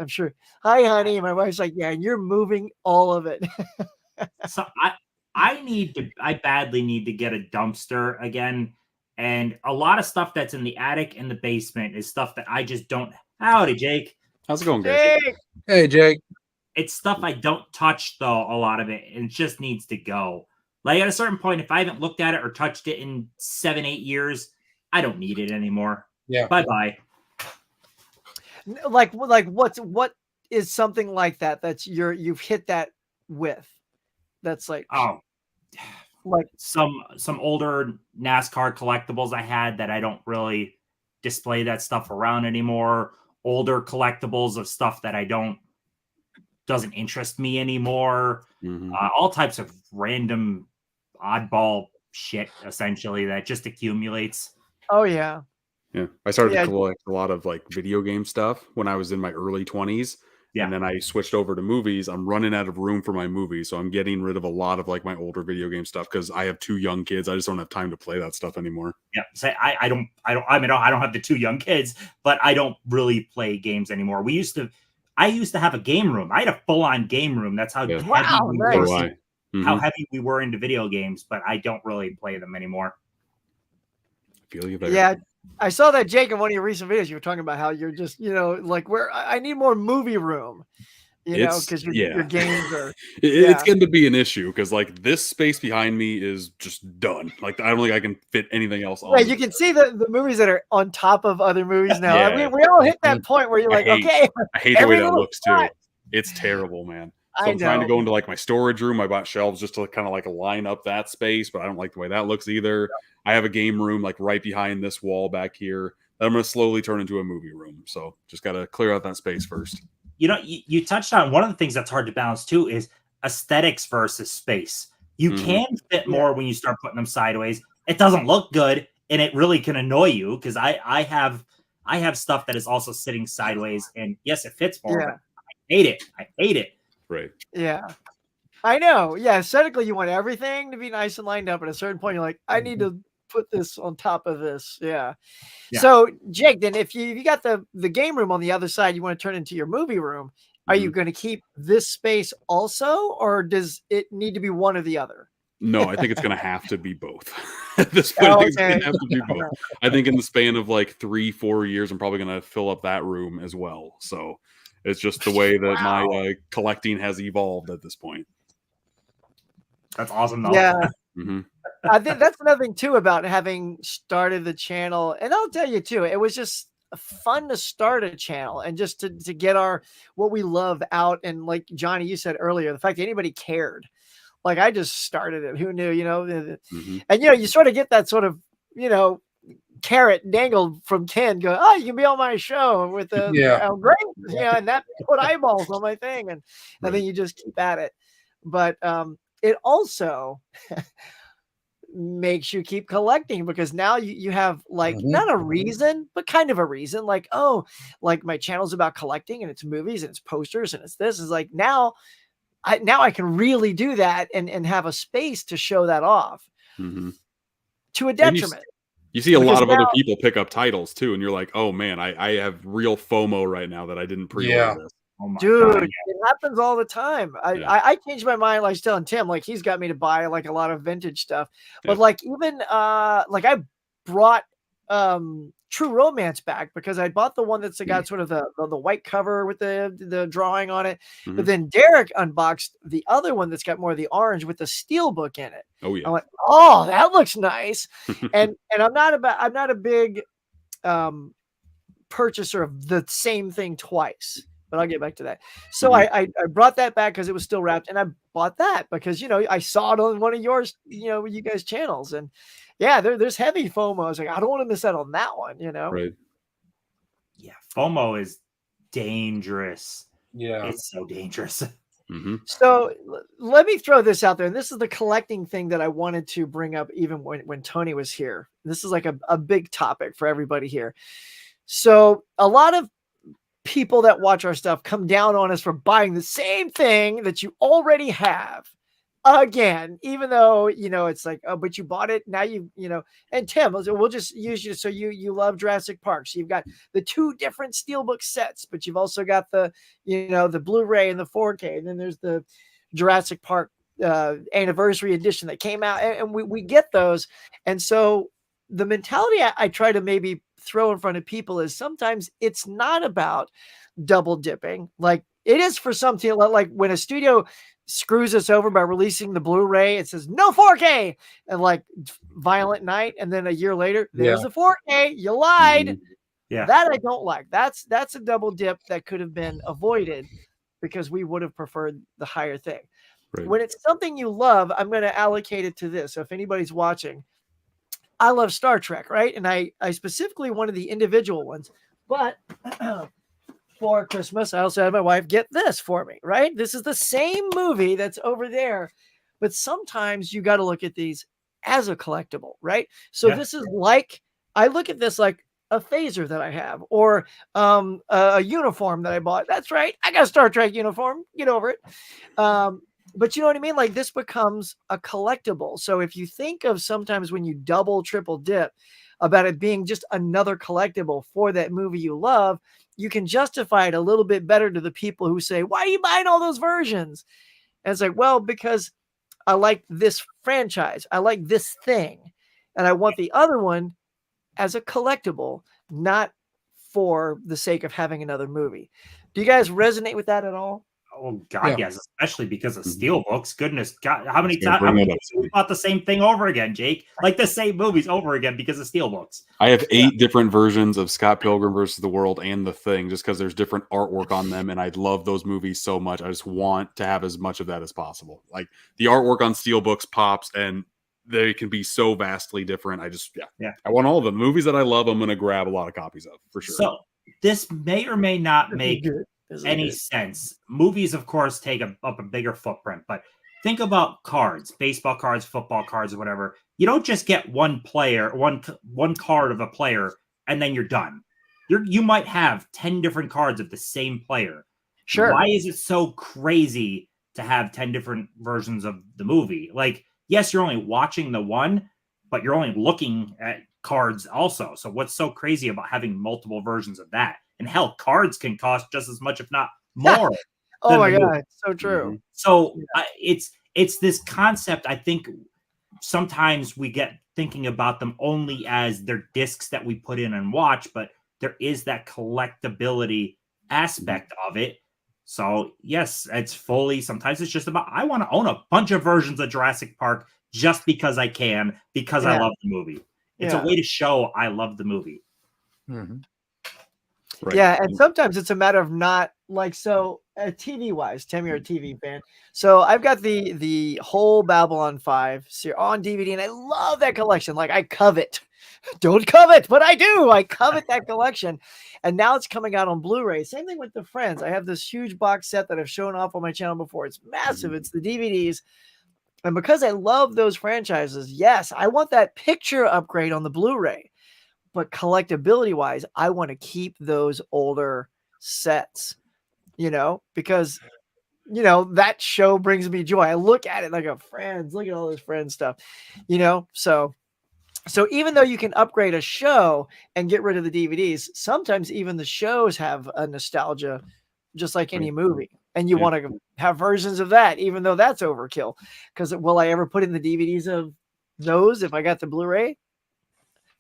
I'm sure. Hi, honey. And my wife's like, yeah, you're moving all of it. So I badly need to get a dumpster again. And a lot of stuff that's in the attic and the basement is stuff that I just don't. Howdy, Jake. How's it going, guys? Hey, Jake. It's stuff I don't touch, though, a lot of it. And it just needs to go. Like at a certain point, if I haven't looked at it or touched it in 7-8 years, I don't need it anymore. Yeah. Bye-bye. Like what is something like that you've hit that with? That's like some older NASCAR collectibles I had that I don't really display that stuff around anymore. Older collectibles of stuff that doesn't interest me anymore. All types of random oddball shit, essentially, that just accumulates. Oh yeah. Yeah. I started to collect a lot of like video game stuff when I was in my early 20s. Yeah. And then I switched over to movies. I'm running out of room for my movies, so I'm getting rid of a lot of like my older video game stuff because I have 2 young kids. I just don't have time to play that stuff anymore. Yeah, so I don't have the 2 young kids, but I don't really play games anymore. I used to have a game room. I had a full-on game room. That's how heavy we were into video games, but I don't really play them anymore. I feel you better. Yeah. I saw that, Jake, in one of your recent videos. You were talking about how you're just, like, where I need more movie room, because your games are. It's going to be an issue because, like, this space behind me is just done. Like, I don't think I can fit anything else on. Yeah, you can see the movies that are on top of other movies now. Yeah. I mean, we all hit that point where you're like, okay. I hate the way that looks, too. It's terrible, man. So I'm trying to go into like my storage room. I bought shelves just to kind of like line up that space, but I don't like the way that looks either. I have a game room like right behind this wall back here that I'm going to slowly turn into a movie room. So just got to clear out that space first. You touched on one of the things that's hard to balance too is aesthetics versus space. You can fit more when you start putting them sideways. It doesn't look good, and it really can annoy you because I have stuff that is also sitting sideways, and yes, it fits more. But I hate it. Right. Yeah. I know. Yeah. Aesthetically, you want everything to be nice and lined up. At a certain point, you're like, I need to put this on top of this. Yeah. So, Jake, then if you got the game room on the other side, you want to turn into your movie room. Are you going to keep this space also, or does it need to be one or the other? No, I think it's going to have to be both. At this point, I think it's going to have to be both. I think in the span of like 3-4 years, I'm probably going to fill up that room as well. So it's just the way that my collecting has evolved at this point. That's awesome, though. Yeah. I think that's another thing, too, about having started the channel. And I'll tell you, too, it was just fun to start a channel and just to get what we love out. And like Johnny, you said earlier, the fact that anybody cared. Like, I just started it. Who knew, And, you sort of get that sort of, carrot dangled from Ken go, oh, you can be on my show with great, and that put eyeballs on my thing. And then you just keep at it. But it also makes you keep collecting because now you have like not a reason, but kind of a reason. Like, oh, like my channel's about collecting and it's movies and it's posters and it's this is like now I can really do that and have a space to show that off to a detriment. You see a lot of other people pick up titles too, and you're like, oh man, I have real FOMO right now that I didn't pre-order this. Oh Dude, God. it happens all the time. I changed my mind. Like, I was telling Tim, like he's got me to buy like a lot of vintage stuff, but like even like I brought True Romance back because I bought the one that's got sort of the white cover with the drawing on it. But then Derek unboxed the other one that's got more of the orange with the steel book in it. Oh yeah. I went, oh, that looks nice. and I'm not a big purchaser of the same thing twice. But I'll get back to that. So I brought that back because it was still wrapped, and I bought that because I saw it on one of yours, you guys' channels, and yeah, there's heavy FOMO. I was like, I don't want to miss out on that one, Right. Yeah, FOMO is dangerous. Yeah, it's so dangerous. So let me throw this out there, and this is the collecting thing that I wanted to bring up even when Tony was here. This is like a big topic for everybody here. So a lot of people that watch our stuff come down on us for buying the same thing that you already have again, even though, it's like, oh, but you bought it. Now and Tim, we'll just use you. So you love Jurassic Park. So you've got the 2 different Steelbook sets, but you've also got the Blu-ray and the 4K. And then there's the Jurassic Park anniversary edition that came out, and we get those. And so the mentality I try to maybe throw in front of people is sometimes it's not about double dipping. Like it is for something like when a studio screws us over by releasing the Blu-ray, it says no 4K and like Violent Night. And then a year later, there's the 4K. You lied. Yeah. That I don't like. That's a double dip that could have been avoided because we would have preferred the higher thing. Right. When it's something you love, I'm going to allocate it to this. So if anybody's watching, I love Star Trek, right? And I specifically wanted the individual ones, but for Christmas, I also had my wife get this for me, right? This is the same movie that's over there, but sometimes you got to look at these as a collectible, right? So this is like, I look at this like a phaser that I have, or a uniform that I bought. That's right, I got a Star Trek uniform. Get over it. But you know what I mean? Like, this becomes a collectible. So if you think of sometimes when you double, triple dip about it being just another collectible for that movie you love, you can justify it a little bit better to the people who say, why are you buying all those versions? And it's like, well, because I like this franchise. I like this thing. And I want the other one as a collectible, not for the sake of having another movie. Do you guys resonate with that at all? Oh God, yes, especially because of Steelbooks. Goodness God, how many times we bought the same thing over again, Jake? Like the same movies over again because of Steelbooks. I have 8 different versions of Scott Pilgrim versus the World and The Thing, just because there's different artwork on them, and I love those movies so much. I just want to have as much of that as possible. Like, the artwork on Steelbooks pops, and they can be so vastly different. I want all of them. Movies that I love, I'm going to grab a lot of copies of for sure. So this may or may not make any sense. Movies, of course, take up a bigger footprint, but think about cards, baseball cards, football cards, or whatever. You don't just get one player, one card of a player, and then you're done. You might have 10 different cards of the same player. Sure. Why is it so crazy to have 10 different versions of the movie? Like, yes, you're only watching the one, but you're only looking at cards also. So what's so crazy about having multiple versions of that? And hell, cards can cost just as much, if not more. Oh my God, so true. So it's this concept. I think sometimes we get thinking about them only as they're discs that we put in and watch, but there is that collectability aspect of it. So yes, it's fully, sometimes it's just about, I want to own a bunch of versions of Jurassic Park just because I can, because I love the movie. It's a way to show I love the movie. Right. Yeah, and sometimes it's a matter of not like, so TV wise, Tim, you're a TV fan. So I've got the whole Babylon 5 on DVD, and I love that collection. Like, I covet. Don't covet, but I do. I covet that collection. And now it's coming out on Blu-ray. Same thing with the Friends. I have this huge box set that I've shown off on my channel before. It's massive. It's the DVDs. And because I love those franchises, yes, I want that picture upgrade on the Blu-ray. But collectability wise, I want to keep those older sets, because, that show brings me joy. I look at it like a Friends, look at all this Friends stuff, so even though you can upgrade a show and get rid of the DVDs, sometimes even the shows have a nostalgia, just like any movie. And you want to have versions of that, even though that's overkill. Because will I ever put in the DVDs of those if I got the Blu-ray?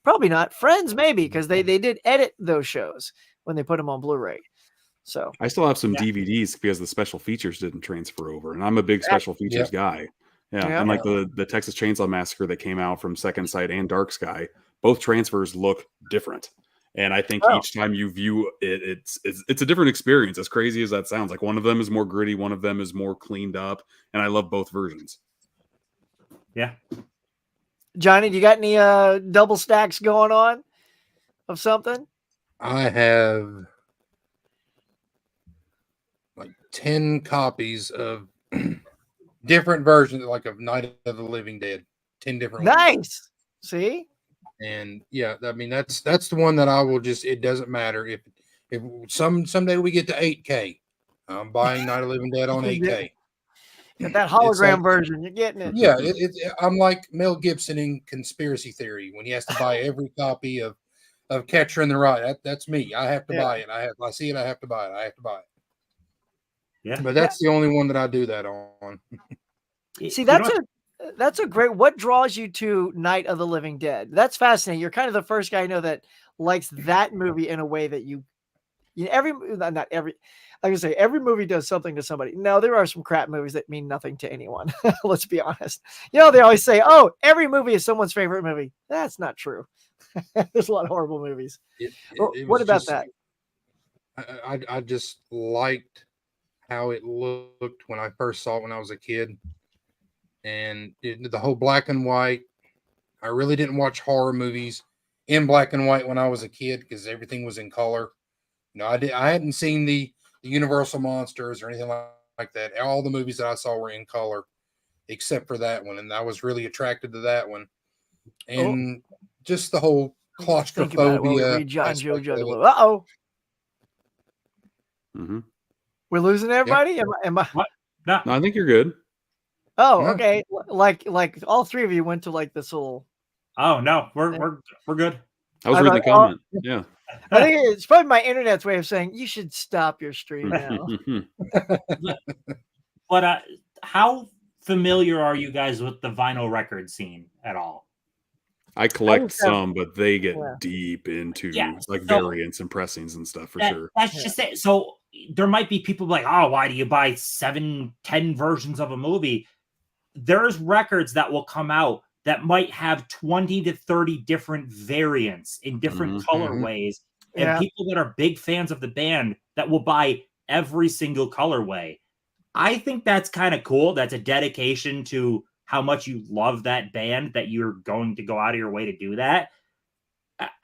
Probably not. Friends, maybe, because they did edit those shows when they put them on Blu-ray. So I still have some DVDs because the special features didn't transfer over, and I'm a big special features guy. And like the Texas Chainsaw Massacre that came out from Second Sight and Dark Sky, both transfers look different. And I think each time you view it, it's a different experience. As crazy as that sounds, like one of them is more gritty, one of them is more cleaned up, and I love both versions. Yeah. Johnny, do you got any double stacks going on of something? I have like 10 copies of different versions, like of Night of the Living Dead. 10 different ones. Nice. See? And I mean that's the one that I will just, it doesn't matter if someday we get to 8K. I'm buying Night of the Living Dead on 8K. Get that hologram version, you're getting it. Yeah, I'm like Mel Gibson in Conspiracy Theory when he has to buy every copy of Catcher in the Rye. That's me. I have to buy it. I see it. I have to buy it. I have to buy it. Yeah, but that's the only one that I do that on. See, that's a great. What draws you to Night of the Living Dead? That's fascinating. You're kind of the first guy I know that likes that movie in a way that not every. Like I say, every movie does something to somebody. No, there are some crap movies that mean nothing to anyone. Let's be honest. They always say, "Oh, every movie is someone's favorite movie." That's not true. There's a lot of horrible movies. What about that? I just liked how it looked when I first saw it when I was a kid, and the whole black and white. I really didn't watch horror movies in black and white when I was a kid because everything was in color. I hadn't seen the Universal monsters or anything like that. All the movies that I saw were in color, except for that one, and I was really attracted to that one. And just the whole Think about it while we claustrophobia. read John aspect of JoJo. it. Uh-oh. Mhm. We're losing everybody? Am I? What? No. No, I think you're good. Oh, Yeah. okay. Like all three of you went to like this little. Oh no, we're good. I was I'm reading the like, oh. comment. Yeah. I think it's probably my internet's way of saying you should stop your stream now. But how familiar are you guys with the vinyl record scene at all? I collect just have- some, but they get Yeah. deep into so- variants and pressings and stuff for sure. That's just it. So there might be people like, oh, why do you buy 7, 10 versions of a movie? There's records that will come out that might have 20 to 30 different variants in different colorways. And people that are big fans of the band that will buy every single colorway. I think that's kind of cool. That's a dedication to how much you love that band that you're going to go out of your way to do that.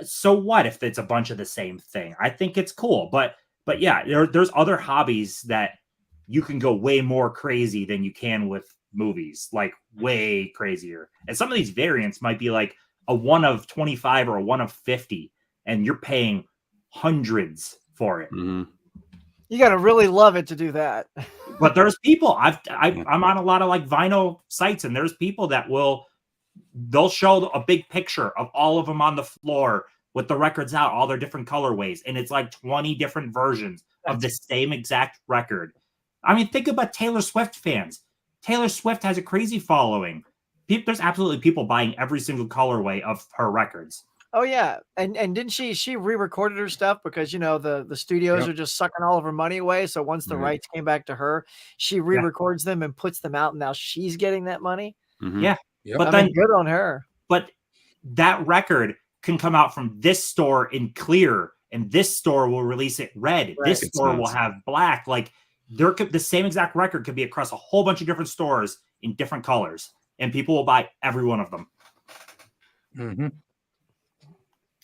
So what if it's a bunch of the same thing? I think it's cool. But yeah, there's other hobbies that you can go way more crazy than you can with movies, like way crazier. And some of these variants might be like a 1 of 25 or a 1 of 50, and you're paying hundreds for it. You got to really love it to do that. But there's people I'm on a lot of like vinyl sites, and there's people that they'll show a big picture of all of them on the floor with the records out, all their different colorways, and it's like 20 different versions of the same exact record. I mean, think about Taylor Swift fans. Taylor Swift has a crazy following. There's absolutely people buying every single colorway of her records. Oh yeah, and didn't she re-recorded her stuff because the studios are just sucking all of her money away. So once the rights came back to her, she re-records them and puts them out, and now she's getting that money. Yeah, But then good on her. But that record can come out from this store in clear, and this store will release it red. Right. This store will have black. Like the same exact record could be across a whole bunch of different stores in different colors, and people will buy every one of them.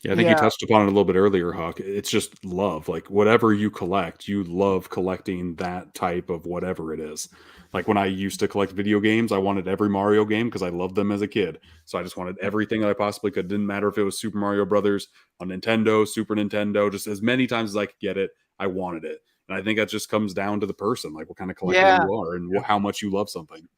Yeah, I think you touched upon it a little bit earlier, Huck. It's just love. Like whatever you collect, you love collecting that type of whatever it is. Like when I used to collect video games, I wanted every Mario game because I loved them as a kid. So I just wanted everything that I possibly could. Didn't matter if it was Super Mario Brothers on Nintendo, Super Nintendo, just as many times as I could get it, I wanted it. And I think that just comes down to the person, like what kind of collector you are and how much you love something.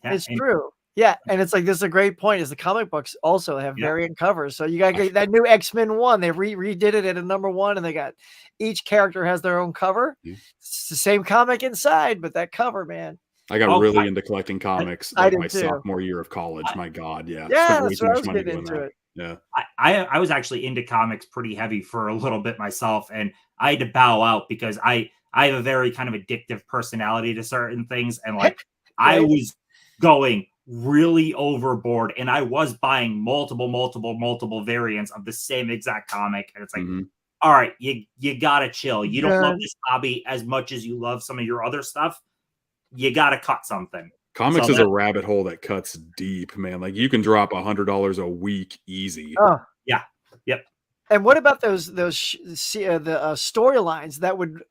It's true. Yeah, and it's like this is a great point. Is the comic books also have variant covers? So you got to get that new X-Men one. They redid it at a #1, and they got each character has their own cover. It's the same comic inside, but that cover, man. I got really into collecting comics like my too. sophomore year of college. My God, yeah, that's what I was getting into it. Yeah, I was actually into comics pretty heavy for a little bit myself, and I had to bow out because I have a very kind of addictive personality to certain things, and like I was going really overboard, and I was buying multiple variants of the same exact comic, and it's like, all right, you gotta chill. You don't love this hobby as much as you love some of your other stuff. You gotta cut something. Comics is a rabbit hole that cuts deep, man. Like you can drop $100 a week easy. Oh yeah, yep. And what about those storylines that would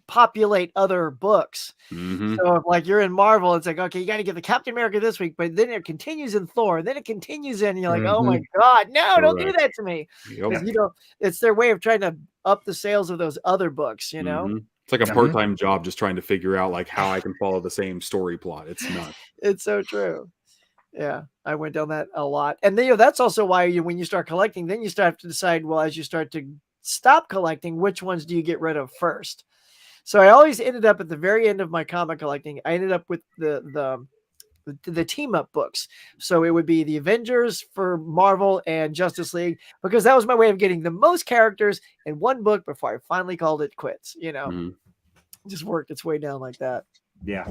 populate other books? So if like you're in Marvel, it's like, okay, you got to get the Captain America this week, but then it continues in Thor, and then it continues in, and you're like, oh my God, no, don't do that to me. Because it's their way of trying to up the sales of those other books, It's like a part-time job just trying to figure out like how I can follow the same story plot. It's nuts. It's so true. Yeah, I went down that a lot. And then, that's also why when you start collecting, then you start to decide, well, as you start to stop collecting, which ones do you get rid of first? So I always ended up at the very end of my comic collecting. I ended up with the team up books. So it would be the Avengers for Marvel and Justice League, because that was my way of getting the most characters in one book before I finally called it quits. Just worked its way down like that. Yeah.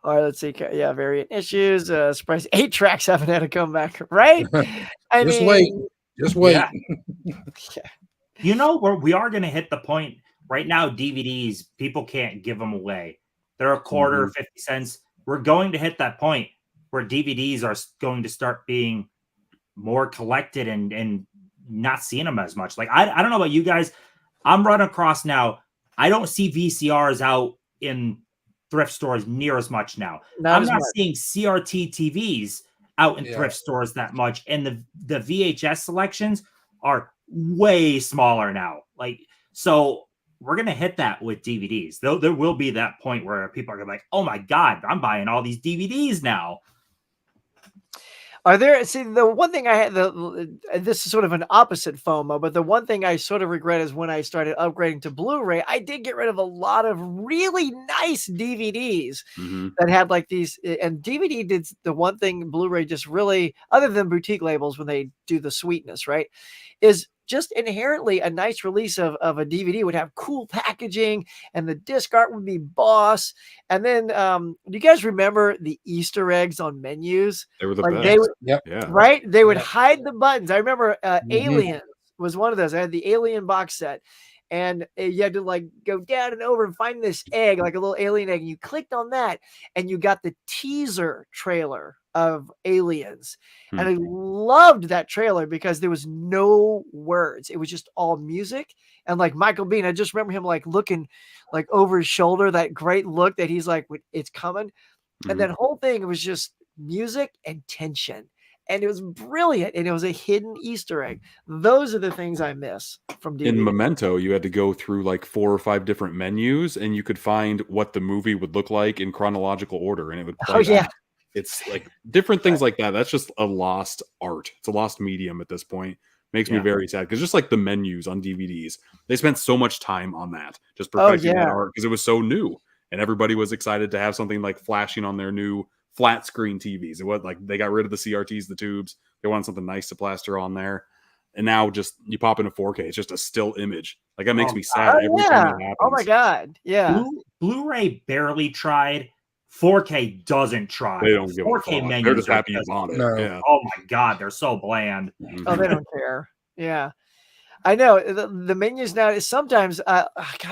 All right, let's see. Yeah, variant issues. Surprise 8 tracks haven't had a comeback, right? Just wait. Yeah. We are going to hit the point right now, DVDs, people can't give them away. They're a quarter, 50 cents. We're going to hit that point where DVDs are going to start being more collected and not seeing them as much. Like, I don't know about you guys. I'm running across now. I don't see VCRs out in thrift stores near as much now. I'm not seeing CRT TVs out in thrift stores that much. And the VHS selections are way smaller now. Like, so we're going to hit that with DVDs. Though there will be that point where people are going to be like, oh my God, I'm buying all these DVDs now. Are there, see, the one thing I had, this is sort of an opposite FOMO, but the one thing I sort of regret is when I started upgrading to Blu-ray, I did get rid of a lot of really nice DVDs that had like these, and DVD did the one thing Blu-ray just really, other than boutique labels when they do the sweetness, right, is just inherently a nice release of a DVD would have cool packaging and the disc art would be boss. And then, do you guys remember the Easter eggs on menus? They were the like best. They would, yeah. Right? They would hide the buttons. I remember Aliens was one of those. I had the Alien box set. And you had to like go down and over and find this egg, like a little alien egg. And you clicked on that and you got the teaser trailer of Aliens. And I loved that trailer because there was no words. It was just all music. And like Michael Biehn, I just remember him like looking like over his shoulder, that great look that he's like, it's coming. And that whole thing was just music and tension. And it was brilliant. And it was a hidden Easter egg. Those are the things I miss from DVD. In Memento, you had to go through like 4 or 5 different menus and you could find what the movie would look like in chronological order. And it would play that. It's like different things like that. That's just a lost art. It's a lost medium at this point. Makes me very sad. Because just like the menus on DVDs, they spent so much time on that. Just perfecting that art because it was so new. And everybody was excited to have something like flashing on their new flat screen TVs. It was like they got rid of the CRTs, the tubes. They wanted something nice to plaster on there. And now just you pop into 4K, it's just a still image. Like that makes me sad every time that happens. Oh my God. Yeah. Blu-ray barely tried. 4K doesn't try. They don't give 4K a fuck. menus. They're just happy you bought it. No. Yeah. Oh my God, they're so bland. Oh, they don't care. Yeah. I know the menus now is sometimes I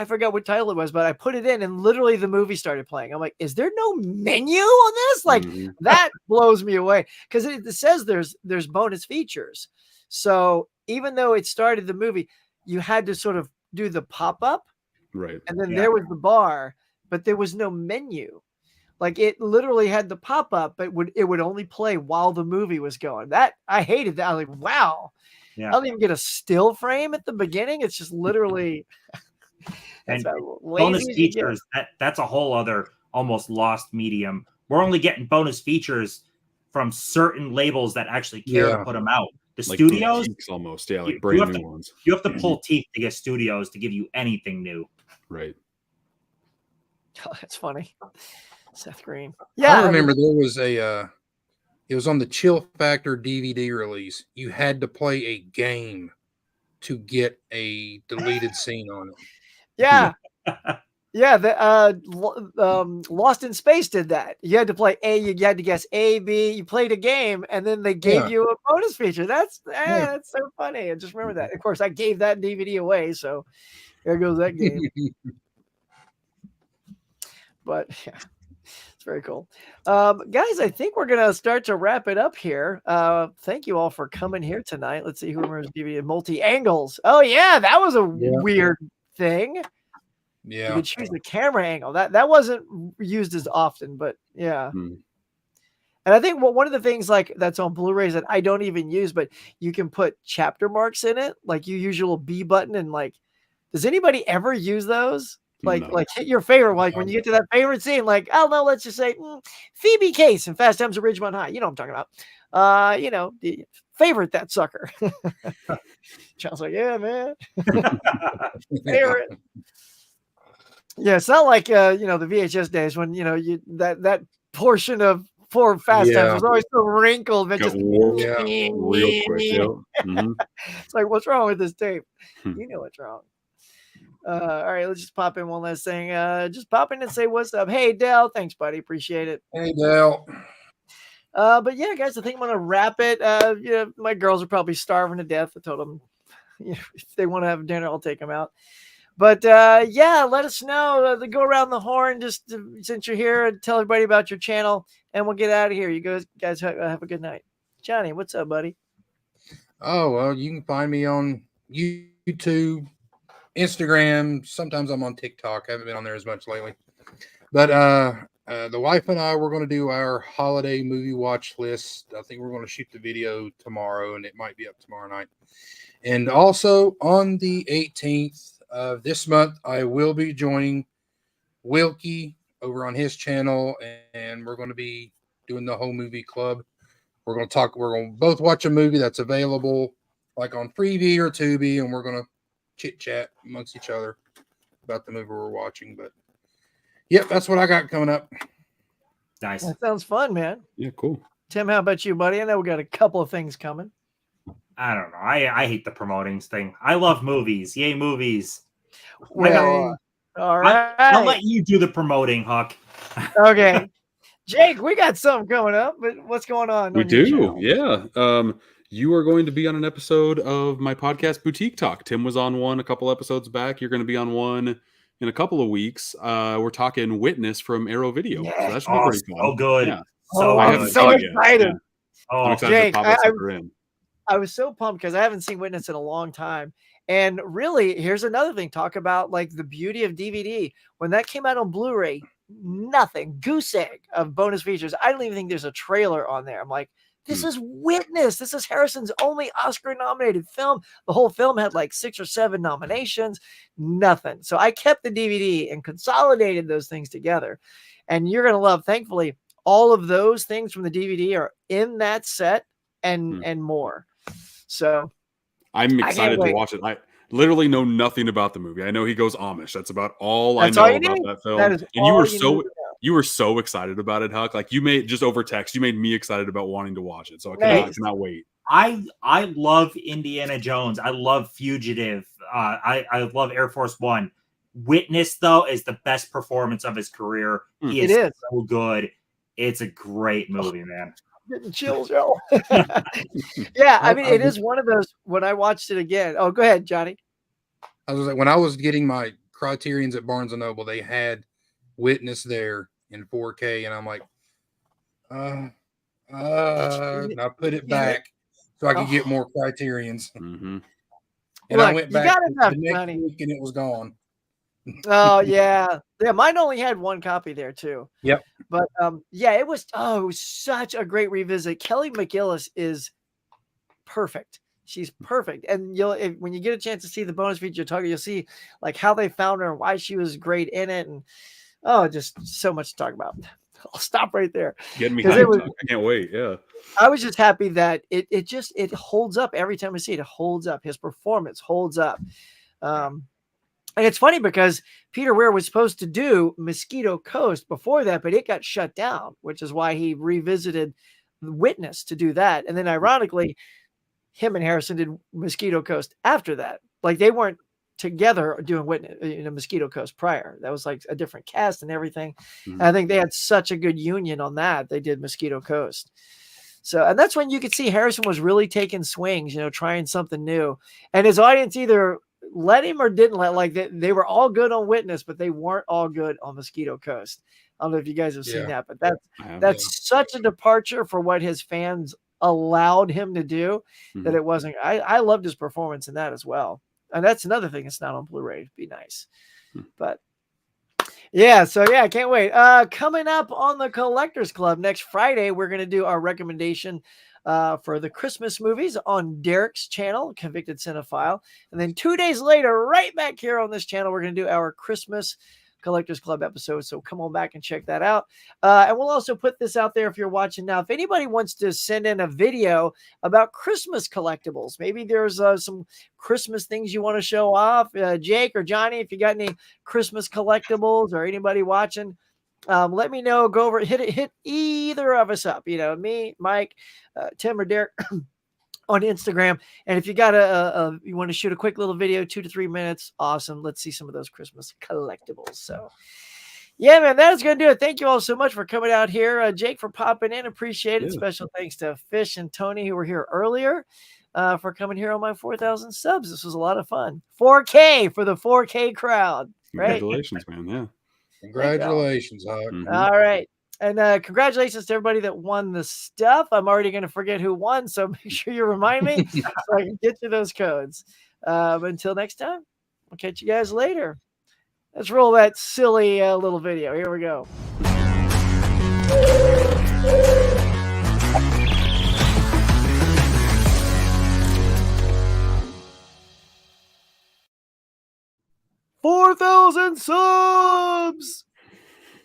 forgot what title it was, but I put it in and literally the movie started playing. I'm like, is there no menu on this? Like that blows me away because it says there's bonus features. So even though it started the movie, you had to sort of do the pop-up, right? And then there was the bar, but there was no menu. Like it literally had the pop-up, but it would only play while the movie was going. That I hated that. I was like, wow. I don't even get a still frame at the beginning. It's just literally and bonus features. That's a whole other almost lost medium. We're only getting bonus features from certain labels that actually care to put them out. The like studios almost, like brand new ones. You have to pull teeth to get studios to give you anything new. Right. Oh, that's funny. Seth Green. Yeah, I remember there was it was on the Chill Factor DVD release. You had to play a game to get a deleted scene on it. Yeah. Yeah, the Lost in Space did that. You had to play you had to guess A, B, you played a game, and then they gave you a bonus feature. That's so funny. I just remember that. Of course, I gave that DVD away, so there goes that game. But yeah. Very cool. Guys, I think we're going to start to wrap it up here. Thank you all for coming here tonight. Let's see who remembers DVD multi-angles. Oh, yeah, that was a weird thing. Yeah. You could choose the camera angle. That wasn't used as often, but yeah. And I think one of the things like that's on Blu-rays that I don't even use, but you can put chapter marks in it. Like you use your little B button and like, does anybody ever use those? Like hit your favorite, like when you get to that favorite scene, like, oh no, let's just say Phoebe Case in Fast Times at Ridgemont High. You know what I'm talking about. Favorite that sucker. John's like, yeah, man. Favorite. Yeah, it's not like the VHS days when that portion of poor Fast Times was always so wrinkled, but just real quick. It's like, what's wrong with this tape? You know what's wrong. All right, let's just pop in one last thing. Just pop in and say what's up. Hey, Dale. Thanks, buddy. Appreciate it. Hey, Dale. But yeah, guys, I think I'm going to wrap it. My girls are probably starving to death. I told them if they want to have dinner, I'll take them out. But yeah, let us know. Go around the horn just since you're here and tell everybody about your channel, and we'll get out of here. You guys have a good night. Johnny, what's up, buddy? Oh, well, you can find me on YouTube, Instagram. Sometimes I'm on TikTok. I haven't been on there as much lately. But the wife and I, we're going to do our holiday movie watch list. I think we're going to shoot the video tomorrow, and it might be up tomorrow night. And also on the 18th of this month, I will be joining Wilkie over on his channel, and we're going to be doing the whole movie club. We're going to both watch a movie that's available like on Freevee or Tubi, and we're going to chit chat amongst each other about the movie we're watching. But yep, that's what I got coming up. Nice. That sounds fun, man. Yeah, cool. Tim, how about you, buddy? I know we got a couple of things coming. I don't know. I hate the promoting thing. I love movies. Yay, movies. Well, all right. I'll let you do the promoting, Huck. Okay. Jake, we got something coming up, but what's going on? We do, yeah. You are going to be on an episode of my podcast, Boutique Talk. Tim was on one a couple episodes back. You're going to be on one in a couple of weeks. We're talking Witness from Arrow Video. Yeah. So that should be pretty fun. Oh, good. Yeah. So I'm so excited. Yeah. I'm excited Jake, to pop that sucker in. I was so pumped because I haven't seen Witness in a long time. And really, here's another thing. Talk about like the beauty of DVD. When that came out on Blu-ray, nothing, goose egg of bonus features. I don't even think there's a trailer on there. I'm like, this is Witness. This is Harrison's only Oscar-nominated film. The whole film had like 6 or 7 nominations, nothing. So I kept the DVD and consolidated those things together. And you're going to love, thankfully, all of those things from the DVD are in that set and more. So I'm excited to watch it. I literally know nothing about the movie. I know he goes Amish. That's about all I know about that film. And you were so excited about it, Huck. Like you made just over text, you made me excited about wanting to watch it. So I cannot wait. I love Indiana Jones. I love Fugitive. I love Air Force One. Witness, though, is the best performance of his career. He is so good. It's a great movie, man. Getting chills, yo. Yeah, I mean, it is one of those. When I watched it again, oh, go ahead, Johnny. I was like, when I was getting my Criterions at Barnes and Noble, they had Witness there in 4K, and I'm like, and I put it back so I could get more Criterions. Mm-hmm. And look, I went back the next money. week, and it was gone. Oh yeah, mine only had one copy there too. Yep. But yeah, it was such a great revisit. Kelly McGillis is perfect. She's perfect, and when you get a chance to see the bonus feature talk, you'll see like how they found her and why she was great in it, and just so much to talk about. I'll stop right there. Getting me hyped. I can't wait. Yeah. I was just happy that it holds up every time I see it. It holds up. His performance holds up. And it's funny because Peter Weir was supposed to do Mosquito Coast before that, but it got shut down, which is why he revisited Witness to do that. And then ironically, him and Harrison did Mosquito Coast after that. Like they weren't together doing Witness, Mosquito Coast prior. That was like a different cast and everything. Mm-hmm. I think they had such a good union on that. They did Mosquito Coast. So, and that's when you could see Harrison was really taking swings, trying something new. And his audience either let him or didn't let. Like they were all good on Witness, but they weren't all good on Mosquito Coast. I don't know if you guys have seen that, but that's such a departure for what his fans allowed him to do that it wasn't. I loved his performance in that as well. And that's another thing. It's not on Blu-ray. It'd be nice, but yeah. So yeah, I can't wait. Coming up on the Collectors Club next Friday, we're going to do our recommendation for the Christmas movies on Derek's channel, Convicted Cinephile. And then 2 days later, right back here on this channel, we're going to do our Christmas Collectors Club episode. So come on back and check that out. And we'll also put this out there if you're watching now. If anybody wants to send in a video about Christmas collectibles, maybe there's some Christmas things you want to show off, Jake or Johnny, if you got any Christmas collectibles or anybody watching, let me know. Go over, hit either of us up, me, Mike, Tim, or Derek on Instagram. And if you got you want to shoot a quick little video, 2 to 3 minutes, awesome. Let's see some of those Christmas collectibles. So Yeah, man, that is going to do it. Thank you all so much for coming out here. Jake, for popping in. Appreciate it. Yeah. Special thanks to Fish and Tony, who were here earlier, for coming here on my 4,000 subs. This was a lot of fun. 4K for the 4K crowd. Right? Congratulations, man. Yeah. Congratulations, Hawk. All right. And congratulations to everybody that won the stuff. I'm already going to forget who won, so make sure you remind me so I can get you those codes. Until next time, I'll catch you guys later. Let's roll that silly little video. Here we go. $4,000 subs!